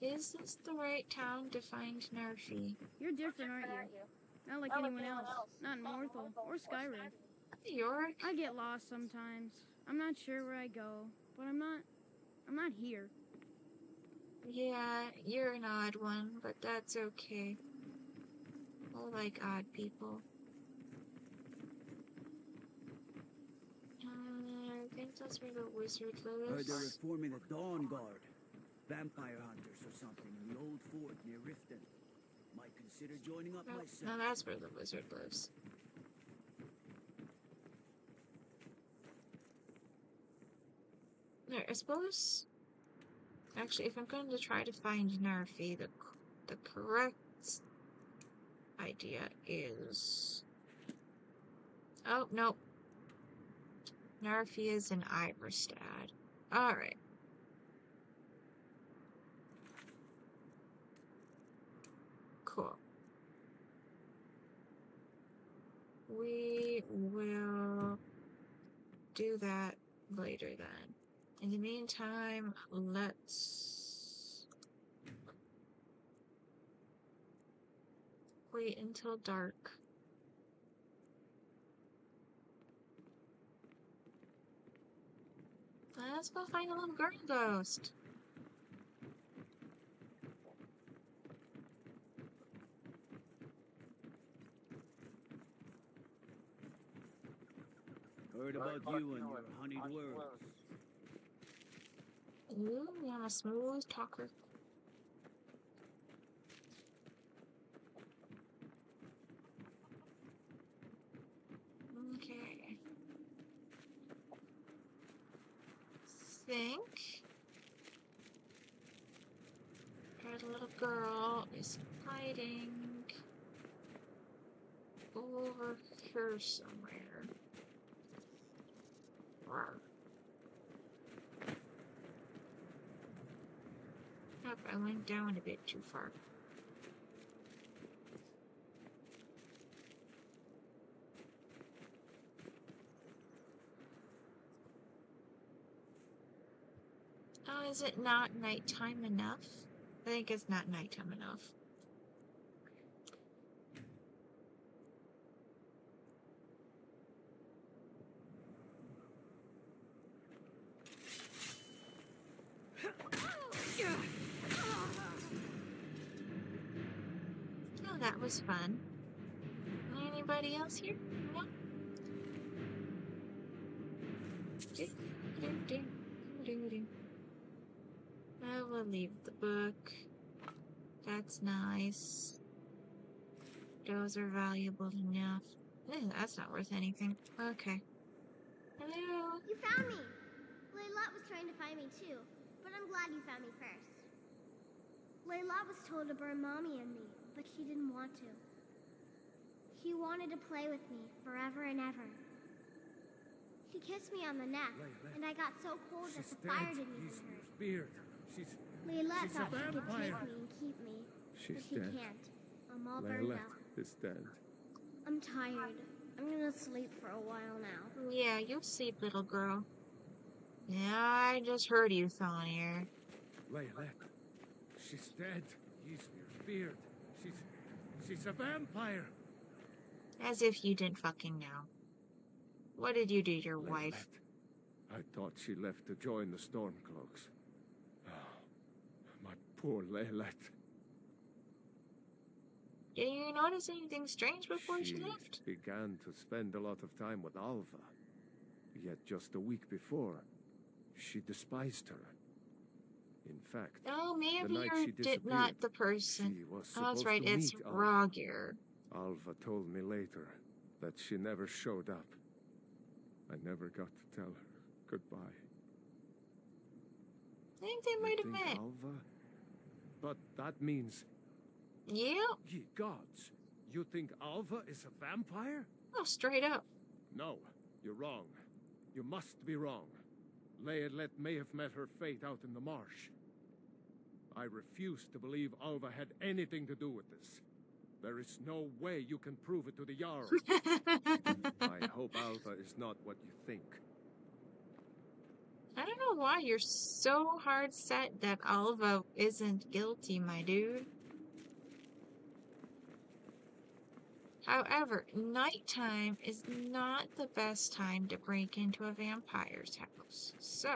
Is this the right town to find Narfi? You're different, aren't you? Not like anyone else. Not in Morthal or Skyrim. York? I get lost sometimes. I'm not sure where I go, but I'm not here. Yeah, you're an odd one, but that's okay. I like odd people. I think that's where the wizard Heard lives. they were forming a Dawn Guard. Vampire hunters or something in the old fort near Riften. Might consider joining up myself. No, that's where the wizard lives. There, I suppose... Actually, if I'm going to try to find Narfi, the correct idea is... Oh, no. Narfi is in Iverstad. Alright. Cool. We will do that later then. In the meantime, let's wait until dark. Let's go find a little girl ghost. Heard about you and your honeyed words. Ooh, I'm a smooth talker. Okay. Think that little girl is hiding over here somewhere. Rawr. Yep, I went down a bit too far. Oh, is it not nighttime enough? I think it's not nighttime enough. Oh, that was fun. Anybody else here? No? I will leave the book. That's nice. Those are valuable enough. That's not worth anything. Okay. Hello? You found me! Layla was trying to find me too, but I'm glad you found me first. Layla was told to burn Mommy and me, but he didn't want to. He wanted to play with me forever and ever. He kissed me on the neck, and I got so cold that the fire didn't even hurt. Beard. Layla She's thought a she could take vampire. me and keep me, She's but he dead. can't. I'm all burned Layla out. is dead. I'm tired. I'm gonna sleep for a while now. Yeah, you sleep, little girl. Yeah, I just heard you, Thonir. Layla. She's dead. Ysmir's beard. She's a vampire. As if you didn't fucking know. What did you do to your wife? I thought she left to join the Stormcloaks. Oh, my poor Layla. Did you notice anything strange before she left? Began to spend a lot of time with Alva. Yet just a week before, she despised her. In fact, Oh, the maybe night you're she not the person. she was Oh, that's supposed right, to it's meet Alva. Rogir. Alva told me later that she never showed up. I never got to tell her goodbye. I think they might have Think met. Alva? But that means... Yeah? Ye gods, you think Alva is a vampire? Oh, straight up. No, you're wrong. You must be wrong. Leodlet may have met her fate out in the marsh. I refuse to believe Alva had anything to do with this. There is no way you can prove it to the Jarl. I hope Alva is not what you think. I don't know why you're so hard set that Alva isn't guilty, my dude. However, nighttime is not the best time to break into a vampire's house. So,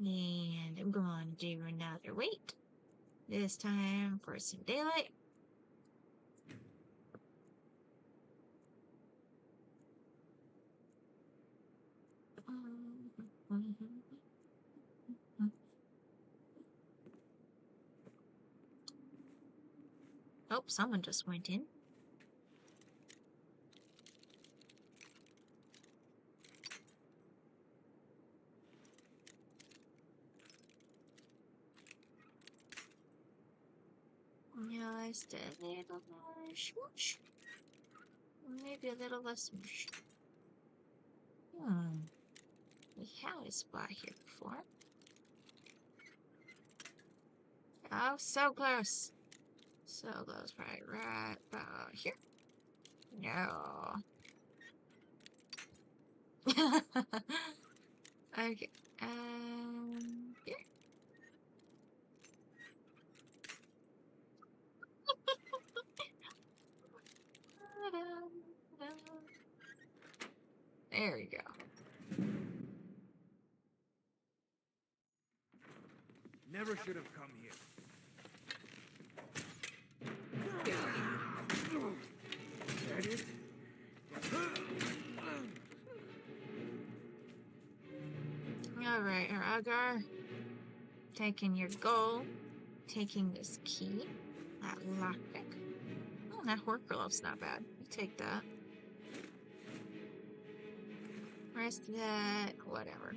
and I'm going to do another wait. This time for some daylight. Oh, someone just went in. Just a little more swoosh. Maybe a little less swoosh. We have a spot here before. Oh, so close. So close, right about here. No. Okay. Here. There we go. Never should have come here. That it? Dragar. Taking your gold. Taking this key. That lockpick. Oh, that Horkerloaf's not bad. We'll take that. Rest of that, whatever.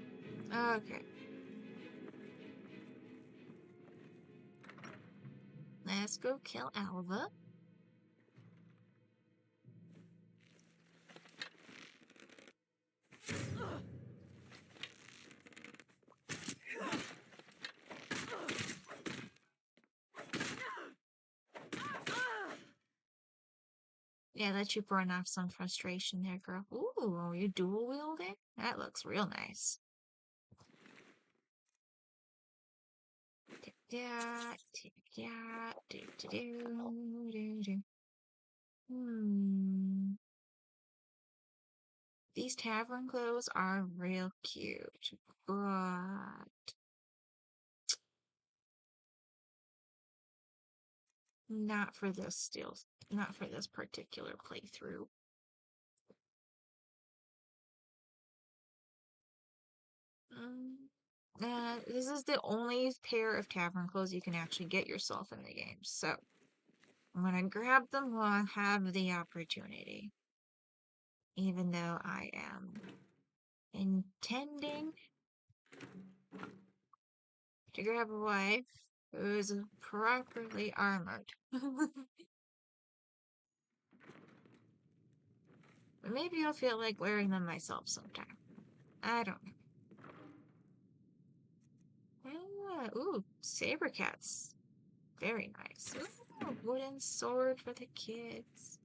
Okay. Let's go kill Alva. Yeah, let you burn off some frustration there, girl. Ooh, are you dual wielding? That looks real nice. Take that, take that, do. These tavern clothes are real cute, but not for this not for this particular playthrough. This is the only pair of tavern clothes you can actually get yourself in the game, so I'm gonna grab them while I have the opportunity. Even though I am intending to grab a wife who is properly armored. But maybe I'll feel like wearing them myself sometime. I don't know. Ooh, saber cats. Very nice. Ooh, wooden sword for the kids.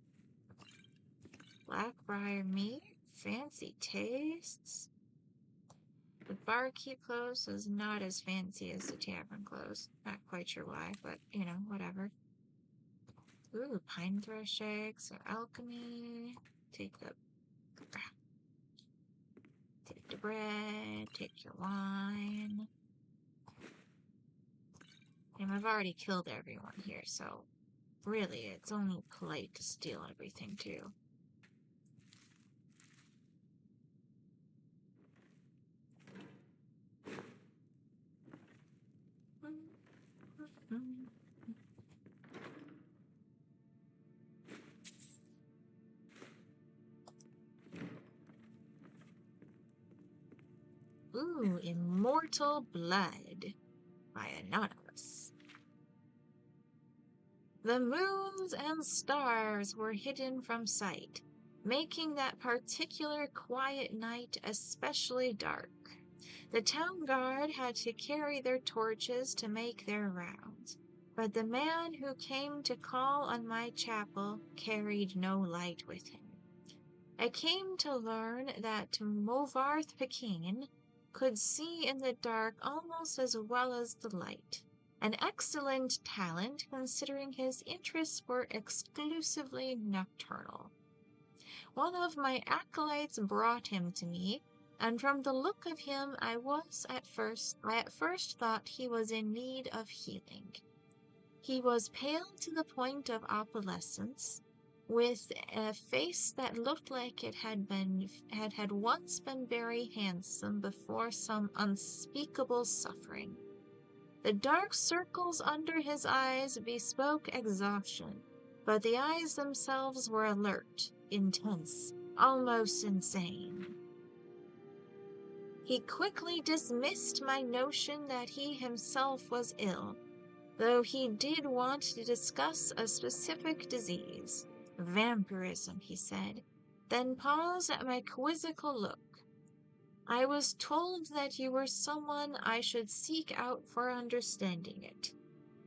Blackbriar meat. Fancy tastes. The barkeep clothes is not as fancy as the tavern clothes. Not quite sure why, but you know, whatever. Ooh, pine thresh eggs or alchemy. Take the bread, take your wine. And I've already killed everyone here, so really it's only polite to steal everything too. Ooh, Immortal Blood by Anonymous. The moons and stars were hidden from sight, making that particular quiet night especially dark. The town guard had to carry their torches to make their rounds, but the man who came to call on my chapel carried no light with him. I came to learn that Movarth Pekin could see in the dark almost as well as the light, an excellent talent considering his interests were exclusively nocturnal. One of my acolytes brought him to me, and from the look of him I at first thought he was in need of healing. He was pale to the point of opalescence, with a face that looked like it had once been very handsome before some unspeakable suffering. The dark circles under his eyes bespoke exhaustion, but the eyes themselves were alert, intense, almost insane. He quickly dismissed my notion that he himself was ill, though he did want to discuss a specific disease. Vampirism, he said, then paused at my quizzical look. I was told that you were someone I should seek out for understanding it.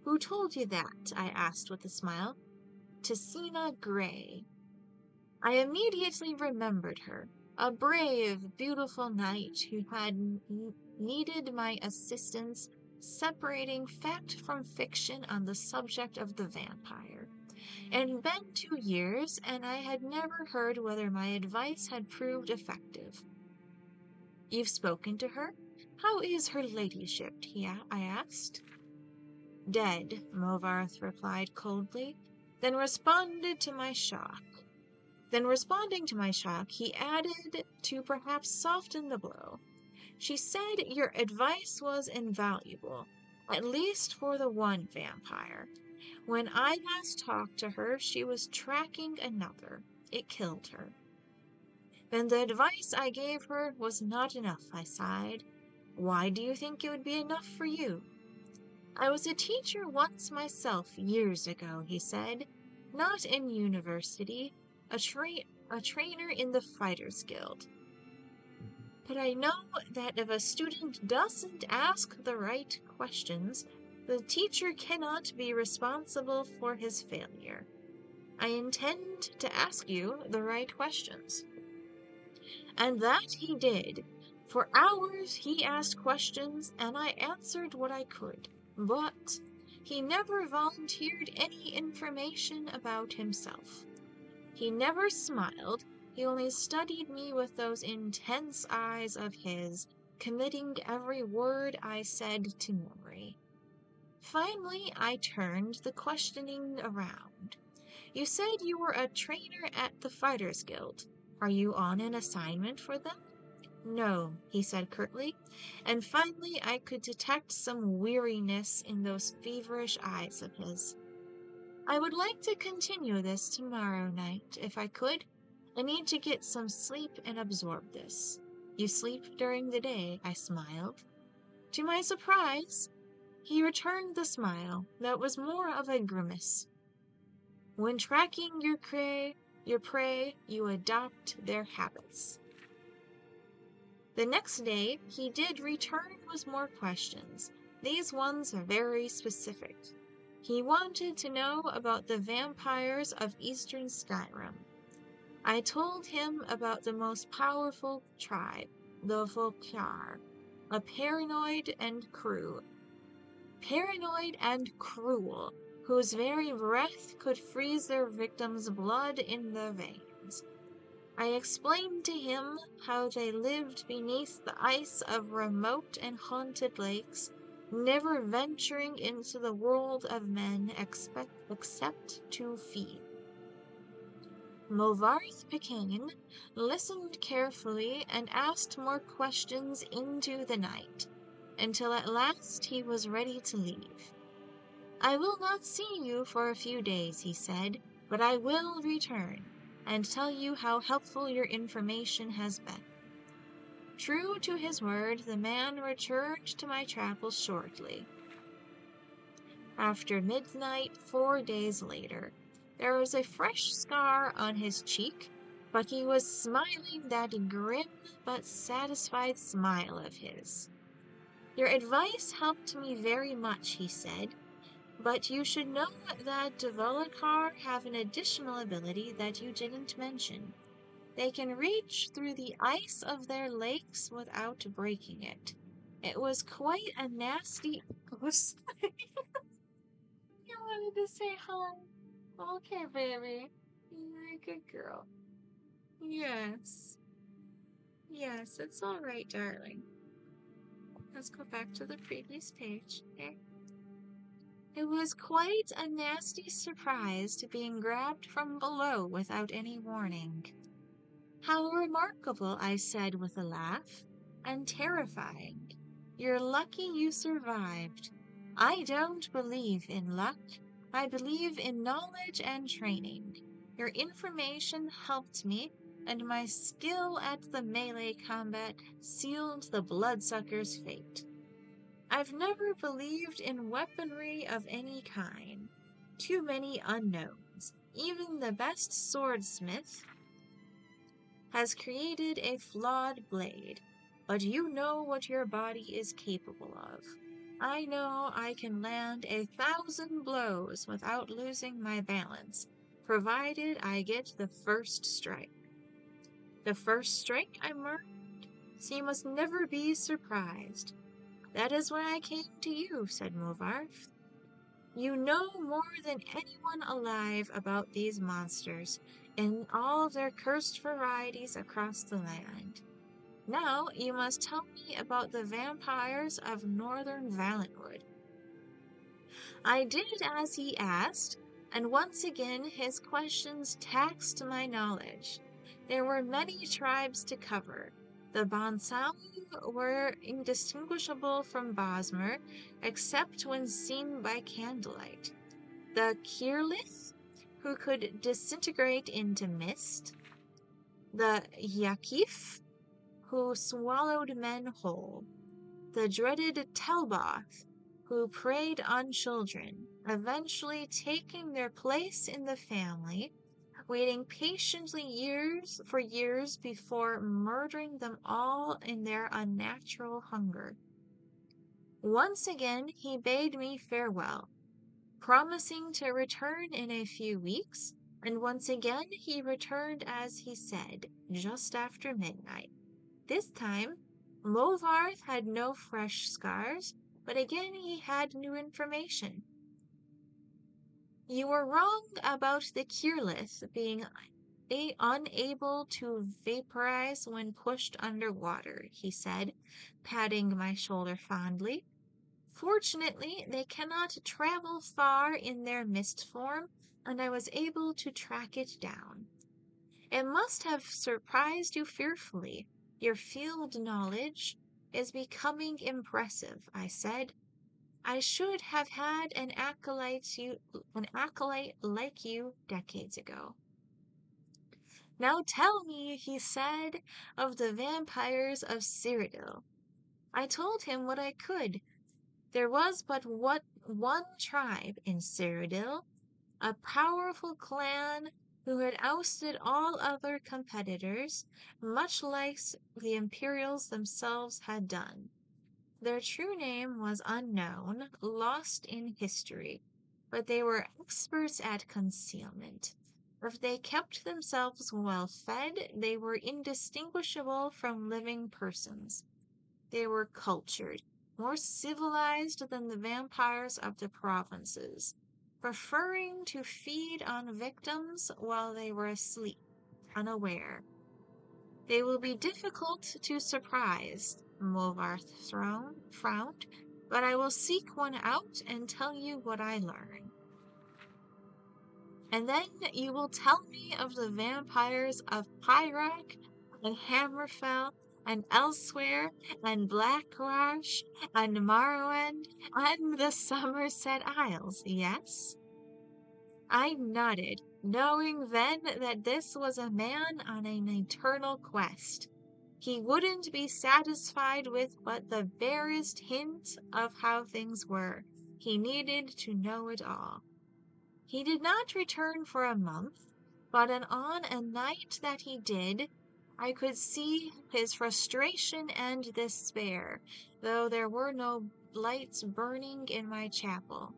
Who told you that? I asked with a smile. Tessina Gray. I immediately remembered her, a brave, beautiful knight who had needed my assistance separating fact from fiction on the subject of the vampire. It had been 2 years, and I had never heard whether my advice had proved effective. You've spoken to her? How is her ladyship? I asked. Dead, Movarth replied coldly, then responding to my shock, he added to perhaps soften the blow. She said your advice was invaluable, at least for the one vampire. When I last talked to her, she was tracking another. It killed her. Then the advice I gave her was not enough, I sighed. Why do you think it would be enough for you? I was a teacher once myself, years ago, he said. Not in university, a trainer in the Fighters Guild. But I know that if a student doesn't ask the right questions, the teacher cannot be responsible for his failure. I intend to ask you the right questions. And that he did. For hours he asked questions, and I answered what I could. But he never volunteered any information about himself. He never smiled. He only studied me with those intense eyes of his, committing every word I said to memory. Finally, I turned the questioning around. You said you were a trainer at the Fighters Guild. Are you on an assignment for them? No, he said curtly, and finally I could detect some weariness in those feverish eyes of his. I would like to continue this tomorrow night, if I could. I need to get some sleep and absorb this. You sleep during the day, I smiled. To my surprise, he returned the smile that was more of a grimace. When tracking your prey, you adopt their habits. The next day, he did return with more questions. These ones are very specific. He wanted to know about the vampires of Eastern Skyrim. I told him about the most powerful tribe, the Volkjar, a paranoid and cruel, whose very breath could freeze their victims' blood in their veins. I explained to him how they lived beneath the ice of remote and haunted lakes, never venturing into the world of men except to feed. Movarth Picane listened carefully and asked more questions into the night, until at last he was ready to leave. I will not see you for a few days, he said, but I will return and tell you how helpful your information has been. True to his word, the man returned to my travels shortly. After midnight, 4 days later, there was a fresh scar on his cheek, but he was smiling that grim but satisfied smile of his. Your advice helped me very much, he said, but you should know that Volkjar have an additional ability that you didn't mention. They can reach through the ice of their lakes without breaking it. It was quite a nasty... Oh, sorry. You wanted to say hi. Okay, baby. You're a good girl. Yes. Yes, it's all right, darling. Let's go back to the previous page, okay? It was quite a nasty surprise to being grabbed from below without any warning. How remarkable, I said with a laugh, and terrifying. You're lucky you survived. I don't believe in luck. I believe in knowledge and training. Your information helped me, and my skill at the melee combat sealed the bloodsucker's fate. I've never believed in weaponry of any kind. Too many unknowns. Even the best swordsmith has created a flawed blade, but you know what your body is capable of. I know I can land 1,000 blows without losing my balance, provided I get the first strike. The first strike, I murmured, so you must never be surprised. That is why I came to you, said Movarth. You know more than anyone alive about these monsters, in all their cursed varieties across the land. Now you must tell me about the vampires of northern Valenwood. I did as he asked, and once again his questions taxed my knowledge. There were many tribes to cover. The Bonsam were indistinguishable from Bosmer, except when seen by candlelight. The Kirlith, who could disintegrate into mist. The Yakif, who swallowed men whole. The dreaded Telboth, who preyed on children, eventually taking their place in the family, waiting patiently years before murdering them all in their unnatural hunger. Once again he bade me farewell, promising to return in a few weeks, and once again he returned as he said, just after midnight. This time, Movarth had no fresh scars, but again he had new information. You were wrong about the Kirlith being unable to vaporize when pushed underwater, he said, patting my shoulder fondly. Fortunately, they cannot travel far in their mist form, and I was able to track it down. It must have surprised you fearfully. Your field knowledge is becoming impressive, I said. I should have had an acolyte like you decades ago. Now tell me, he said, of the vampires of Cyrodiil. I told him what I could. There was but one tribe in Cyrodiil, a powerful clan who had ousted all other competitors, much like the Imperials themselves had done. Their true name was unknown, lost in history, but they were experts at concealment. If they kept themselves well fed, they were indistinguishable from living persons. They were cultured, more civilized than the vampires of the provinces, preferring to feed on victims while they were asleep, unaware. They will be difficult to surprise, Movarth frowned, but I will seek one out and tell you what I learn. And then you will tell me of the vampires of Pyrak and Hammerfell and elsewhere and Blackwash and Morrowind and the Somerset Isles, yes? I nodded, knowing then that this was a man on an eternal quest. He wouldn't be satisfied with but the barest hint of how things were. He needed to know it all. He did not return for a month, but on a night that he did, I could see his frustration and despair, though there were no lights burning in my chapel.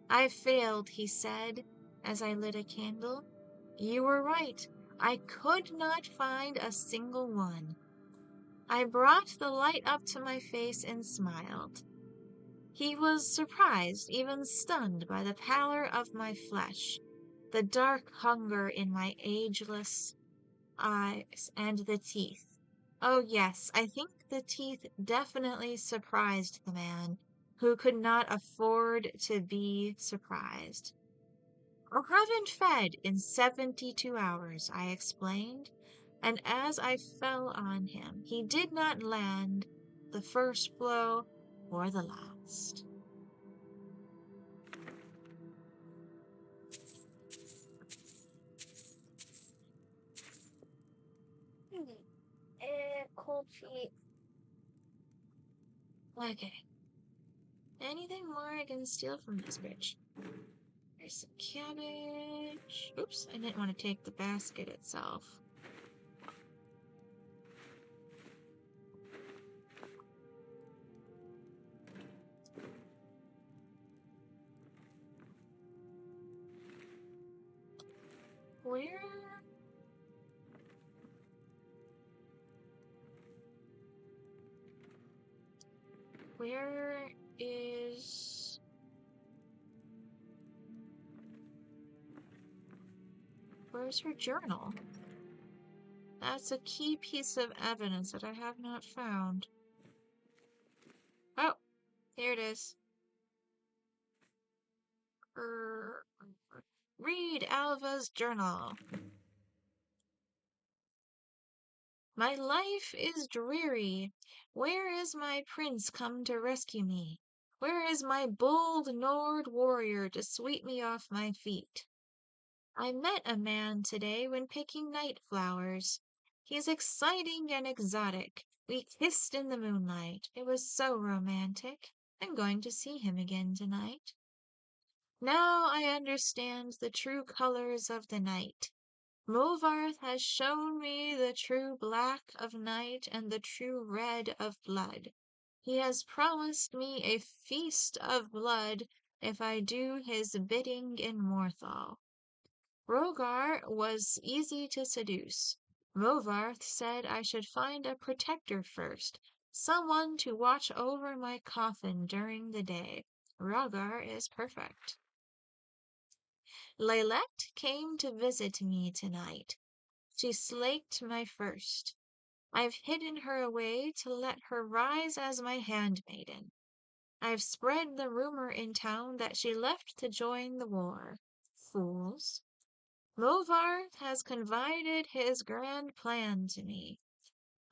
I failed, he said, as I lit a candle. You were right. I could not find a single one. I brought the light up to my face and smiled. He was surprised, even stunned, by the pallor of my flesh, the dark hunger in my ageless eyes, and the teeth. Oh yes, I think the teeth definitely surprised the man, who could not afford to be surprised. I haven't fed in 72 hours, I explained, and as I fell on him, he did not land the first blow or the last. Cold feet. Okay. Anything more I can steal from this bitch? There's some cabbage. Oops, I didn't want to take the basket itself. Where is... Where's her journal? That's a key piece of evidence that I have not found. Oh, here it is. Read Alva's journal. My life is dreary. Where is my prince come to rescue me? Where is my bold Nord warrior to sweep me off my feet? I met a man today when picking night flowers. He's exciting and exotic. We kissed in the moonlight. It was so romantic. I'm going to see him again tonight. Now I understand the true colors of the night. Movarth has shown me the true black of night and the true red of blood. He has promised me a feast of blood if I do his bidding in Morthal. Rogar was easy to seduce. Movarth said I should find a protector first, someone to watch over my coffin during the day. Rogar is perfect. Laylette came to visit me tonight. She slaked my thirst. I've hidden her away to let her rise as my handmaiden. I've spread the rumor in town that she left to join the war. Fools. Movarth has confided his grand plan to me.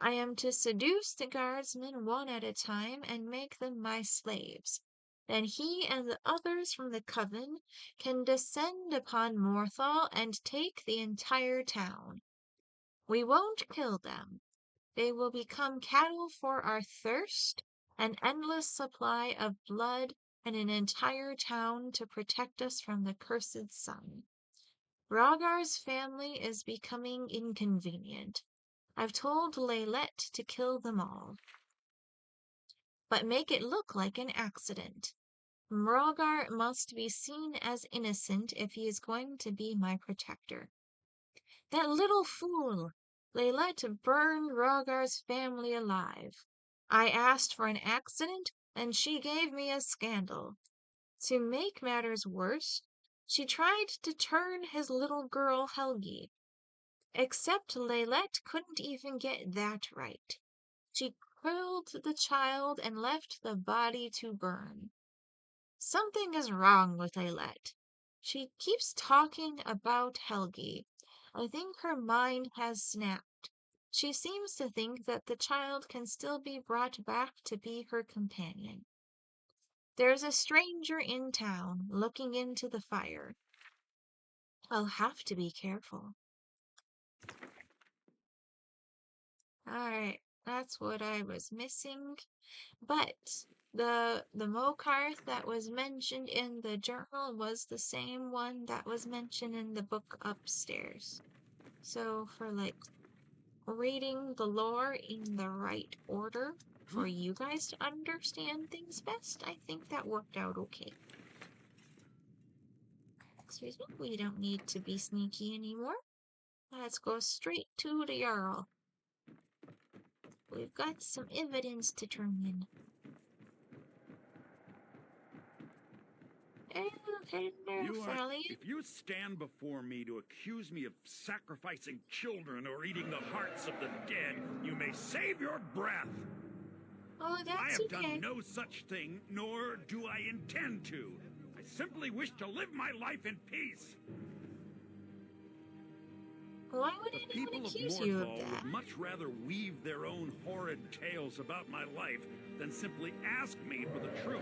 I am to seduce the guardsmen one at a time and make them my slaves. Then he and the others from the coven can descend upon Morthal and take the entire town. We won't kill them. They will become cattle for our thirst, an endless supply of blood, and an entire town to protect us from the cursed sun. Rogar's family is becoming inconvenient. I've told Laylette to kill them all. But make it look like an accident. Rogar must be seen as innocent if he is going to be my protector. That little fool! Laylette burned Rogar's family alive. I asked for an accident, and she gave me a scandal. To make matters worse, she tried to turn his little girl Helgi. Except Laylette couldn't even get that right. She killed the child and left the body to burn. Something is wrong with Laylette. She keeps talking about Helgi. I think her mind has snapped. She seems to think that the child can still be brought back to be her companion. There's a stranger in town looking into the fire. I'll have to be careful. Alright, that's what I was missing. But the Mokarth that was mentioned in the journal was the same one that was mentioned in the book upstairs. So for like reading the lore in the right order for you guys to understand things best, I think that worked out okay. Excuse me, we don't need to be sneaky anymore. Let's go straight to the Jarl. We've got some evidence to turn in. If you stand before me to accuse me of sacrificing children or eating the hearts of the dead, you may save your breath. Oh, that's I have okay. done no such thing, nor do I intend to. I simply wish to live my life in peace. Why would anyone accuse you of that? Would much rather weave their own horrid tales about my life than simply ask me for the truth.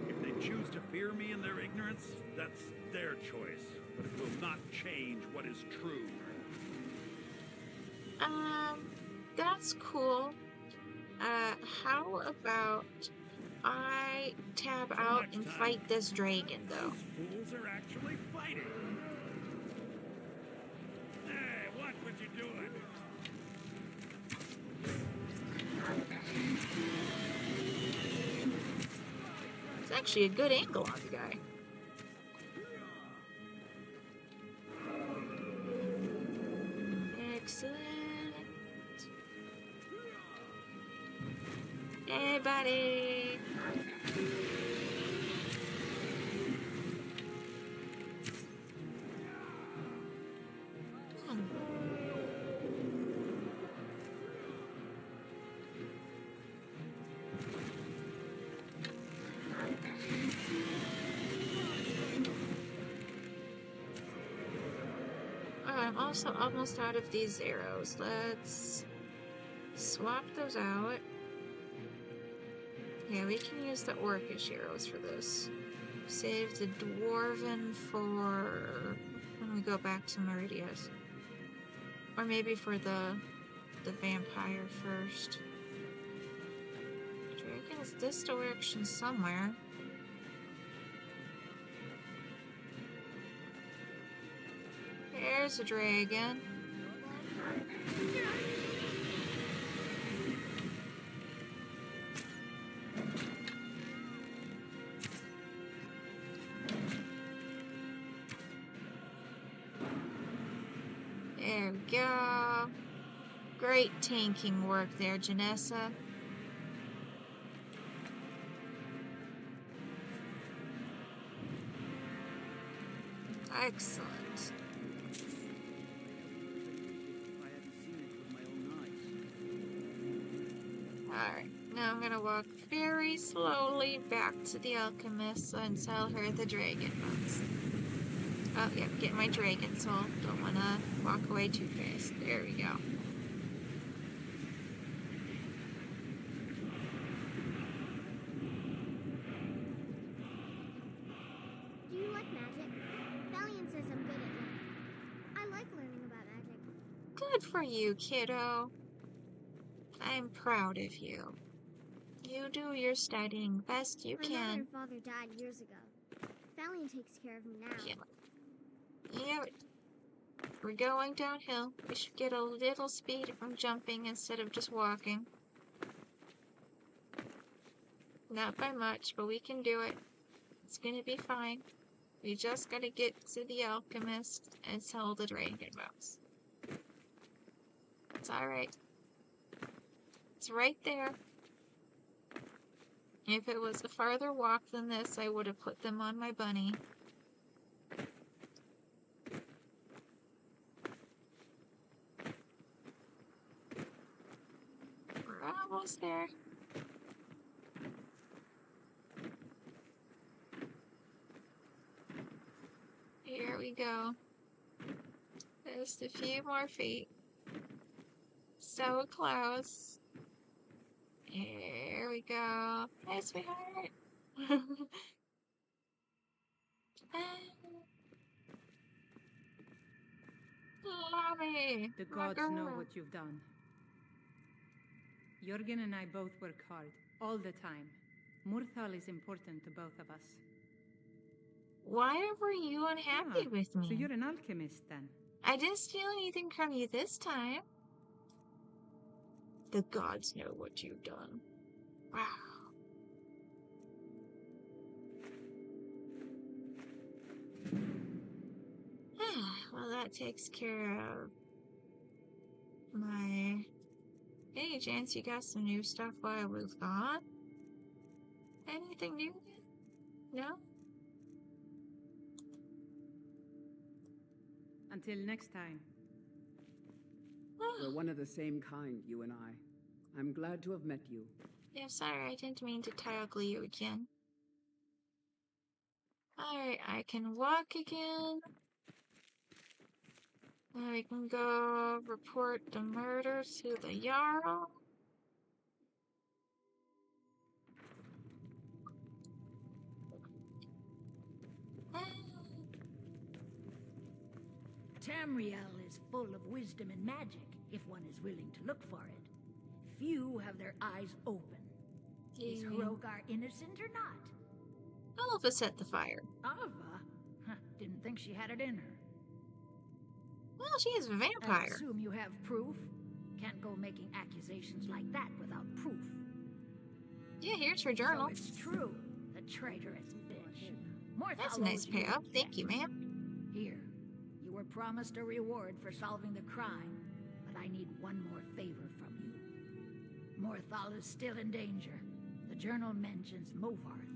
If they choose to fear me in their ignorance, that's their choice. But it will not change what is true. That's cool. How about I tab out and fight this dragon, though? These fools are actually fighting. Hey, watch what you're doing. It's actually a good angle on the guy. Excellent. Hey, buddy. I'm also almost out of these arrows. Let's Swap those out. Yeah, we can use the orcish arrows for this. Save the dwarven for when we go back to Meridia's. Or maybe for the vampire first. Dragon's this direction somewhere. There's a dragon. There we go. Great tanking work there, Janessa. Excellent. Alright, now I'm gonna walk very slowly back to the alchemist and tell her the dragon bones. Oh, yeah, get my dragon soul. Don't wanna walk away too fast. There we go. Do you like magic? Valiant says I'm good at it. I like learning about magic. Good for you, kiddo. I'm proud of you. You do your studying best you My mother can. and father died years ago. Valiant takes care of me now. Yeah, we're going downhill. We should get a little speed from jumping instead of just walking. Not by much, but we can do it. It's gonna be fine. We just gotta get to the alchemist and sell the dragon bones. It's alright. It's right there. If it was a farther walk than this, I would have put them on my bunny. We're almost there. Here we go. Just a few more feet. So close. Here we go. Hey, sweetheart. Mommy. The gods know what you've done. Jurgen and I both work hard, all the time. Murthal is important to both of us. Why were you unhappy with me? So you're an alchemist, then? I didn't steal anything from you this time. The gods know what you've done. Wow. Well, that takes care of my... Any chance you got some new stuff while I was gone? Anything new? No? Until next time. We're one of the same kind, you and I. I'm glad to have met you. Yeah, sorry, I didn't mean to toggle you again. Alright, I can walk again. Now we can go report the murder to the Jarl. Tamriel is full of wisdom and magic, if one is willing to look for it. Few have their eyes open. Is Hrogar innocent or not? Alva set the fire. Alva? Didn't think she had it in her. Well, she is a I vampire. assume you have proof? Can't go making accusations like that without proof. Yeah, here's her journal. So it's true, the traitorous bitch. That's a nice payoff. Thank you, ma'am. Here, you were promised a reward for solving the crime, but I need one more favor from you. Morthal is still in danger. The journal mentions Movarth,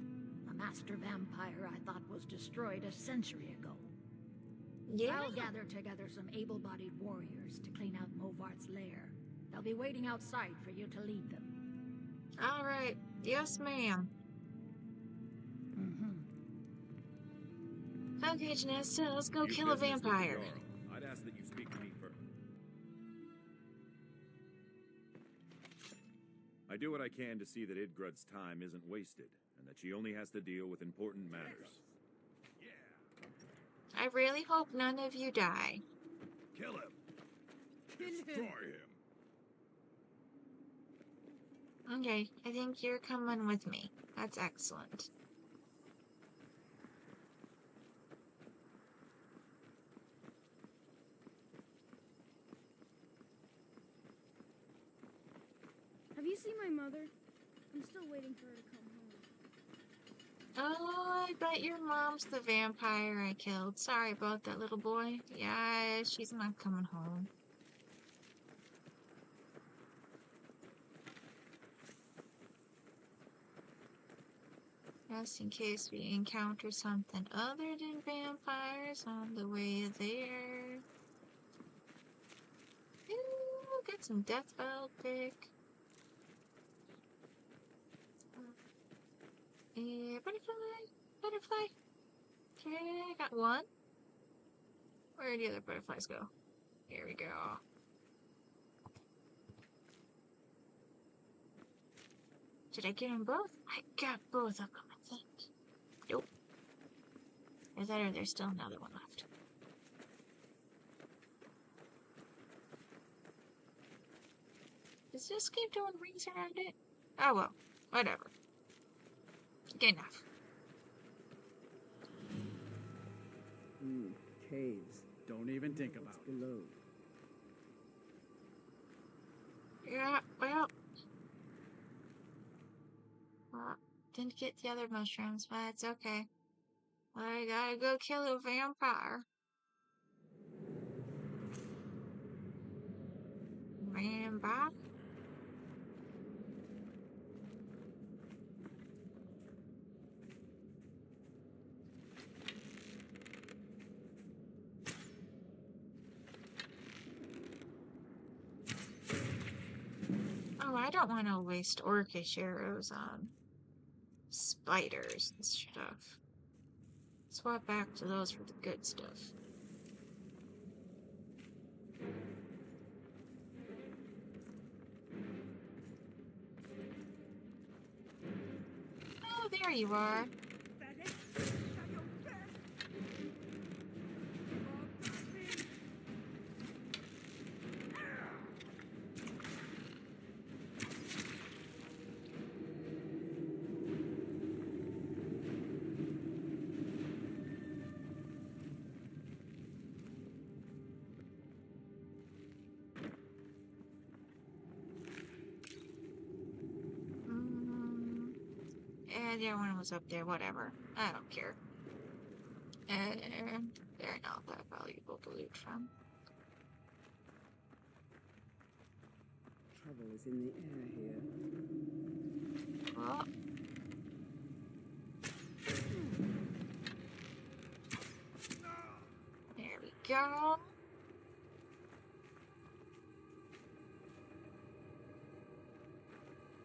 a master vampire I thought was destroyed a century ago. Yeah. I'll gather together some able-bodied warriors to clean out Movarth's lair. They'll be waiting outside for you to lead them. Alright. Yes, ma'am. Okay, Janessa, let's go kill a vampire. I'd ask that you speak to me first. I do what I can to see that Idgrud's time isn't wasted, and that she only has to deal with important matters. I really hope none of you die. Kill him! Destroy him! Okay, I think you're coming with me. That's excellent. Have you seen my mother? I'm still waiting for her to come home. Oh, I bet your mom's the vampire I killed. Sorry about that, little boy. Yeah, she's not coming home. Just in case we encounter something other than vampires on the way there. Ooh, got some death vial pick. Butterfly! Butterfly! Okay, I got one. Where did the other butterflies go? Here we go. Did I get them both? I got both of them, I think. Nope. Is that or there's still another one left? Does this keep doing rings around it? Oh well, whatever. Good enough. Caves. Don't even think about it. Below. Yeah, well. Didn't get the other mushrooms, but it's okay. I gotta go kill a vampire. Vampire? Oh, I don't want to waste orcish arrows on spiders and stuff. Swap back to those for the good stuff. Oh, there you are. The other one was up there, whatever. I don't care. They're not that valuable to loot from. Trouble is in the air here. Oh. There we go.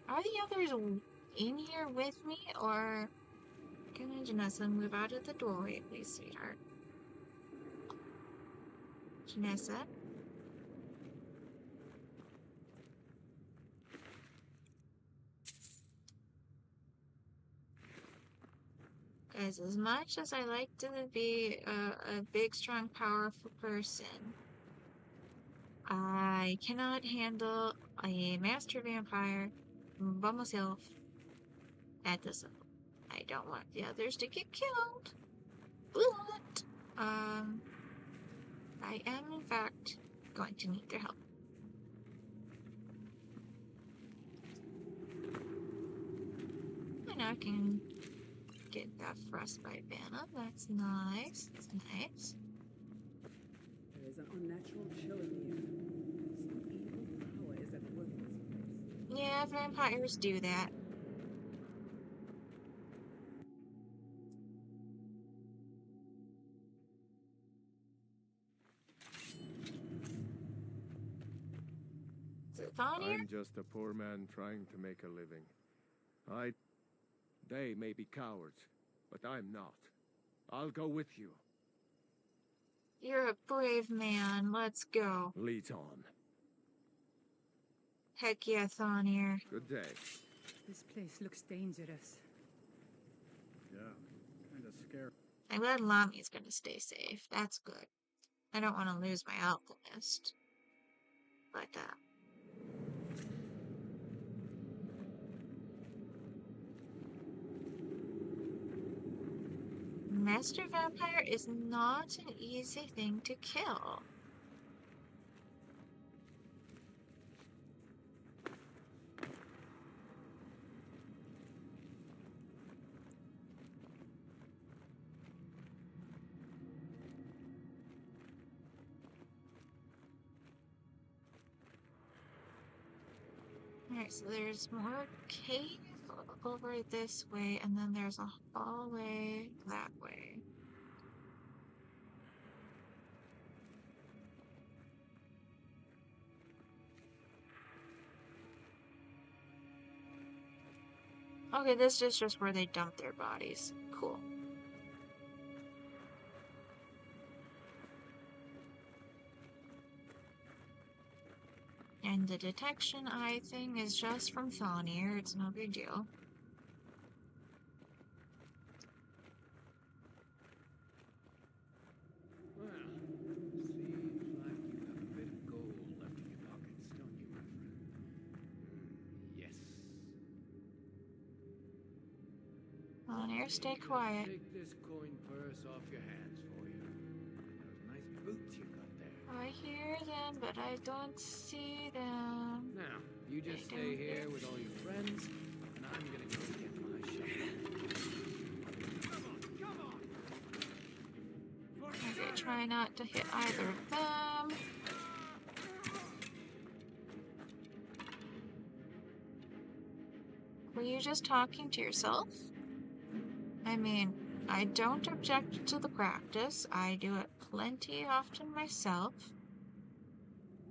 Are the others in here with me, or can I Janessa move out of the doorway, please, sweetheart? Janessa? Guys, as much as I like to be a big, strong, powerful person, I cannot handle a master vampire by myself at this level. I don't want the others to get killed, but I am in fact going to need their help. And I can get that frostbite banner. That's nice. That's nice. There is an unnatural chill in the air. Some evil power is at work in this place. Yeah, vampires do that. Is it on here? I'm just a poor man trying to make a living. They may be cowards, but I'm not. I'll go with you. You're a brave man. Let's go. Lead on. Heck yeah, Thonir. Good day. This place looks dangerous. Yeah, kind of scary. I'm glad Lami's gonna stay safe. That's good. I don't want to lose my alchemist. But, Master Vampire is not an easy thing to kill. Alright, so there's more cave over this way, and then there's a hallway that way. Okay, this is just where they dump their bodies. Cool. And the detection eye thing is just from Thonir. It's no big deal. Well, seems like you have a bit of gold left in your pockets, don't you, my friend? Yes. Thonir, stay quiet. Take this coin purse off your hands for you. Those nice boots you got there. I hear them, but I don't see them. Now, you just stay here with all your friends, and I'm gonna go get my shot. Okay, try not to hit either of them. Were you just talking to yourself? I mean, I don't object to the practice. I do it plenty often myself.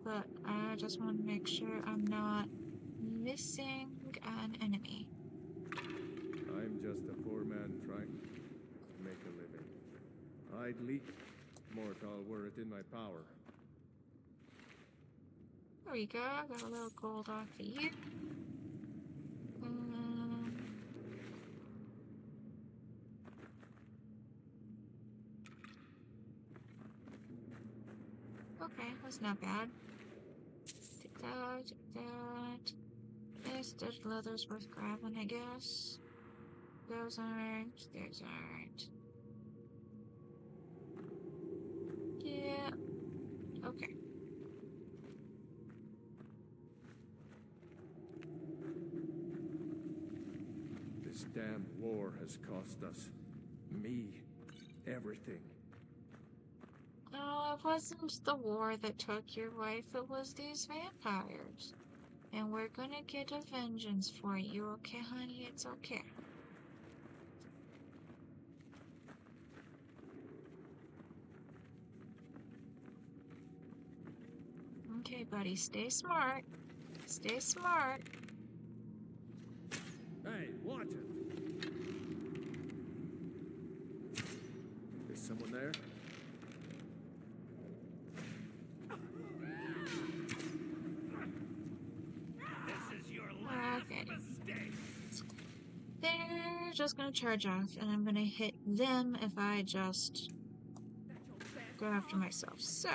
But I just want to make sure I'm not missing an enemy. I'm just a poor man trying to make a living. Idly, mortal were it in my power. There we go. Got a little gold off of you. Okay, that's not bad. Take that, take that. This leather's worth grabbing, I guess. Those aren't, those aren't. Yeah. Okay. This damn war has cost us, me, everything. No, it wasn't the war that took your wife, it was these vampires. And we're gonna get a vengeance for you, okay, honey? It's okay. Okay, buddy, stay smart. Stay smart. Hey, watch it! Is someone there? Okay. They're just gonna charge off, and I'm gonna hit them if I just go after myself. So.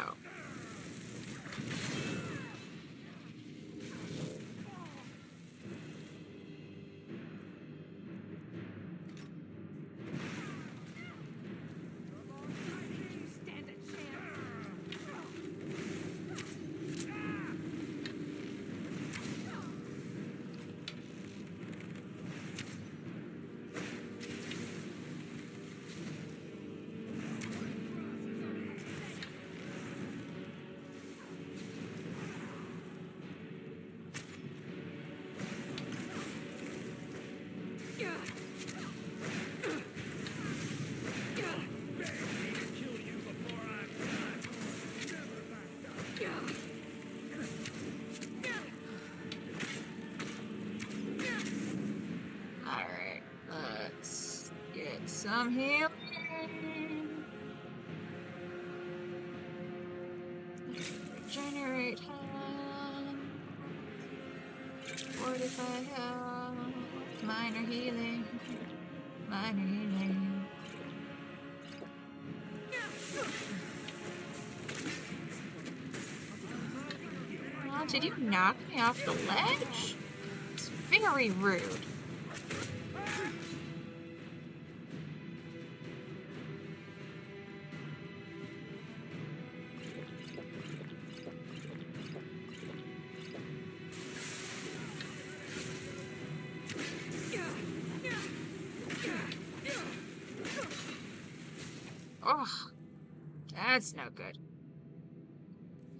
Alright, let's get some healing. Regenerate him. 45 health. Minor healing. Minor healing. Oh, did you knock me off the ledge? It's very rude. Oh, that's no good.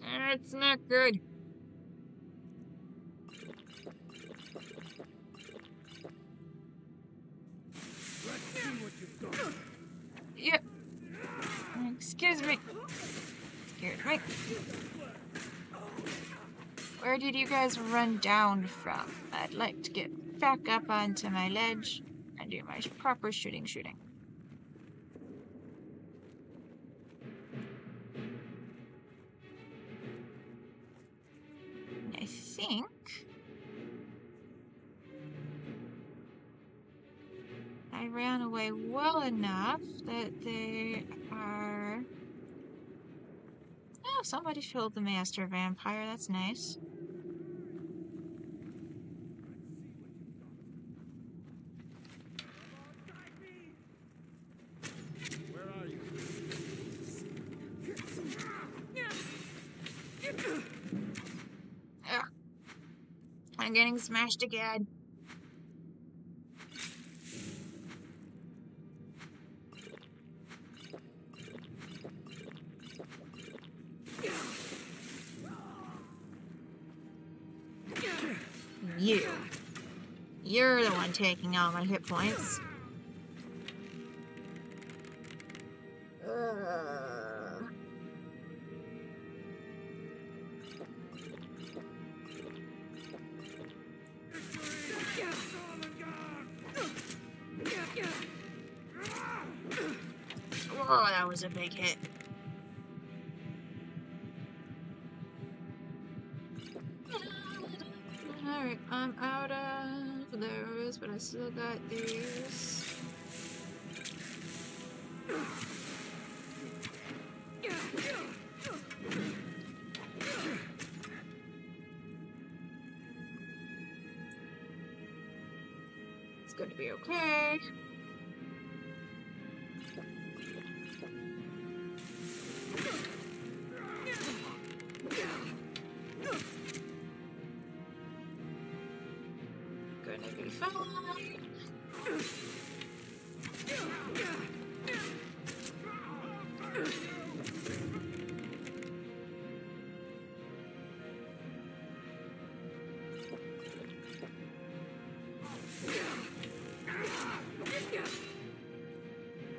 That's not good. Yeah. Excuse me. Excuse me. Where did you guys run down from? I'd like to get back up onto my ledge and do my proper shooting. I think I ran away well enough that they are... Oh, somebody killed the master vampire. That's nice. Where are you? Ugh. I'm getting smashed again. You're the one taking all my hit points. Oh, that was a big hit. Alright, I'm out of those, but I still got these. It's going to be okay. Gonna be fine.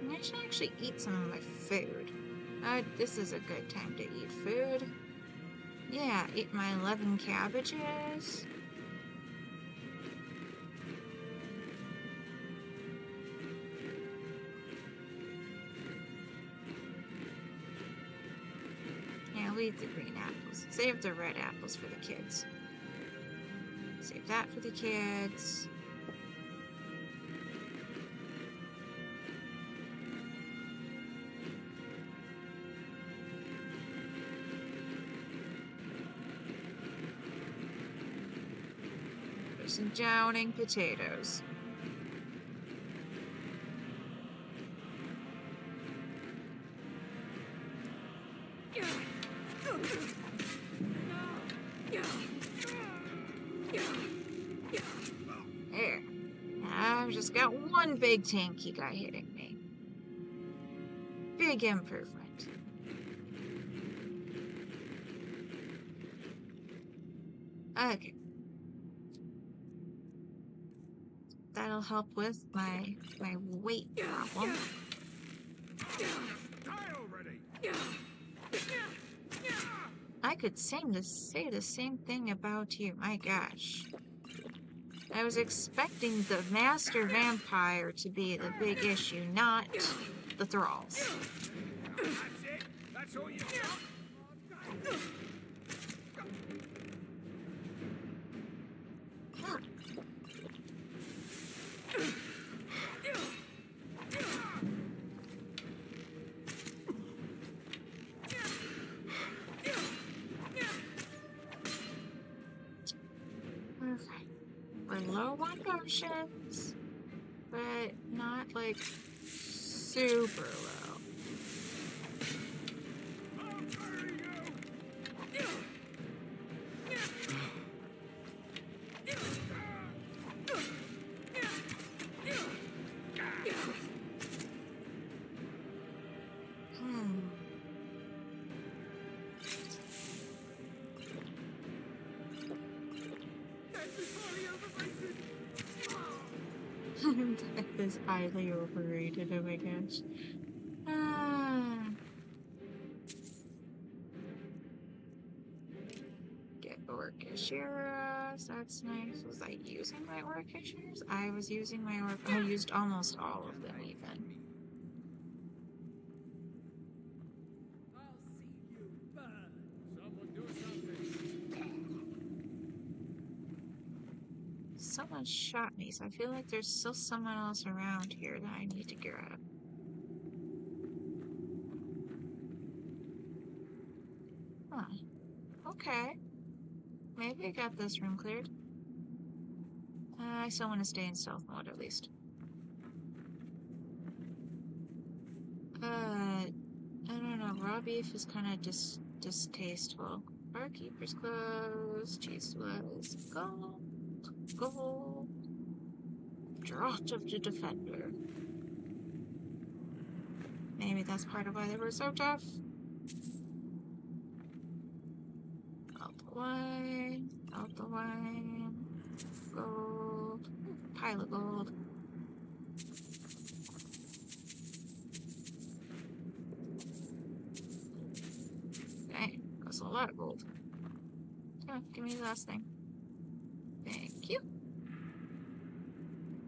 I should actually eat some of my food. This is a good time to eat food. Yeah, eat my 11 cabbages. Yeah, I'll eat the green apples. Save the red apples for the kids. Save that for the kids. There's some downing potatoes. There. I've just got one big tanky guy hitting me. Big improvement. Okay. That'll help with my weight problem. I could say the same thing about you. My gosh. I was expecting the master vampire to be the big issue, not the thralls. That's it? That's all you got? We're low on potions, but not like super low. Death is highly overrated, oh my gosh. Get Orcishers, that's nice. Was I using my Orcishers? I was using my I used almost all of them even. Someone shot me, so I feel like there's still someone else around here that I need to grab. Huh. Okay. Maybe I got this room cleared. I still want to stay in stealth mode at least. I don't know. Raw beef is kind of distasteful. Barkeeper's clothes, cheese was gold. Gold. Draught of the Defender. Maybe that's part of why they were so tough. Out the wine. Out the wine. Gold. Pile of gold. Dang, that's a lot of gold. Oh, give me the last thing. Thank you.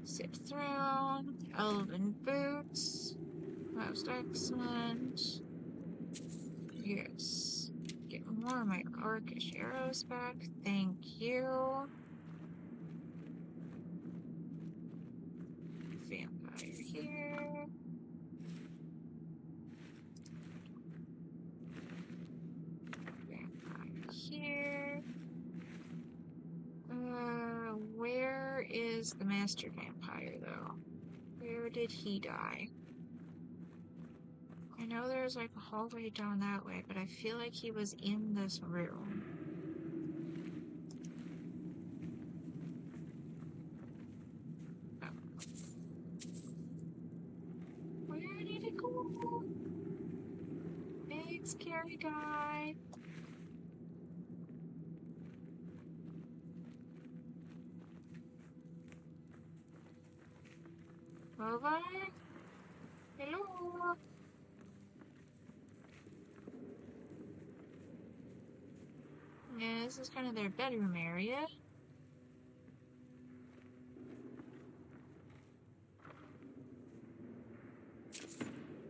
Sip throne. Elven boots. Most excellent. Yes. Get more of my orcish arrows back. Thank you. Vampire here. Vampire here. Where is the master vampire though? Where did he die? I know there's like a hallway down that way, but I feel like he was in this room. Oh. Where did it go? Big scary guy. Over? Hello? Yeah, this is kind of their bedroom area.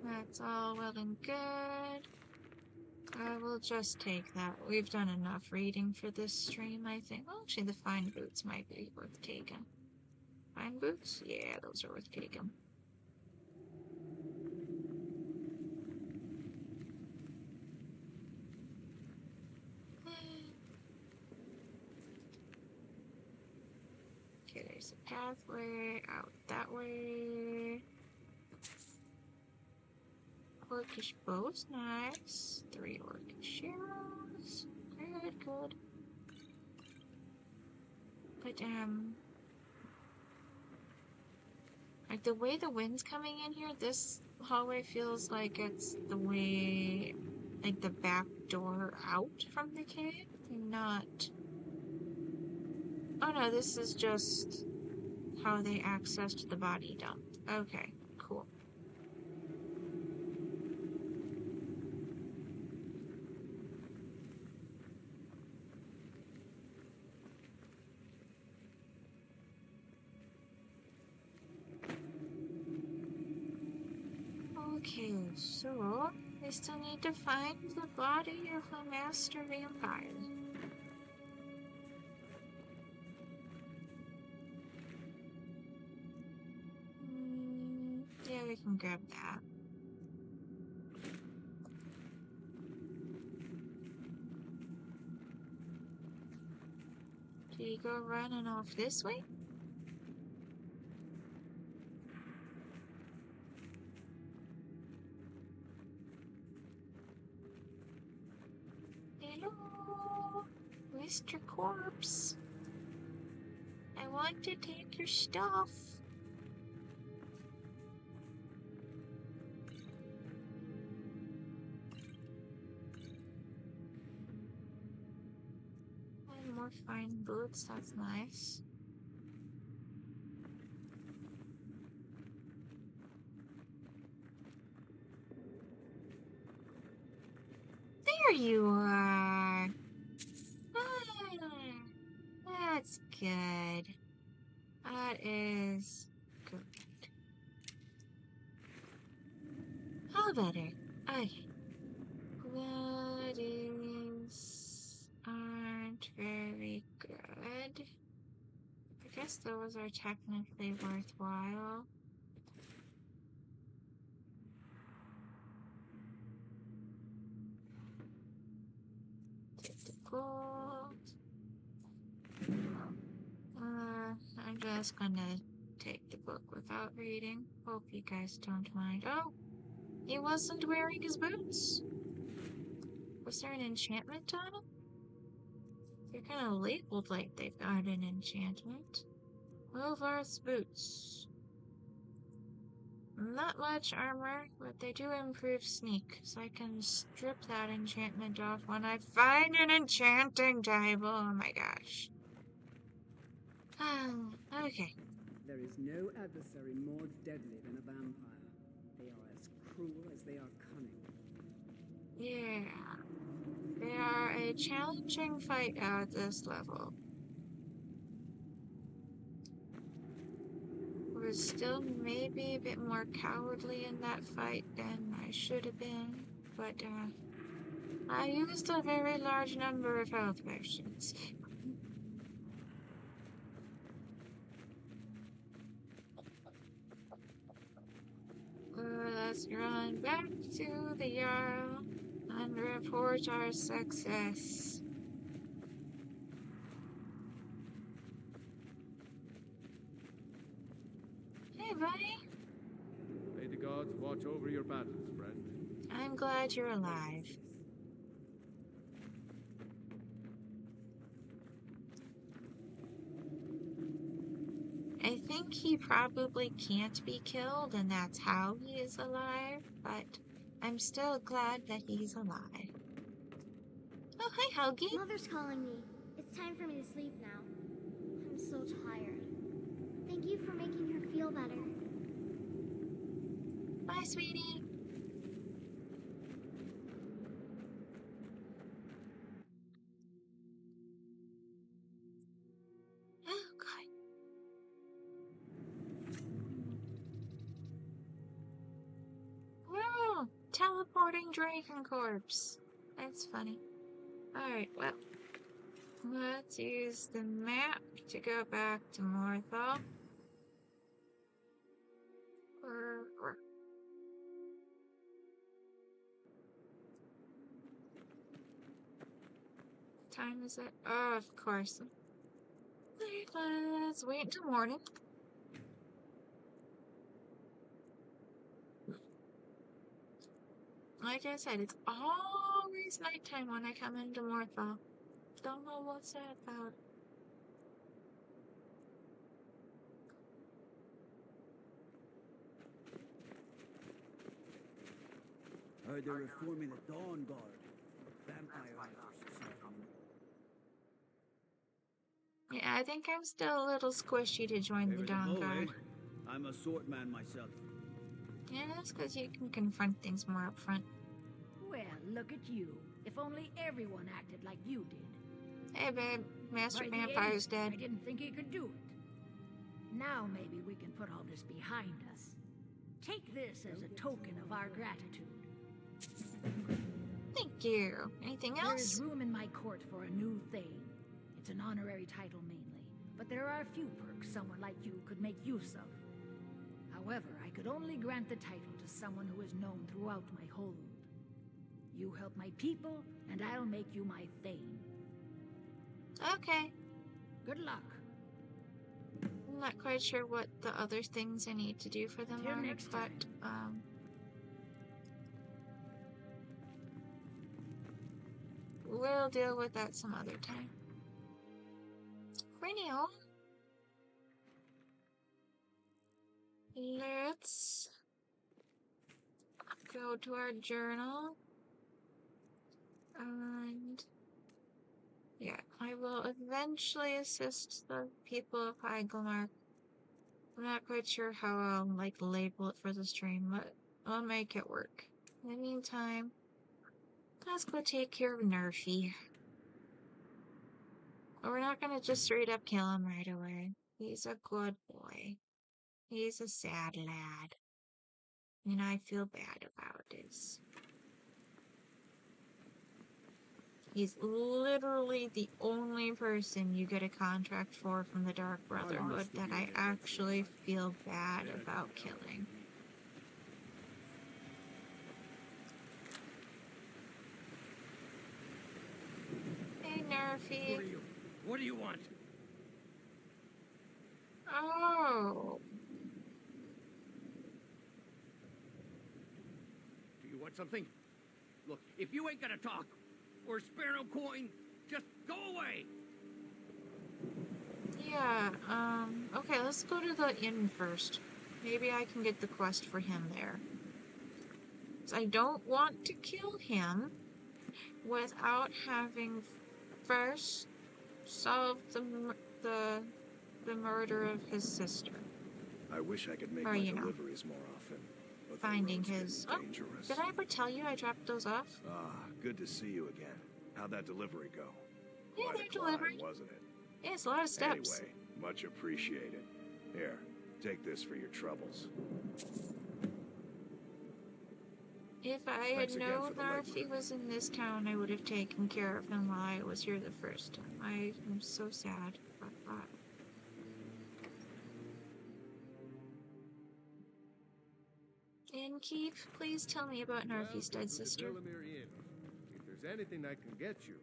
That's all well and good. I will just take that. We've done enough reading for this stream, I think. Well, actually, the fine boots might be worth taking. Fine boots? Yeah, those are worth taking. Okay, there's a pathway out that way. Orcish bows, nice. 3 orcish arrows. Good, good. But, like the way the wind's coming in here, this hallway feels like it's the way, like the back door out from the cave. Not. Oh no, this is just how they accessed the body dump. Okay, cool. Okay, so we still need to find the body of the master vampire. Yeah, we can grab that. Did he go running off this way? Mr. Corpse. I want to take your stuff. And more fine boots, that's nice. There you are. That's good. That is good. How better? Okay. Bloodies aren't very good. I guess those are technically worthwhile. Take the gold. I'm just gonna take the book without reading. Hope you guys don't mind. Oh, he wasn't wearing his boots. Was there an enchantment on him? They're kind of labeled like they've got an enchantment. Wolvarth's boots. Not much armor, but they do improve sneak, so I can strip that enchantment off when I find an enchanting table. Oh my gosh. Okay. There is no adversary more deadly than a vampire. They are as cruel as they are cunning. Yeah. They are a challenging fight at this level. Was still maybe a bit more cowardly in that fight than I should have been, but I used a very large number of health potions. Let's run back to the Jarl and report our success. Hey, buddy. May the gods watch over your battles, friend. I'm glad you're alive. I think he probably can't be killed, and that's how he is alive, but I'm still glad that he's alive. Oh, hi, Helgi. Mother's calling me. It's time for me to sleep now. I'm so tired. Thank you for making her feel better. Bye, sweetie. Oh, God. Oh, teleporting dragon corpse. That's funny. Alright, well, let's use the map to go back to Morthal. What time is it? Oh, of course. Alright, let's wait until morning. Like I said, it's always nighttime when I come into Morthal. Don't know what's that about. Heard they're reforming the Dawn Guard. Vampire hunters or something. Yeah, I think I'm still a little squishy to join the Dawn Guard. I'm a sword man myself. Yeah, that's because you can confront things more up front. Well, look at you. If only everyone acted like you did. Hey, babe. Master By the Vampire's eighth, dead. I didn't think he could do it. Now maybe we can put all this behind us. Take this as a token of our gratitude. Thank you. Anything else? There is room in my court for a new Thane. It's an honorary title mainly, but there are a few perks someone like you could make use of. However, I could only grant the title to someone who is known throughout my hold. You help my people, and I'll make you my Thane. Okay. Good luck. I'm not quite sure what the other things I need to do for them Until are, next but, we'll deal with that some other time. now, let's go to our journal. And yeah, I will eventually assist the people of Heigelmark. I'm not quite sure how I'll like label it for the stream, but I'll make it work. In the meantime, let's go take care of Narfi. But we're not gonna just straight up kill him right away. He's a good boy. He's a sad lad. And I feel bad about this. He's literally the only person you get a contract for from the Dark Brotherhood that I actually feel bad about killing. Hey, Narfi. What do you want? Oh. Do you want something? Look, if you ain't gonna talk or spare no coin, just go away. Yeah, okay, let's go to the inn first. Maybe I can get the quest for him there. 'Cause I don't want to kill him without having first solved the murder of his sister. I wish I could make Or, my you know, deliveries more often. But finding the road's his... getting Oh, dangerous. did I ever tell you I dropped those off? Ah, good to see you again. How'd that delivery go? Yeah, Quite they're a climb, delivered. wasn't it? Yeah, it's a lot of steps. Anyway, much appreciated. Here, take this for your troubles. If I had Thanks again known for the Narfi was in this town, I would have taken care of him while I was here the first time. I am so sad about that. And Keith, please tell me about Narfi's dead sister. If there's anything I can get you,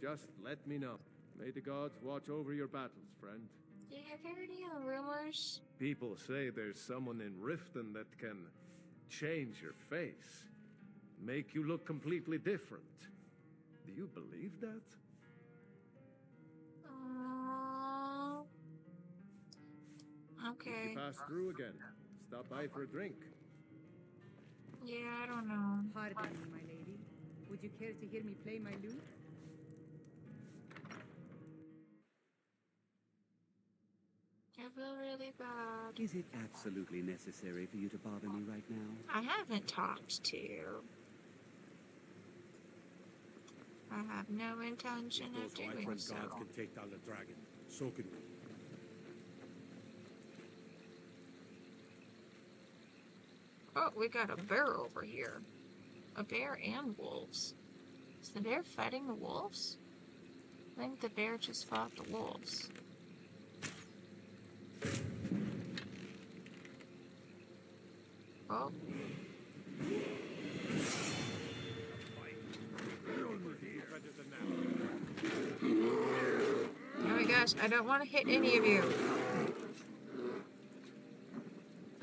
just let me know. May the gods watch over your battles, friend. Do you have any rumors? People say there's someone in Riften that can change your face, make you look completely different. Do you believe that? Okay. If you pass through again, stop by for a drink. Yeah, I don't know. Pardon me, my lady. Would you care to hear me play my lute? I feel really bad. Is it absolutely necessary for you to bother me right now? I haven't talked to you. I have no intention of doing so. Gods can take down the dragon. So can we. Oh, we got a bear over here. A bear and wolves. Is the bear fighting the wolves? I think the bear just fought the wolves. Oh. Oh my gosh, I don't want to hit any of you.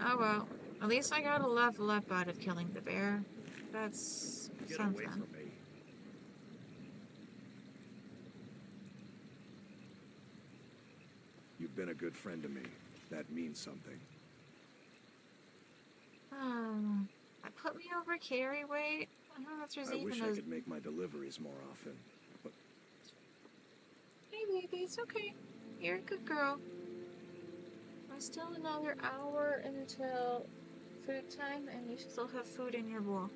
Oh well, at least I got a level up out of killing the bear. That's something. You've been a good friend to me. That means something. Put me over carry weight. I don't know if there's I even wish a... I could make my deliveries more often. But Hey baby, it's okay. You're a good girl. There's still another hour until food time, and you still have food in your bowl.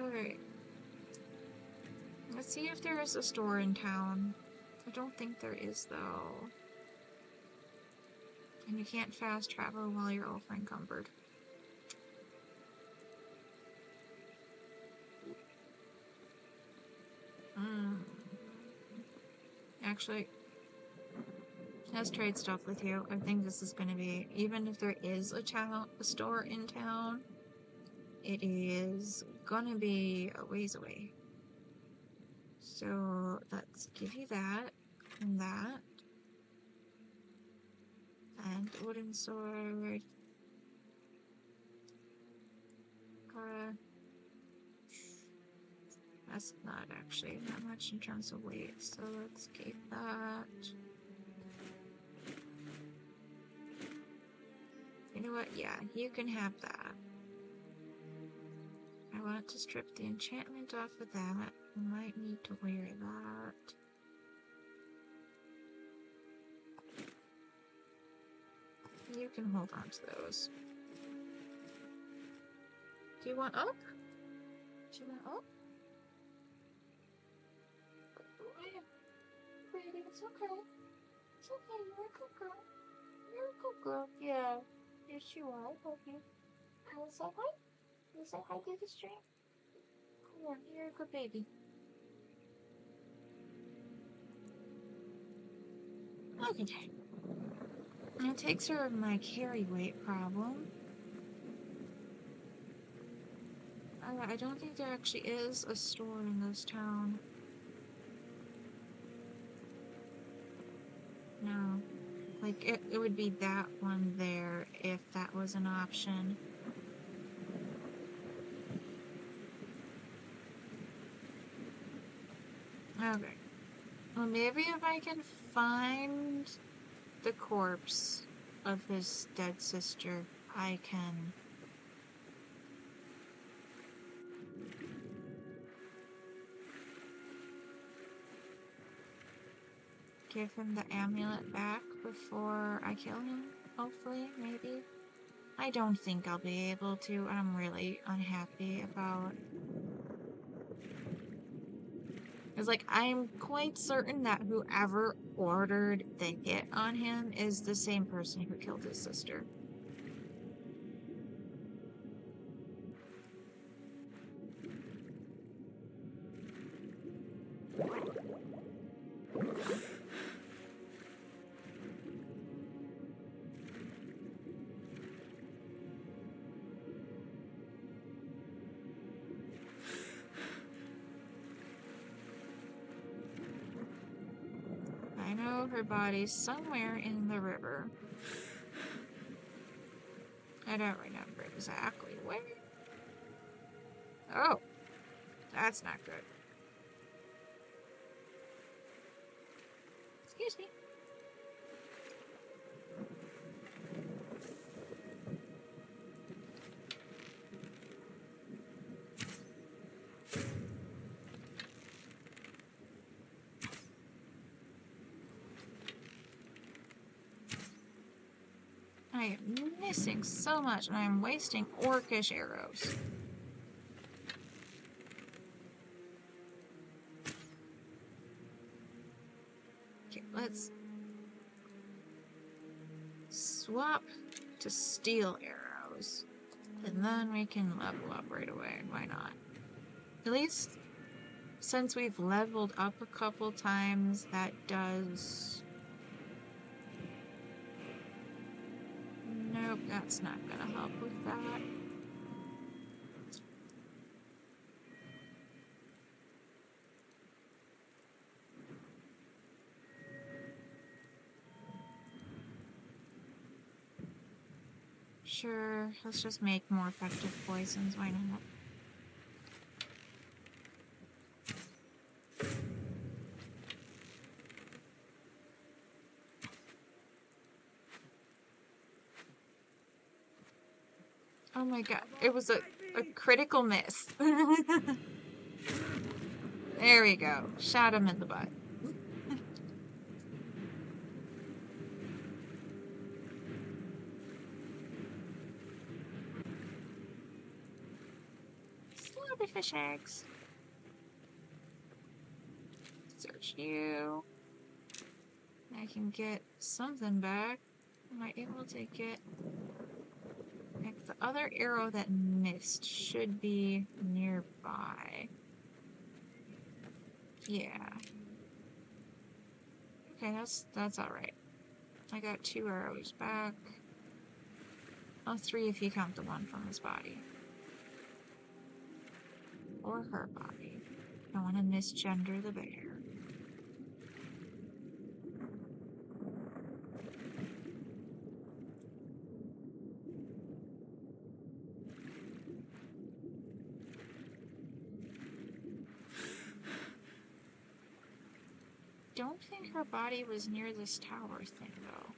Alright. Let's see if there is a store in town. I don't think there is, though. And you can't fast travel while you're over encumbered. Actually, let's trade stuff with you. I think this is going to be, even if there is a store in town, it is going to be a ways away. So let's give you that and that. And wooden sword. that's not actually that much in terms of weight, so let's keep that. You know what? Yeah, you can have that. I want to strip the enchantment off of that. I might need to wear that. You can hold on to those. Do you want up? Do you want up? Baby, it's okay. It's okay, you're a good girl. You're a good girl. Yeah. Yes, you are. I love you. Wanna say hi? You say hi to the stream? Come on, you're a good baby. Okay. That takes care of my carry weight problem. I don't think there actually is a store in this town. No. Like, it would be that one there if that was an option. Okay. Well, maybe if I can find the corpse of his dead sister, I can... give him the amulet back before I kill him, hopefully, maybe. I don't think I'll be able to, and I'm really unhappy about... It's like, I'm quite certain that whoever ordered the hit on him is the same person who killed his sister. I know her body's somewhere in the river. I don't remember exactly where. Oh, that's not good. Excuse me. I am missing so much, and I am wasting orcish arrows. Okay, let's swap to steel arrows, and then we can level up right away. Why not? At least since we've leveled up a couple times, that does... Nope, that's not gonna help with that. Sure, let's just make more effective poisons, why not? Oh my god, it was a critical miss. There we go. Shot him in the butt. Slobberfish eggs. Search you. I can get something back. Am I able to get... Like, the other arrow that missed should be nearby. Yeah. Okay, that's alright. I got 2 arrows back. Oh, 3 if you count the one from his body. Or her body. Don't want to misgender the bear. don't think her body was near this tower thing, though.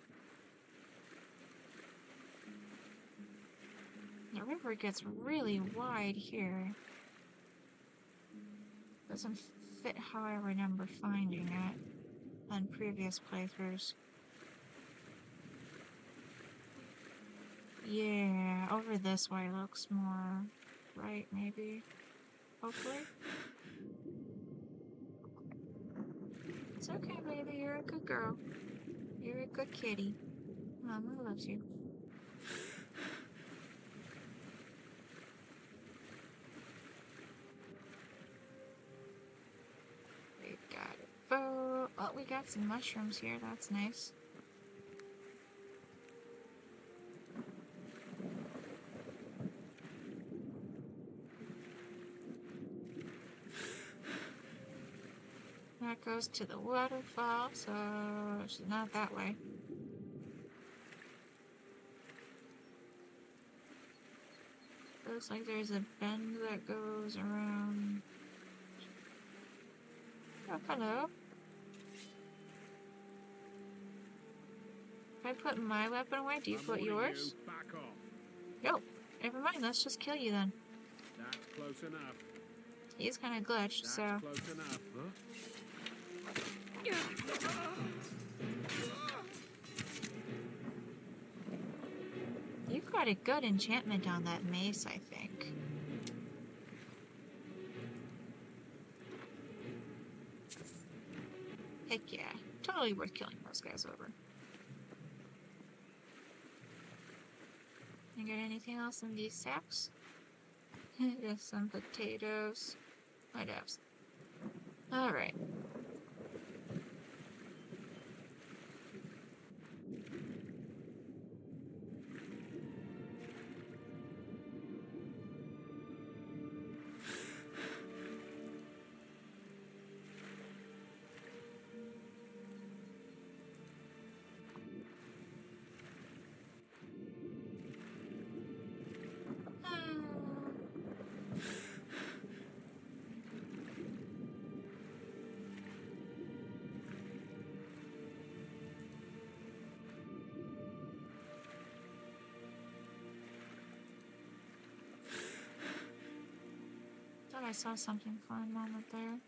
The river gets really wide here. Doesn't fit how I remember finding it on previous playthroughs. Yeah, over this way looks more right, maybe. Hopefully. It's okay, baby. You're a good girl. You're a good kitty. Mama loves you. We got a bow. Oh, we got some mushrooms here. That's nice. That goes to the waterfall, so it's not that way. Looks like there's a bend that goes around. Oh, hello. If I put my weapon away, do you put yours? Back off. Nope. Never mind, let's just kill you then. That's close enough. He's kind of glitched, That's so. close enough, huh? You've got a good enchantment on that mace, I think. Heck yeah. Totally worth killing those guys over. You got anything else in these sacks? Just some potatoes. What else? Alright. Thought I saw something for a moment there.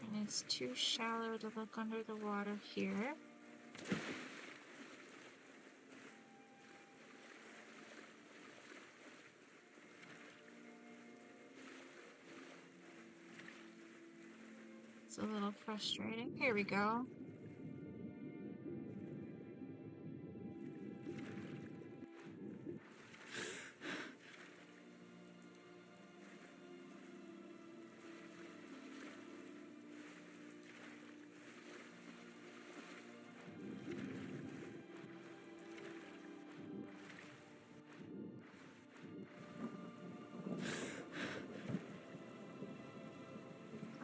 And it's too shallow to look under the water here. It's a little frustrating. Here we go.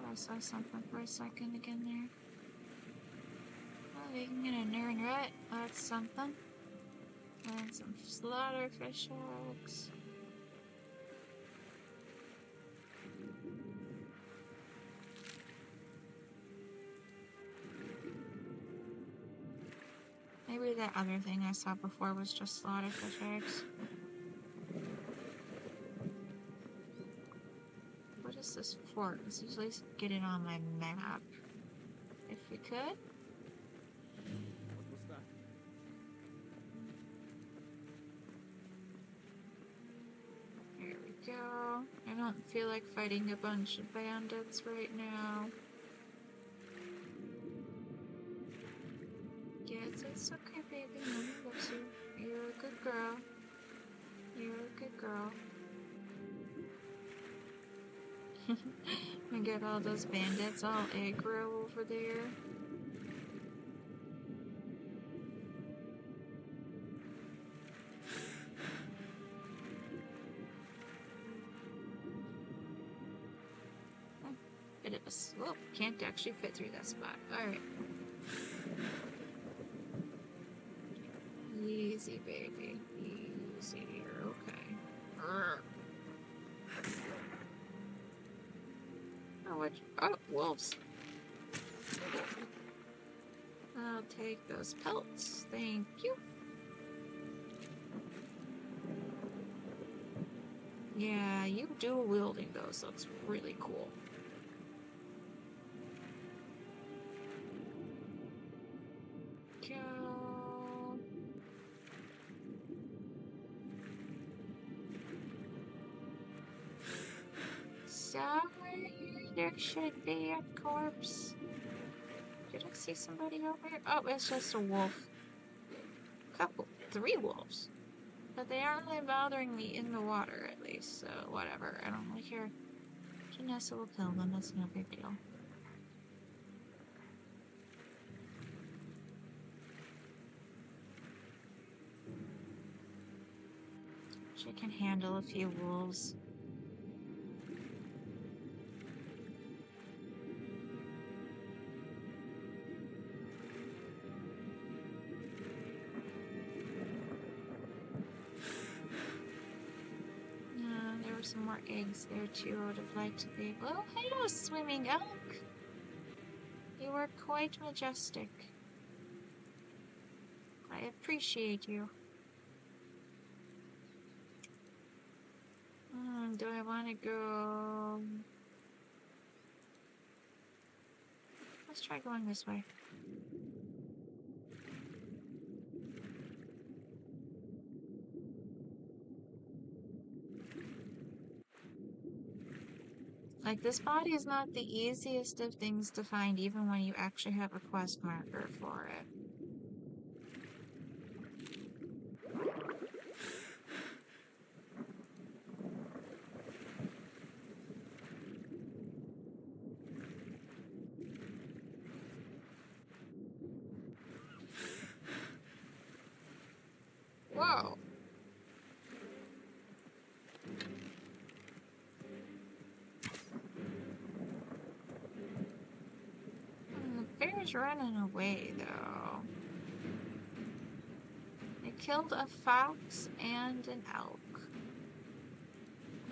I saw something for a second again there. Oh, we can get a Nern Rut. That's something. And some slaughterfish eggs. Maybe that other thing I saw before was just slaughterfish eggs. What is this fort? Let's usually get it on my map. If we could. What was that? There we go. I don't feel like fighting a bunch of bandits right now. Yes, it's okay, baby. Mommy loves you. You're a good girl. You're a good girl. I get all those bandits all aggro over there. Bit of a slope. Can't actually fit through that spot. Alright. Easy, baby. Easy. You're okay. know what. Oh, wolves. I'll take those pelts. Thank you. Yeah, you dual wielding those looks really cool. Go. Somewhere there should be a corpse. Did I see somebody over here? Oh, it's just a wolf. Three wolves. But they aren't really bothering me in the water, at least, so whatever. I don't really care. Janessa will kill them, that's no big deal. She can handle a few wolves. There were some more eggs there too. I would have liked to be. Oh, hello, swimming elk! You are quite majestic. I appreciate you. Do I want to go? Let's try going this way. Like, this body is not the easiest of things to find, even when you actually have a quest marker for it. Whoa! The bear's running away, though. They killed a fox and an elk.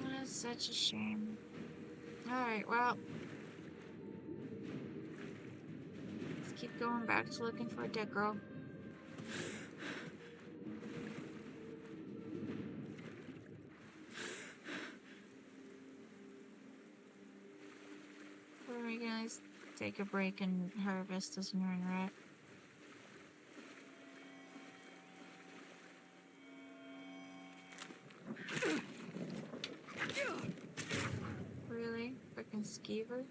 That's such a shame. Alright, well. Let's keep going back to looking for a dead girl. Where are we gonna take a break and harvest this Norn rat? Really? Frickin' skeever?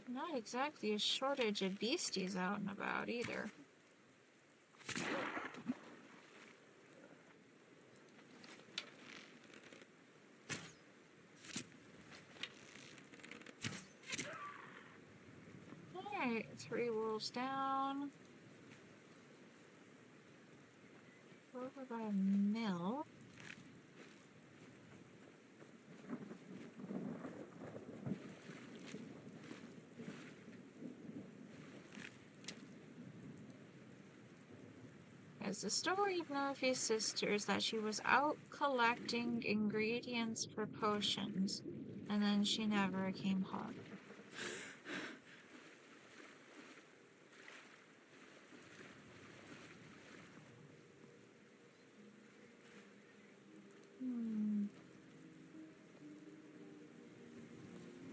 Not exactly a shortage of beasties out and about either. Alright, 3 wolves down. Over by a mill. As the story of Narfi's sister is that she was out collecting ingredients for potions, and then she never came home.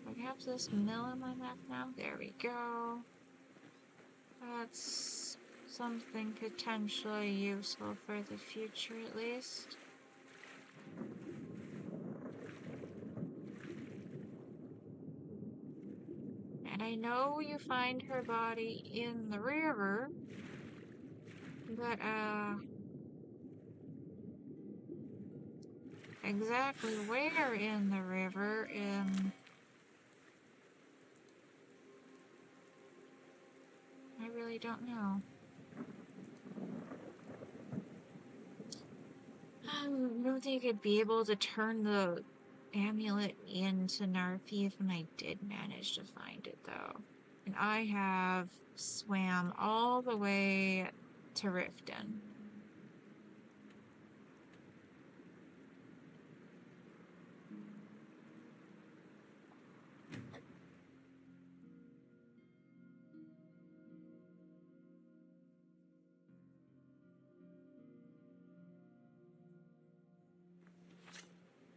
I have this mill in my map now. There we go. That's something potentially useful for the future, at least. And I know you find her body in the river, but, exactly where in the river, I really don't know. I don't think I'd be able to turn the amulet into Narfi when I did manage to find it, though. And I have swam all the way to Riften.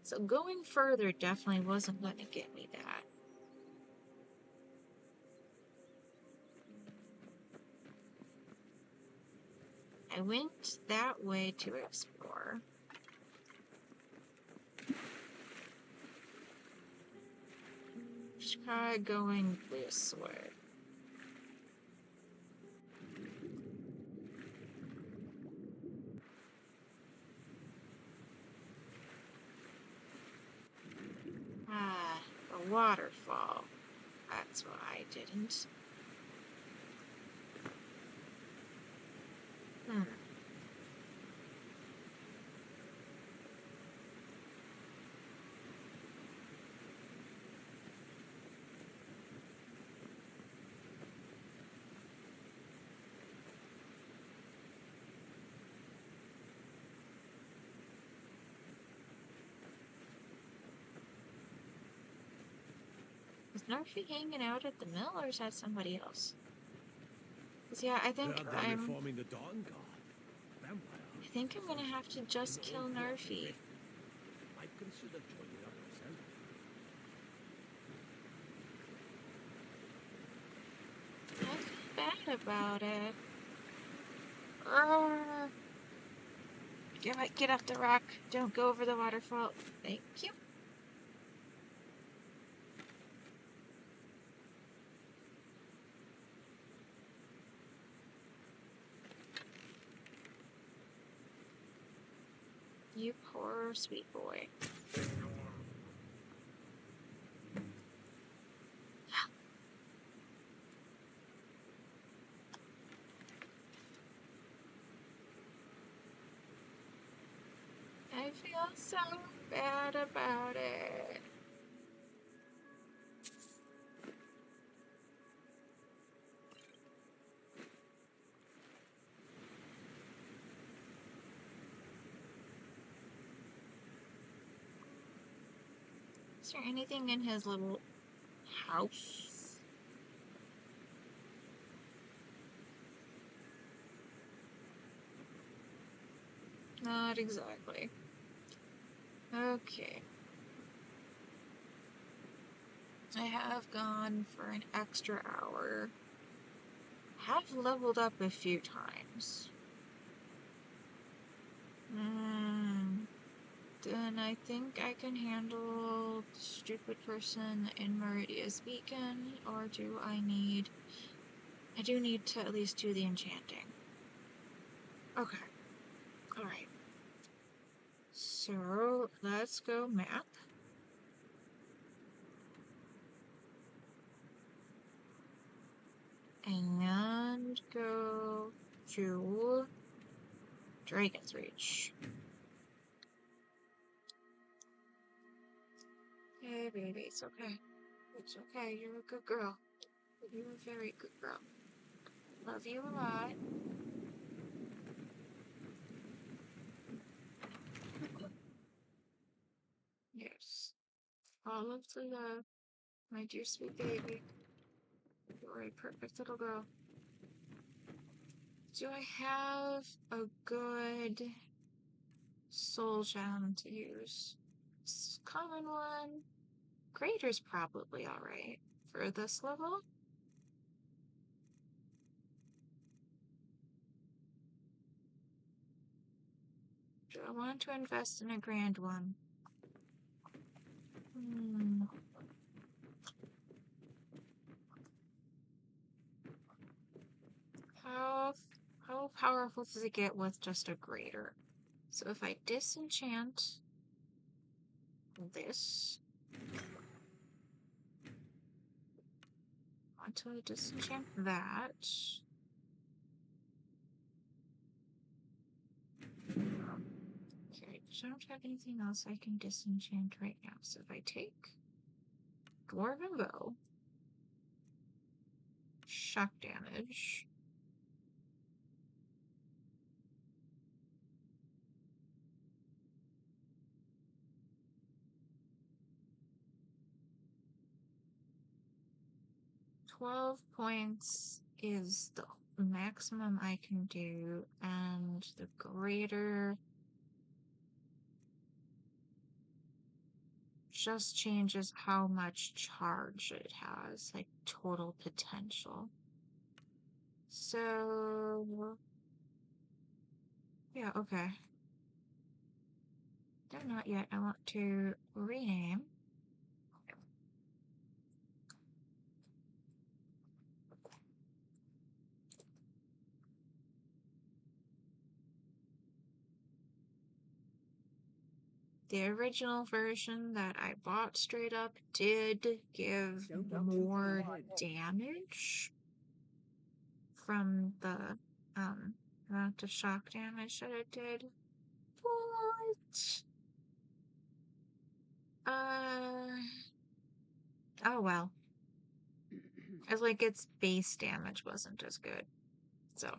So going further definitely wasn't going to get me that. I went that way to explore. Try going this way. Ah, a waterfall. That's what I didn't. Is Narfi hanging out at the mill, or is that somebody else? Cause yeah, I think I'm reforming the Dawn Guard. Vampire. I think I'm gonna have to just kill Narfi. I'd consider joining up myself. I feel bad about it. Get off the rock. Don't go over the waterfall. Thank you. You poor sweet boy. I feel so bad about it. Is there anything in his little house? Not exactly. Okay. I have gone for an extra hour. Have leveled up a few times. Then I think I can handle the stupid person in Meridia's beacon, or do I need... I do need to at least do the enchanting. Okay. Alright. So, let's go map. And go to Dragon's Reach. Hey, baby, it's okay. It's okay, you're a good girl. You're a very good girl. Love you a lot. Yes. All of the love, my dear sweet baby. You're a perfect little girl. Do I have a good soul gem to use? Common one. Greater's probably alright for this level. Do I want to invest in a grand one? How powerful does it get with just a greater? So if I disenchant this, until I disenchant that. Okay, so I don't have anything else I can disenchant right now. So if I take Dwarven Bow, shock damage, $12 points is the maximum I can do, and the greater just changes how much charge it has, like total potential. So, yeah, okay. No, not yet. I want to rename. The original version that I bought straight up did give more damage from the amount of shock damage that it did. But oh well. It's like its base damage wasn't as good. So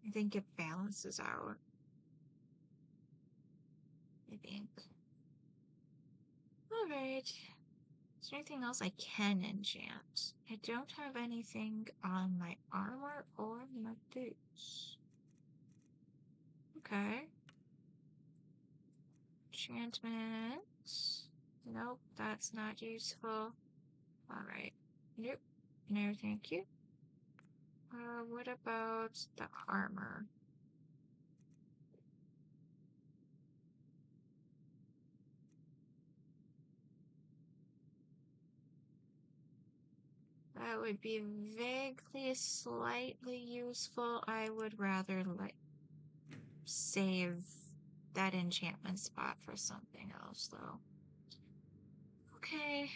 I think it balances out. I think. Alright. Is there anything else I can enchant? I don't have anything on my armor or my boots. Okay. Enchantment. Nope, that's not useful. Alright. Nope. No, thank you. What about the armor? That would be vaguely slightly useful. I would rather like save that enchantment spot for something else though. Okay.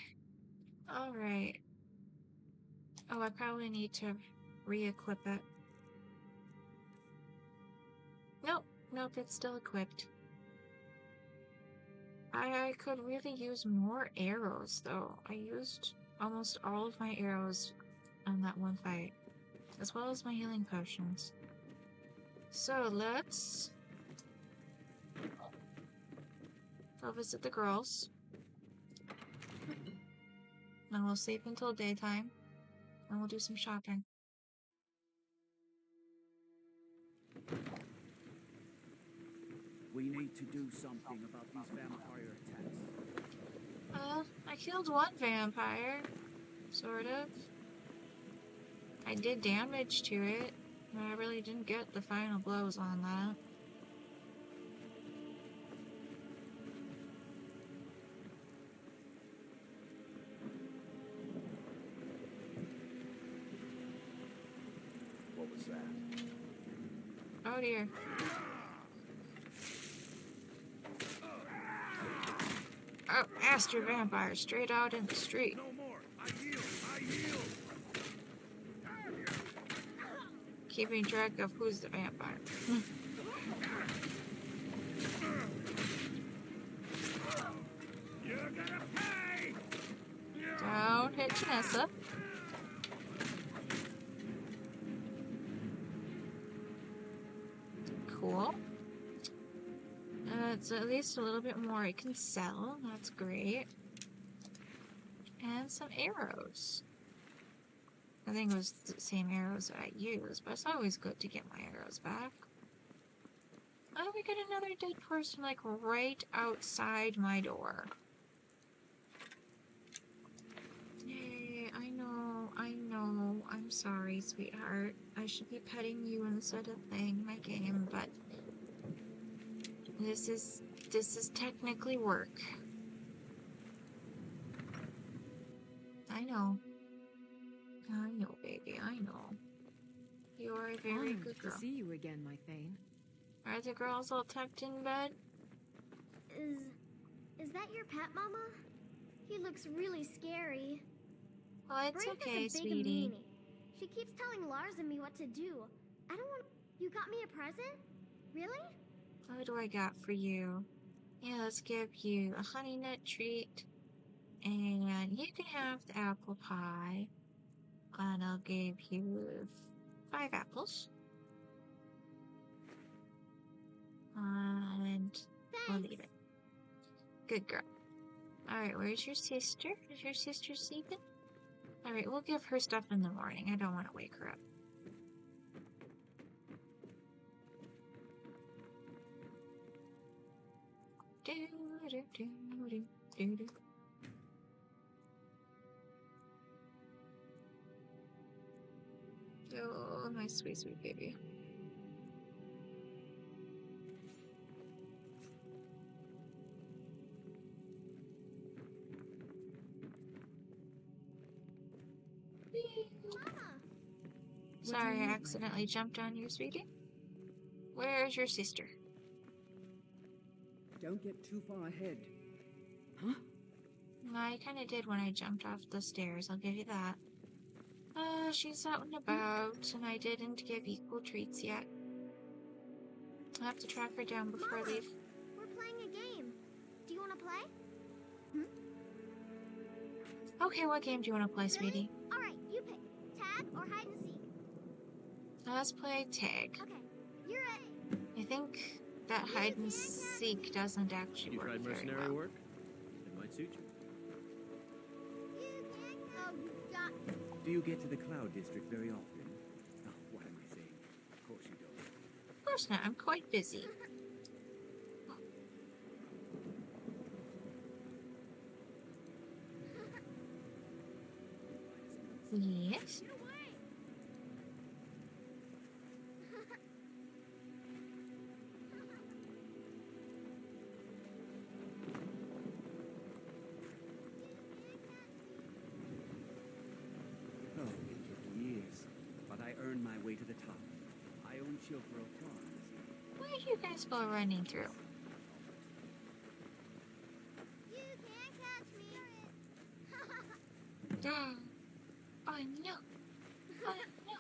Alright. Oh, I probably need to re-equip it. Nope. Nope, it's still equipped. I could really use more arrows though. I used almost all of my arrows on that one fight, as well as my healing potions. So let's go visit the girls. And we'll sleep until daytime, and we'll do some shopping. We need to do something about these vampire attacks. I killed one vampire, sort of. I did damage to it, but I really didn't get the final blows on that. What was that? Oh dear. Oh, Aster vampire straight out in the street. No more. I yield. I yield. Keeping track of who's the vampire. You're gonna pay. Don't hit Janessa. Cool. It's at least a little bit more I can sell. That's great. And some arrows. I think it was the same arrows that I used, but it's always good to get my arrows back. Oh, we got another dead person, like, right outside my door. Yay, I know. I'm sorry, sweetheart. I should be petting you instead of playing my game, but this is technically work. I know, baby, I know. You're a very good girl. To see you again, my Thane. Are the girls all tucked in bed? Is that your pet, Mama? He looks really scary. Oh, it's Brave okay, is a big sweetie. meanie. She keeps telling Lars and me what to do. I don't want... You got me a present? Really? What do I got for you? Yeah, let's give you a honey nut treat. And you can have the apple pie. And I'll give you 5 apples. And we'll leave it. Good girl. Alright, where's your sister? Is your sister sleeping? Alright, we'll give her stuff in the morning. I don't want to wake her up. Oh, my sweet, sweet baby. Sorry, I accidentally jumped on you, sweetie. Where's your sister? Don't get too far ahead. Huh? I kinda did when I jumped off the stairs, I'll give you that. She's out and about, and I didn't give equal treats yet. I'll have to track her down before I leave. We're playing a game. Do you want to play? Okay, what game do you want to play, sweetie? Alright, you pick. Tag or hide and seek? Let's play tag. Okay, you're ready. I think that hide and seek doesn't actually work You tried very mercenary well. work? It might suit you. Oh, you got... Do you get to the Cloud District very often? Oh, what am I saying? Of course you don't. Of course not, I'm quite busy. Yes? Oh, it took years. But I earned my way to the top. I own chauffeur farms. Where are you guys all running through? You can't catch me. Oh no! Oh no!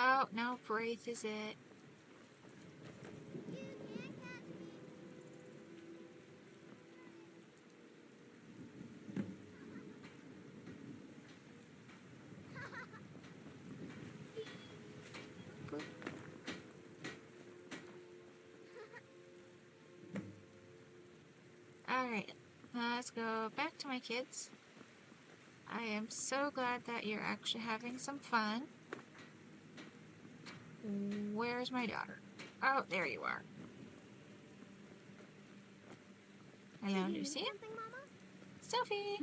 Oh no, Wraith is it? Alright, let's go back to my kids. I am so glad that you're actually having some fun. Where's my daughter? Oh, there you are. Hello, Lucia. Sophie!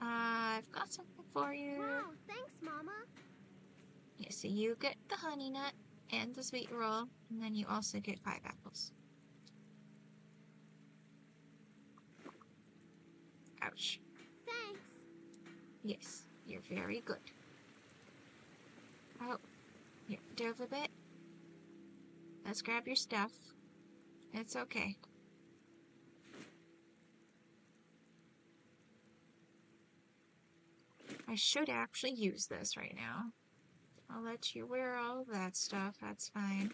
I've got something for you. Wow, thanks, Mama. Yeah, so you get the honey nut and the sweet roll, and then you also get 5 apples. Ouch. Thanks. Yes, you're very good. Oh, here, dove a bit. Let's grab your stuff. It's okay. I should actually use this right now. I'll let you wear all of that stuff, that's fine.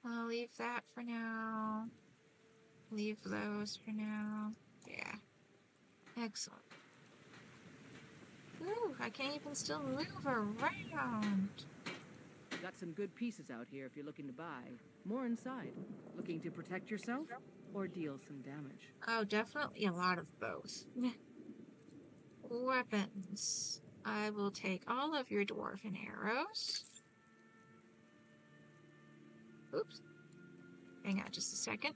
I'll leave that for now. Leave those for now. Yeah. Excellent. Ooh, I can't even still move around. Got some good pieces out here if you're looking to buy. More inside. Looking to protect yourself or deal some damage? Oh, definitely a lot of both. Weapons. I will take all of your dwarven arrows. Oops. Hang on just a second.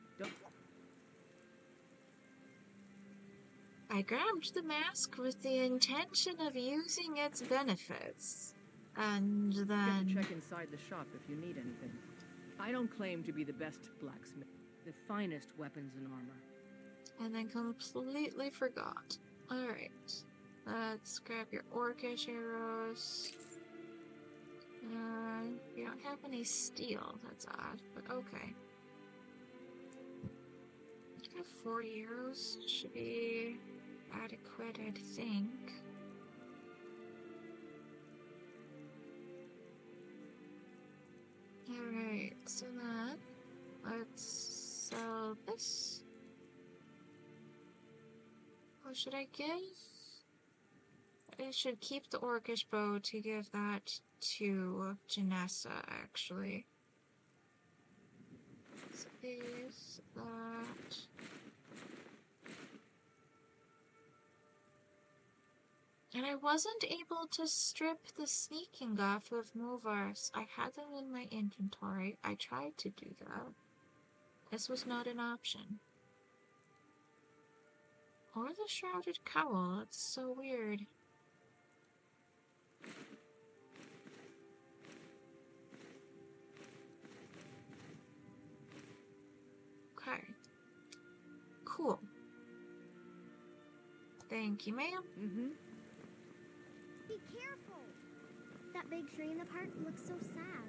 I grabbed the mask with the intention of using its benefits. And then... Get to check inside the shop if you need anything. I don't claim to be the best blacksmith. The finest weapons and armor. And then completely forgot. Alright. Let's grab your orcish arrows. We don't have any steel. That's odd, but okay. I have 40 arrows. Should be adequate, I think. Alright, so then let's sell this. What should I give? I should keep the orcish bow to give that to Janessa, actually. Is that... And I wasn't able to strip the sneaking off of Movars. I had them in my inventory. I tried to do that. This was not an option. Or the Shrouded Cowl. It's so weird. Okay. Cool. Thank you, ma'am. Mm-hmm. Be careful! That big tree in the park looks so sad.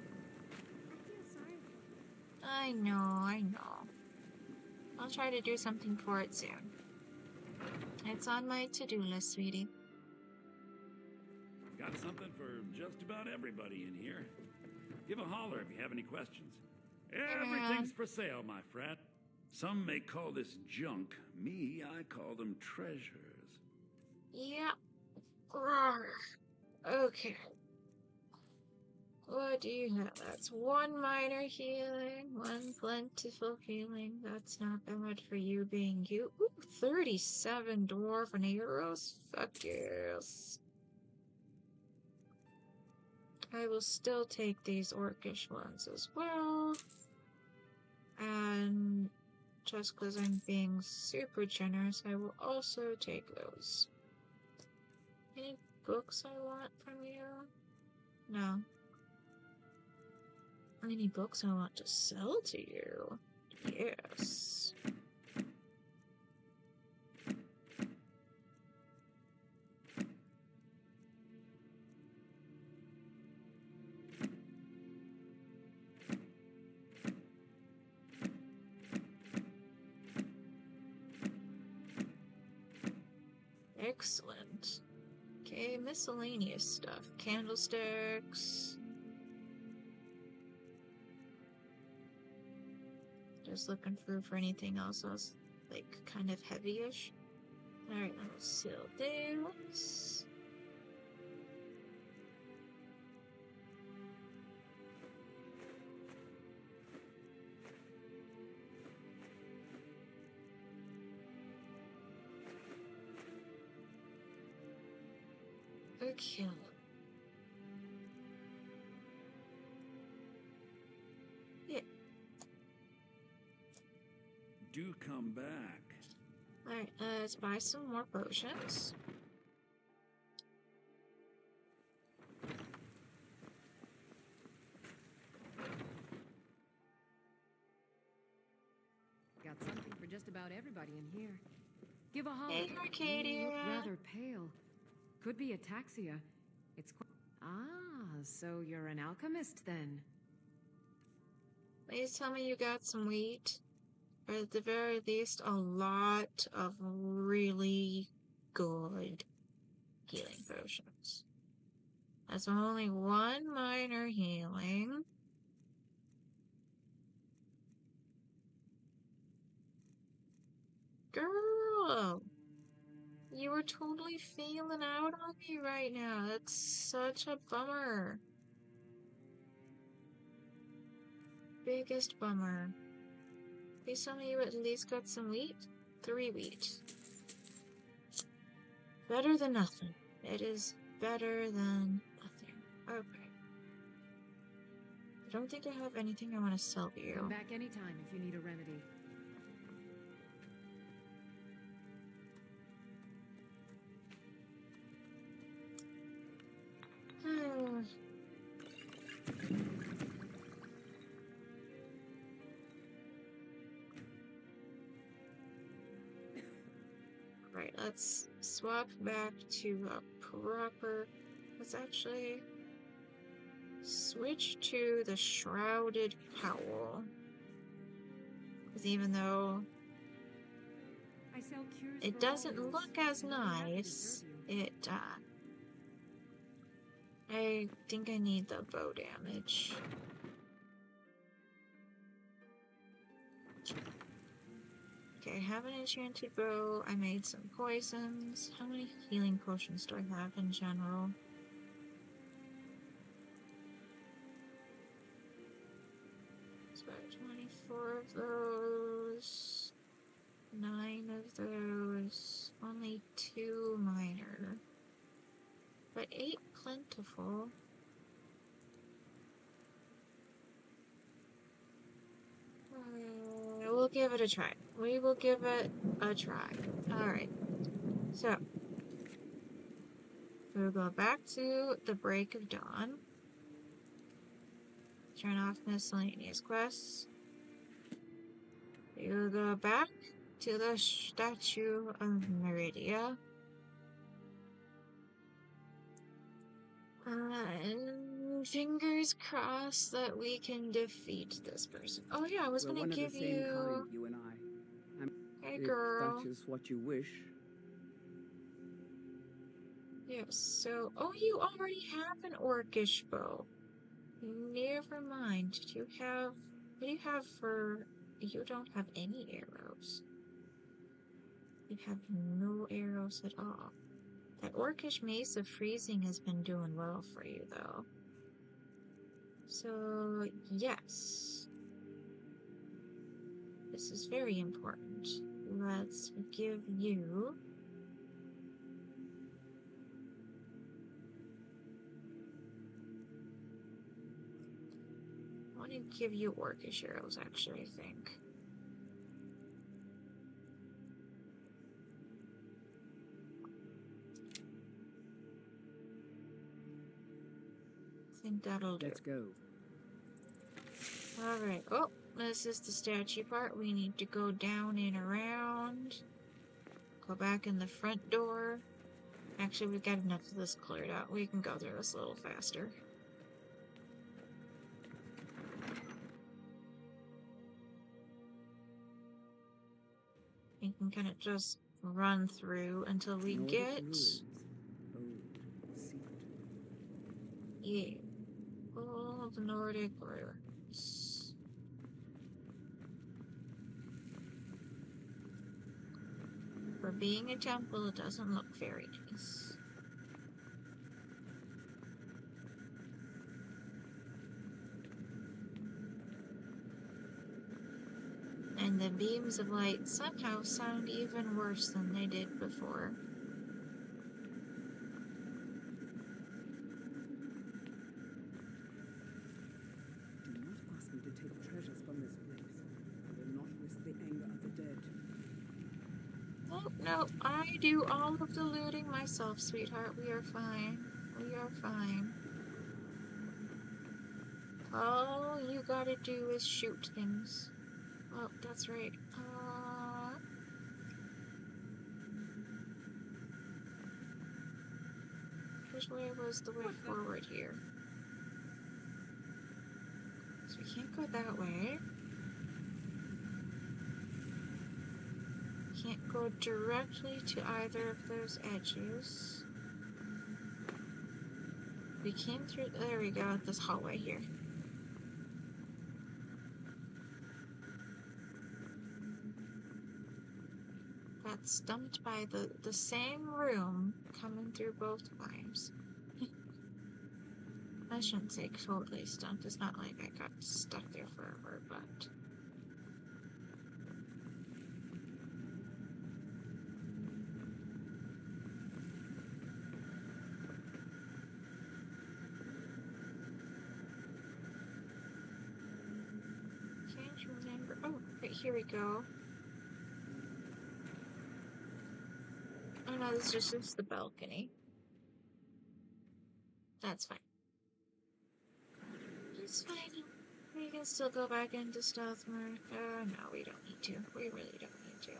I feel sorry for it. I know. I'll try to do something for it soon. It's on my to-do list, sweetie. Got something for just about everybody in here. Give a holler if you have any questions. Everything's for sale, my friend. Some may call this junk. Me, I call them treasures. Yeah. Rawr. Okay. What do you have? That's 1 minor healing, 1 plentiful healing. That's not bad for you being you. Ooh, 37 dwarven arrows? Fuck yes. I will still take these orcish ones as well. And just because I'm being super generous, I will also take those. Any books I want from you? No. Any books I want to sell to you? Yes. Excellent. Okay, miscellaneous stuff. Candlesticks. Just looking through for anything else that's like kind of heavy-ish. Alright, I'll sell those. Okay. Yeah. Do come back. Alright, let's buy some more potions. Got something for just about everybody in here. Give a holler. Hey, Arcadia. You look rather pale. Could be ataxia. It's quite... Ah, so you're an alchemist then. Please tell me you got some wheat. Or at the very least, a lot of really good healing potions. That's only 1 minor healing. Girl! You were totally feeling out on me right now. That's such a bummer. Biggest bummer. Please tell me you at least got some wheat? 3 wheat. Better than nothing. It is better than nothing. Okay. I don't think I have anything I want to sell to you. Come back anytime if you need a remedy. Right, let's swap back to a proper... Let's actually switch to the Shrouded Cowl. Because even though I sell cures it for doesn't all look those, as and I'll be happy to nice, serve you. I think I need the bow damage. Okay, I have an enchanted bow. I made some poisons. How many healing potions do I have in general? It's about 24. of those. 9 of those. Only 2 minor. But 8 plentiful. We'll give it a try. We will give it a try. Alright. So. We'll go back to the break of dawn. Turn off miscellaneous quests. We'll go back to the statue of Meridia. And fingers crossed that we can defeat this person. Oh yeah, I was gonna give you... We're one of the same kind, you and I. Hey If girl. that is what you wish. Yes, so... Oh, you already have an orcish bow. Never mind. Do you have... What do you have for... You don't have any arrows. You have no arrows at all. That orcish mace of freezing has been doing well for you, though. So, yes. This is very important. Let's give you... I want to give you orcish arrows, actually, I think. I think that'll do. Let's go. Alright. Oh, this is the statue part. We need to go down and around. Go back in the front door. Actually, we've got enough of this cleared out. We can go through this a little faster. We can kind of just run through until we get... Yeah. All the Nordic ruins. For being a temple, it doesn't look very nice. And the beams of light somehow sound even worse than they did before. Do not ask me to take treasures from this place. I will not risk the anger of the dead. Oh, no, I do all of the looting myself, sweetheart. We are fine. We are fine. All you gotta do is shoot things. Oh, that's right. Which way was the way forward here? So we can't go that way. Can't go directly to either of those edges. We came through... There we go, this hallway here. Got stumped by the same room coming through both times. I shouldn't say totally stumped. It's not like I got stuck there forever, but... Can't remember. Oh, right, here we go. Oh no, this is just the balcony. That's fine. It's fine. We can still go back into stealth mode. No, we don't need to. We really don't need to.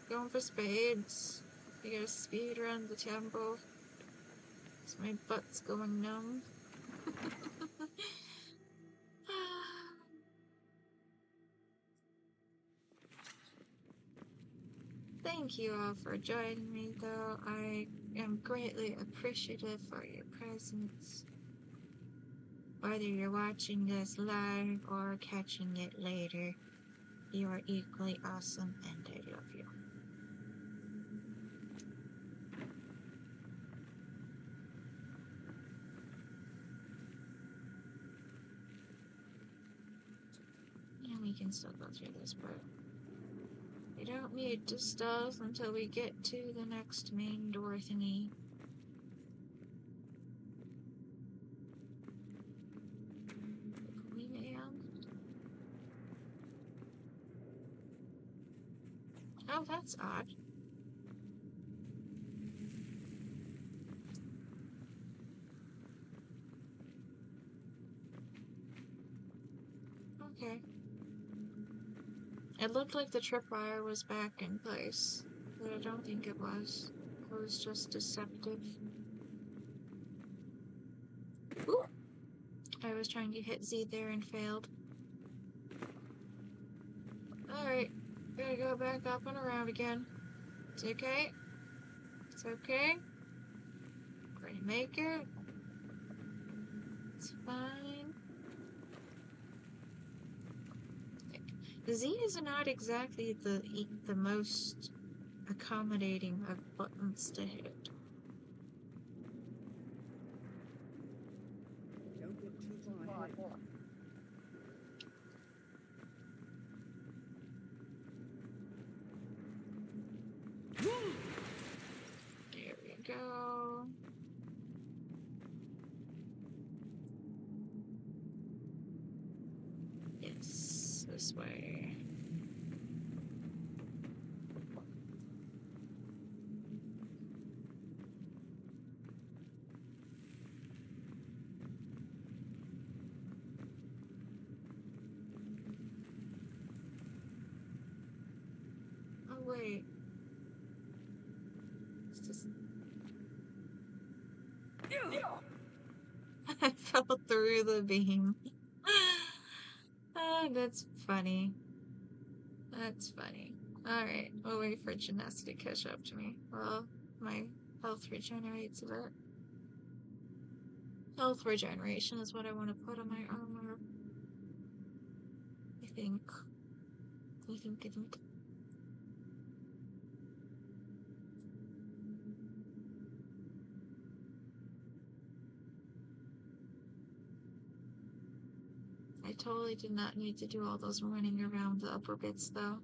Going for spades. We gotta speed around the temple. Cause my butt's going numb. Thank you all for joining me, though. I am greatly appreciative for your presence. Whether you're watching this live or catching it later, you are equally awesome and I love you. we can still go through this part. We don't need to stealth until we get to the next main door thingy. Oh, that's odd. Okay. It looked like the tripwire was back in place, but I don't think it was. It was just deceptive. Ooh! I was trying to hit Z there and failed. Alright, gotta go back up and around again. It's okay. It's okay. We're gonna make it. It's fine. Z is not exactly the most accommodating of buttons to hit. Don't get too far ahead. There we go. Yes, this way. Oh wait. Is this... I fell through the beam. Ah, that's funny. That's funny. Alright, we'll wait for Janessa to catch up to me. Well, my health regenerates a bit. Health regeneration is what I want to put on my armor. I think. I totally did not need to do all those running around the upper bits, though.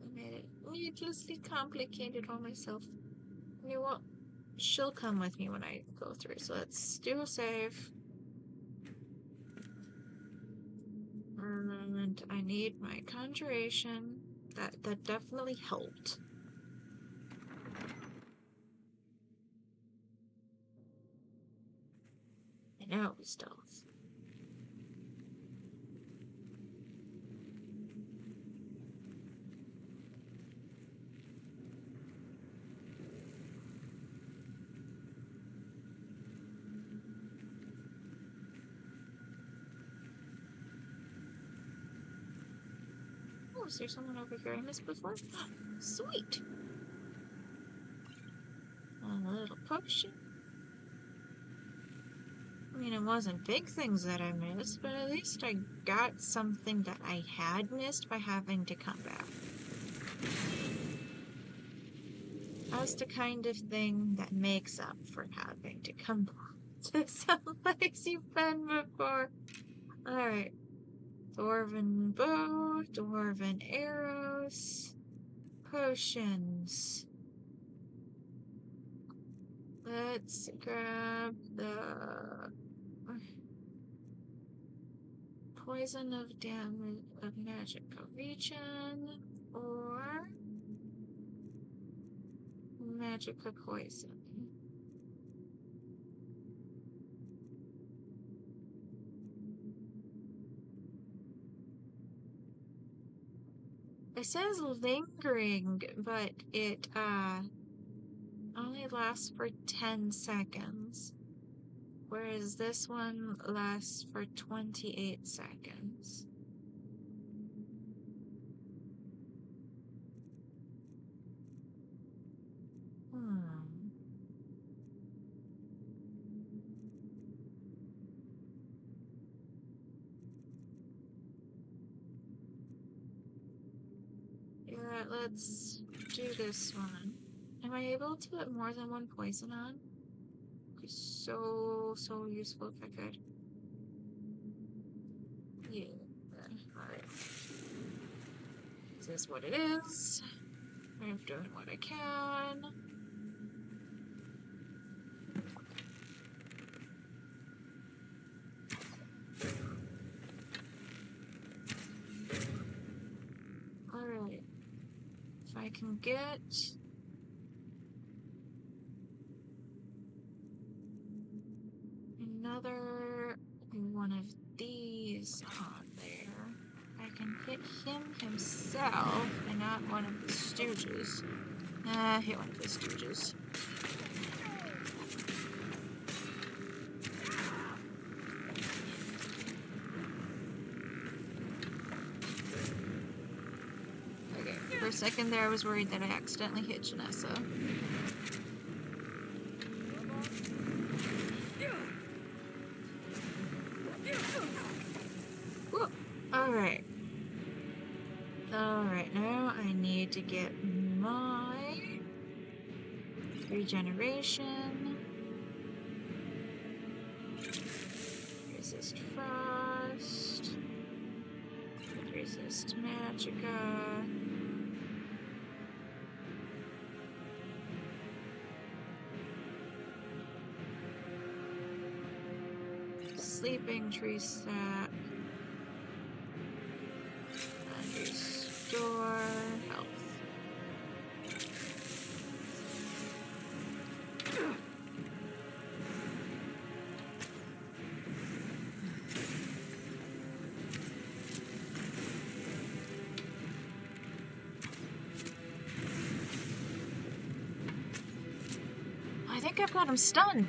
I made it needlessly complicated on myself. You know what? She'll come with me when I go through, so let's do a save. And I need my conjuration. That definitely helped. And now we stealth. Oh, is there someone over here I missed before? Sweet! A little potion. I mean, it wasn't big things that I missed, but at least I got something that I had missed by having to come back. That's the kind of thing that makes up for having to come back to some place you've been before. Alright. Dwarven bow, dwarven arrows, potions. Let's grab the poison of damage of magical region or magical poison. It says lingering, but it only lasts for 10 seconds. Whereas this one lasts for 28 seconds. Yeah, let's do this one. Am I able to put more than one poison on? be so useful if I could. Yeah. Alright. This is what it is. I'm doing what I can. Alright. If I can get another one of these on there, I can hit him himself and not one of the stooges. Hit one of the stooges. Okay, for a second there I was worried that I accidentally hit Janessa. Alright. Alright, now I need to get my regeneration. Resist frost. Resist magicka. Sleeping tree sap. And restore health. I think I've got him stunned.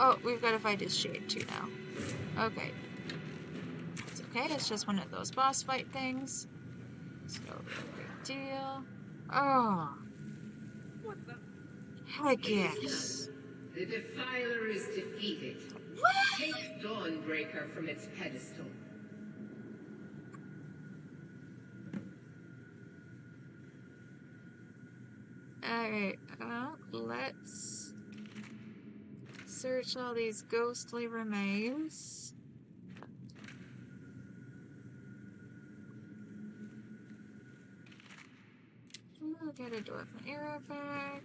Oh, we've got to fight his shade too now. Okay. It's okay, it's just one of those boss fight things. It's no real big deal. Oh. What the? Heck yes. The Defiler is defeated. What? Take Dawnbreaker from its pedestal. Alright, let's search all these ghostly remains. We'll get a dwarven arrow back.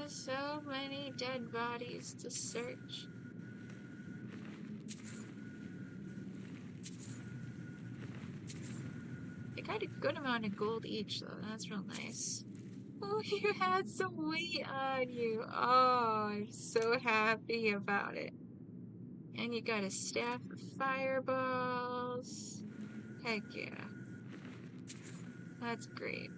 So many dead bodies to search. They got a good amount of gold each, though. That's real nice. Oh, you had some weight on you. Oh, I'm so happy about it. And you got a staff of fireballs. Heck yeah. That's great.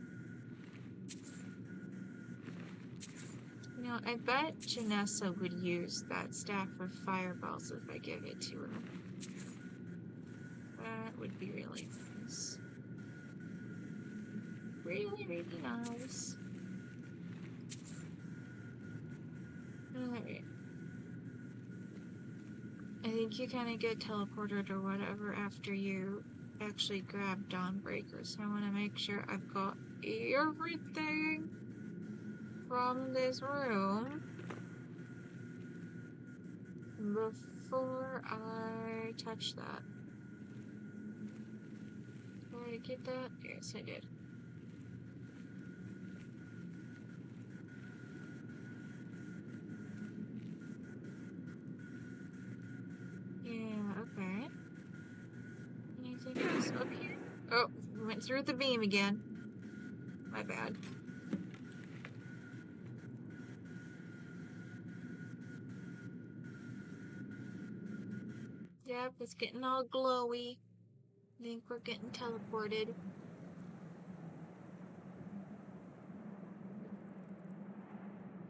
You know, I bet Janessa would use that staff of fireballs if I give it to her. That would be really nice. Really, really nice. Alright. I think you kind of get teleported or whatever after you actually grab Dawnbreaker, so I want to make sure I've got everything from this room before I touch that. Did I get that? Yes, I did. Yeah, okay. Anything else up here? Oh, went through the beam again. My bad. Yep, it's getting all glowy. I think we're getting teleported.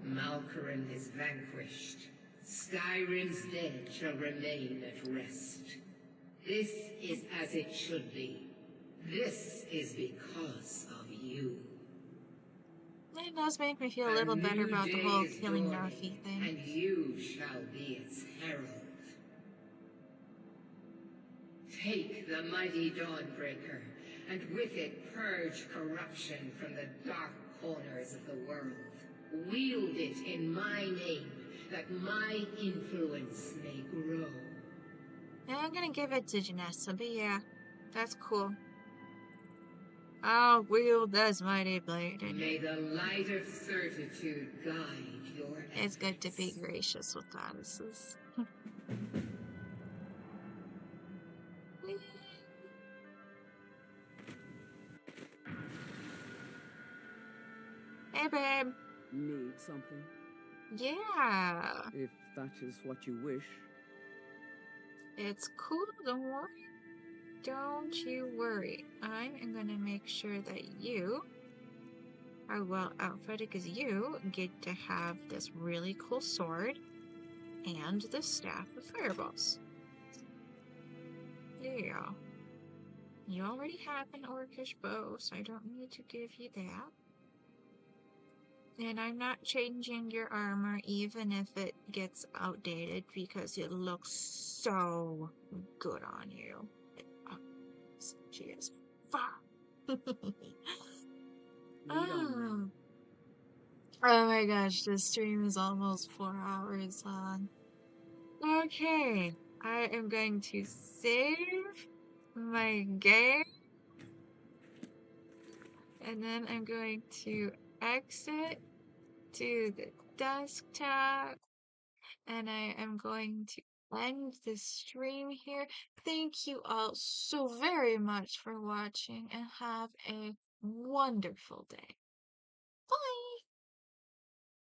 Malkoran is vanquished. Skyrim's dead shall remain at rest. This is as it should be. This is because of you. It does make me feel a little better about the whole killing Narfi thing. And you shall be its herald. Take the mighty Dawnbreaker, and with it purge corruption from the dark corners of the world. Wield it in my name, that my influence may grow. Yeah, I'm gonna give it to Janessa, but yeah, that's cool. I'll wield this mighty blade. May the light of certitude guide your efforts. It's good to be gracious with goddesses. Hey, babe. Need something? Yeah. If that is what you wish. It's cool, don't worry. Don't you worry. I am gonna make sure that you are well outfitted because you get to have this really cool sword and the staff of fireballs. Yeah. You already have an orcish bow, so I don't need to give you that. And I'm not changing your armor even if it gets outdated because it looks so good on you. She is far. Oh my gosh, this stream is almost 4 hours long. Okay, I am going to save my game. And then I'm going to exit to the desktop. And I am going to end the stream here. Thank you all so very much for watching and have a wonderful day.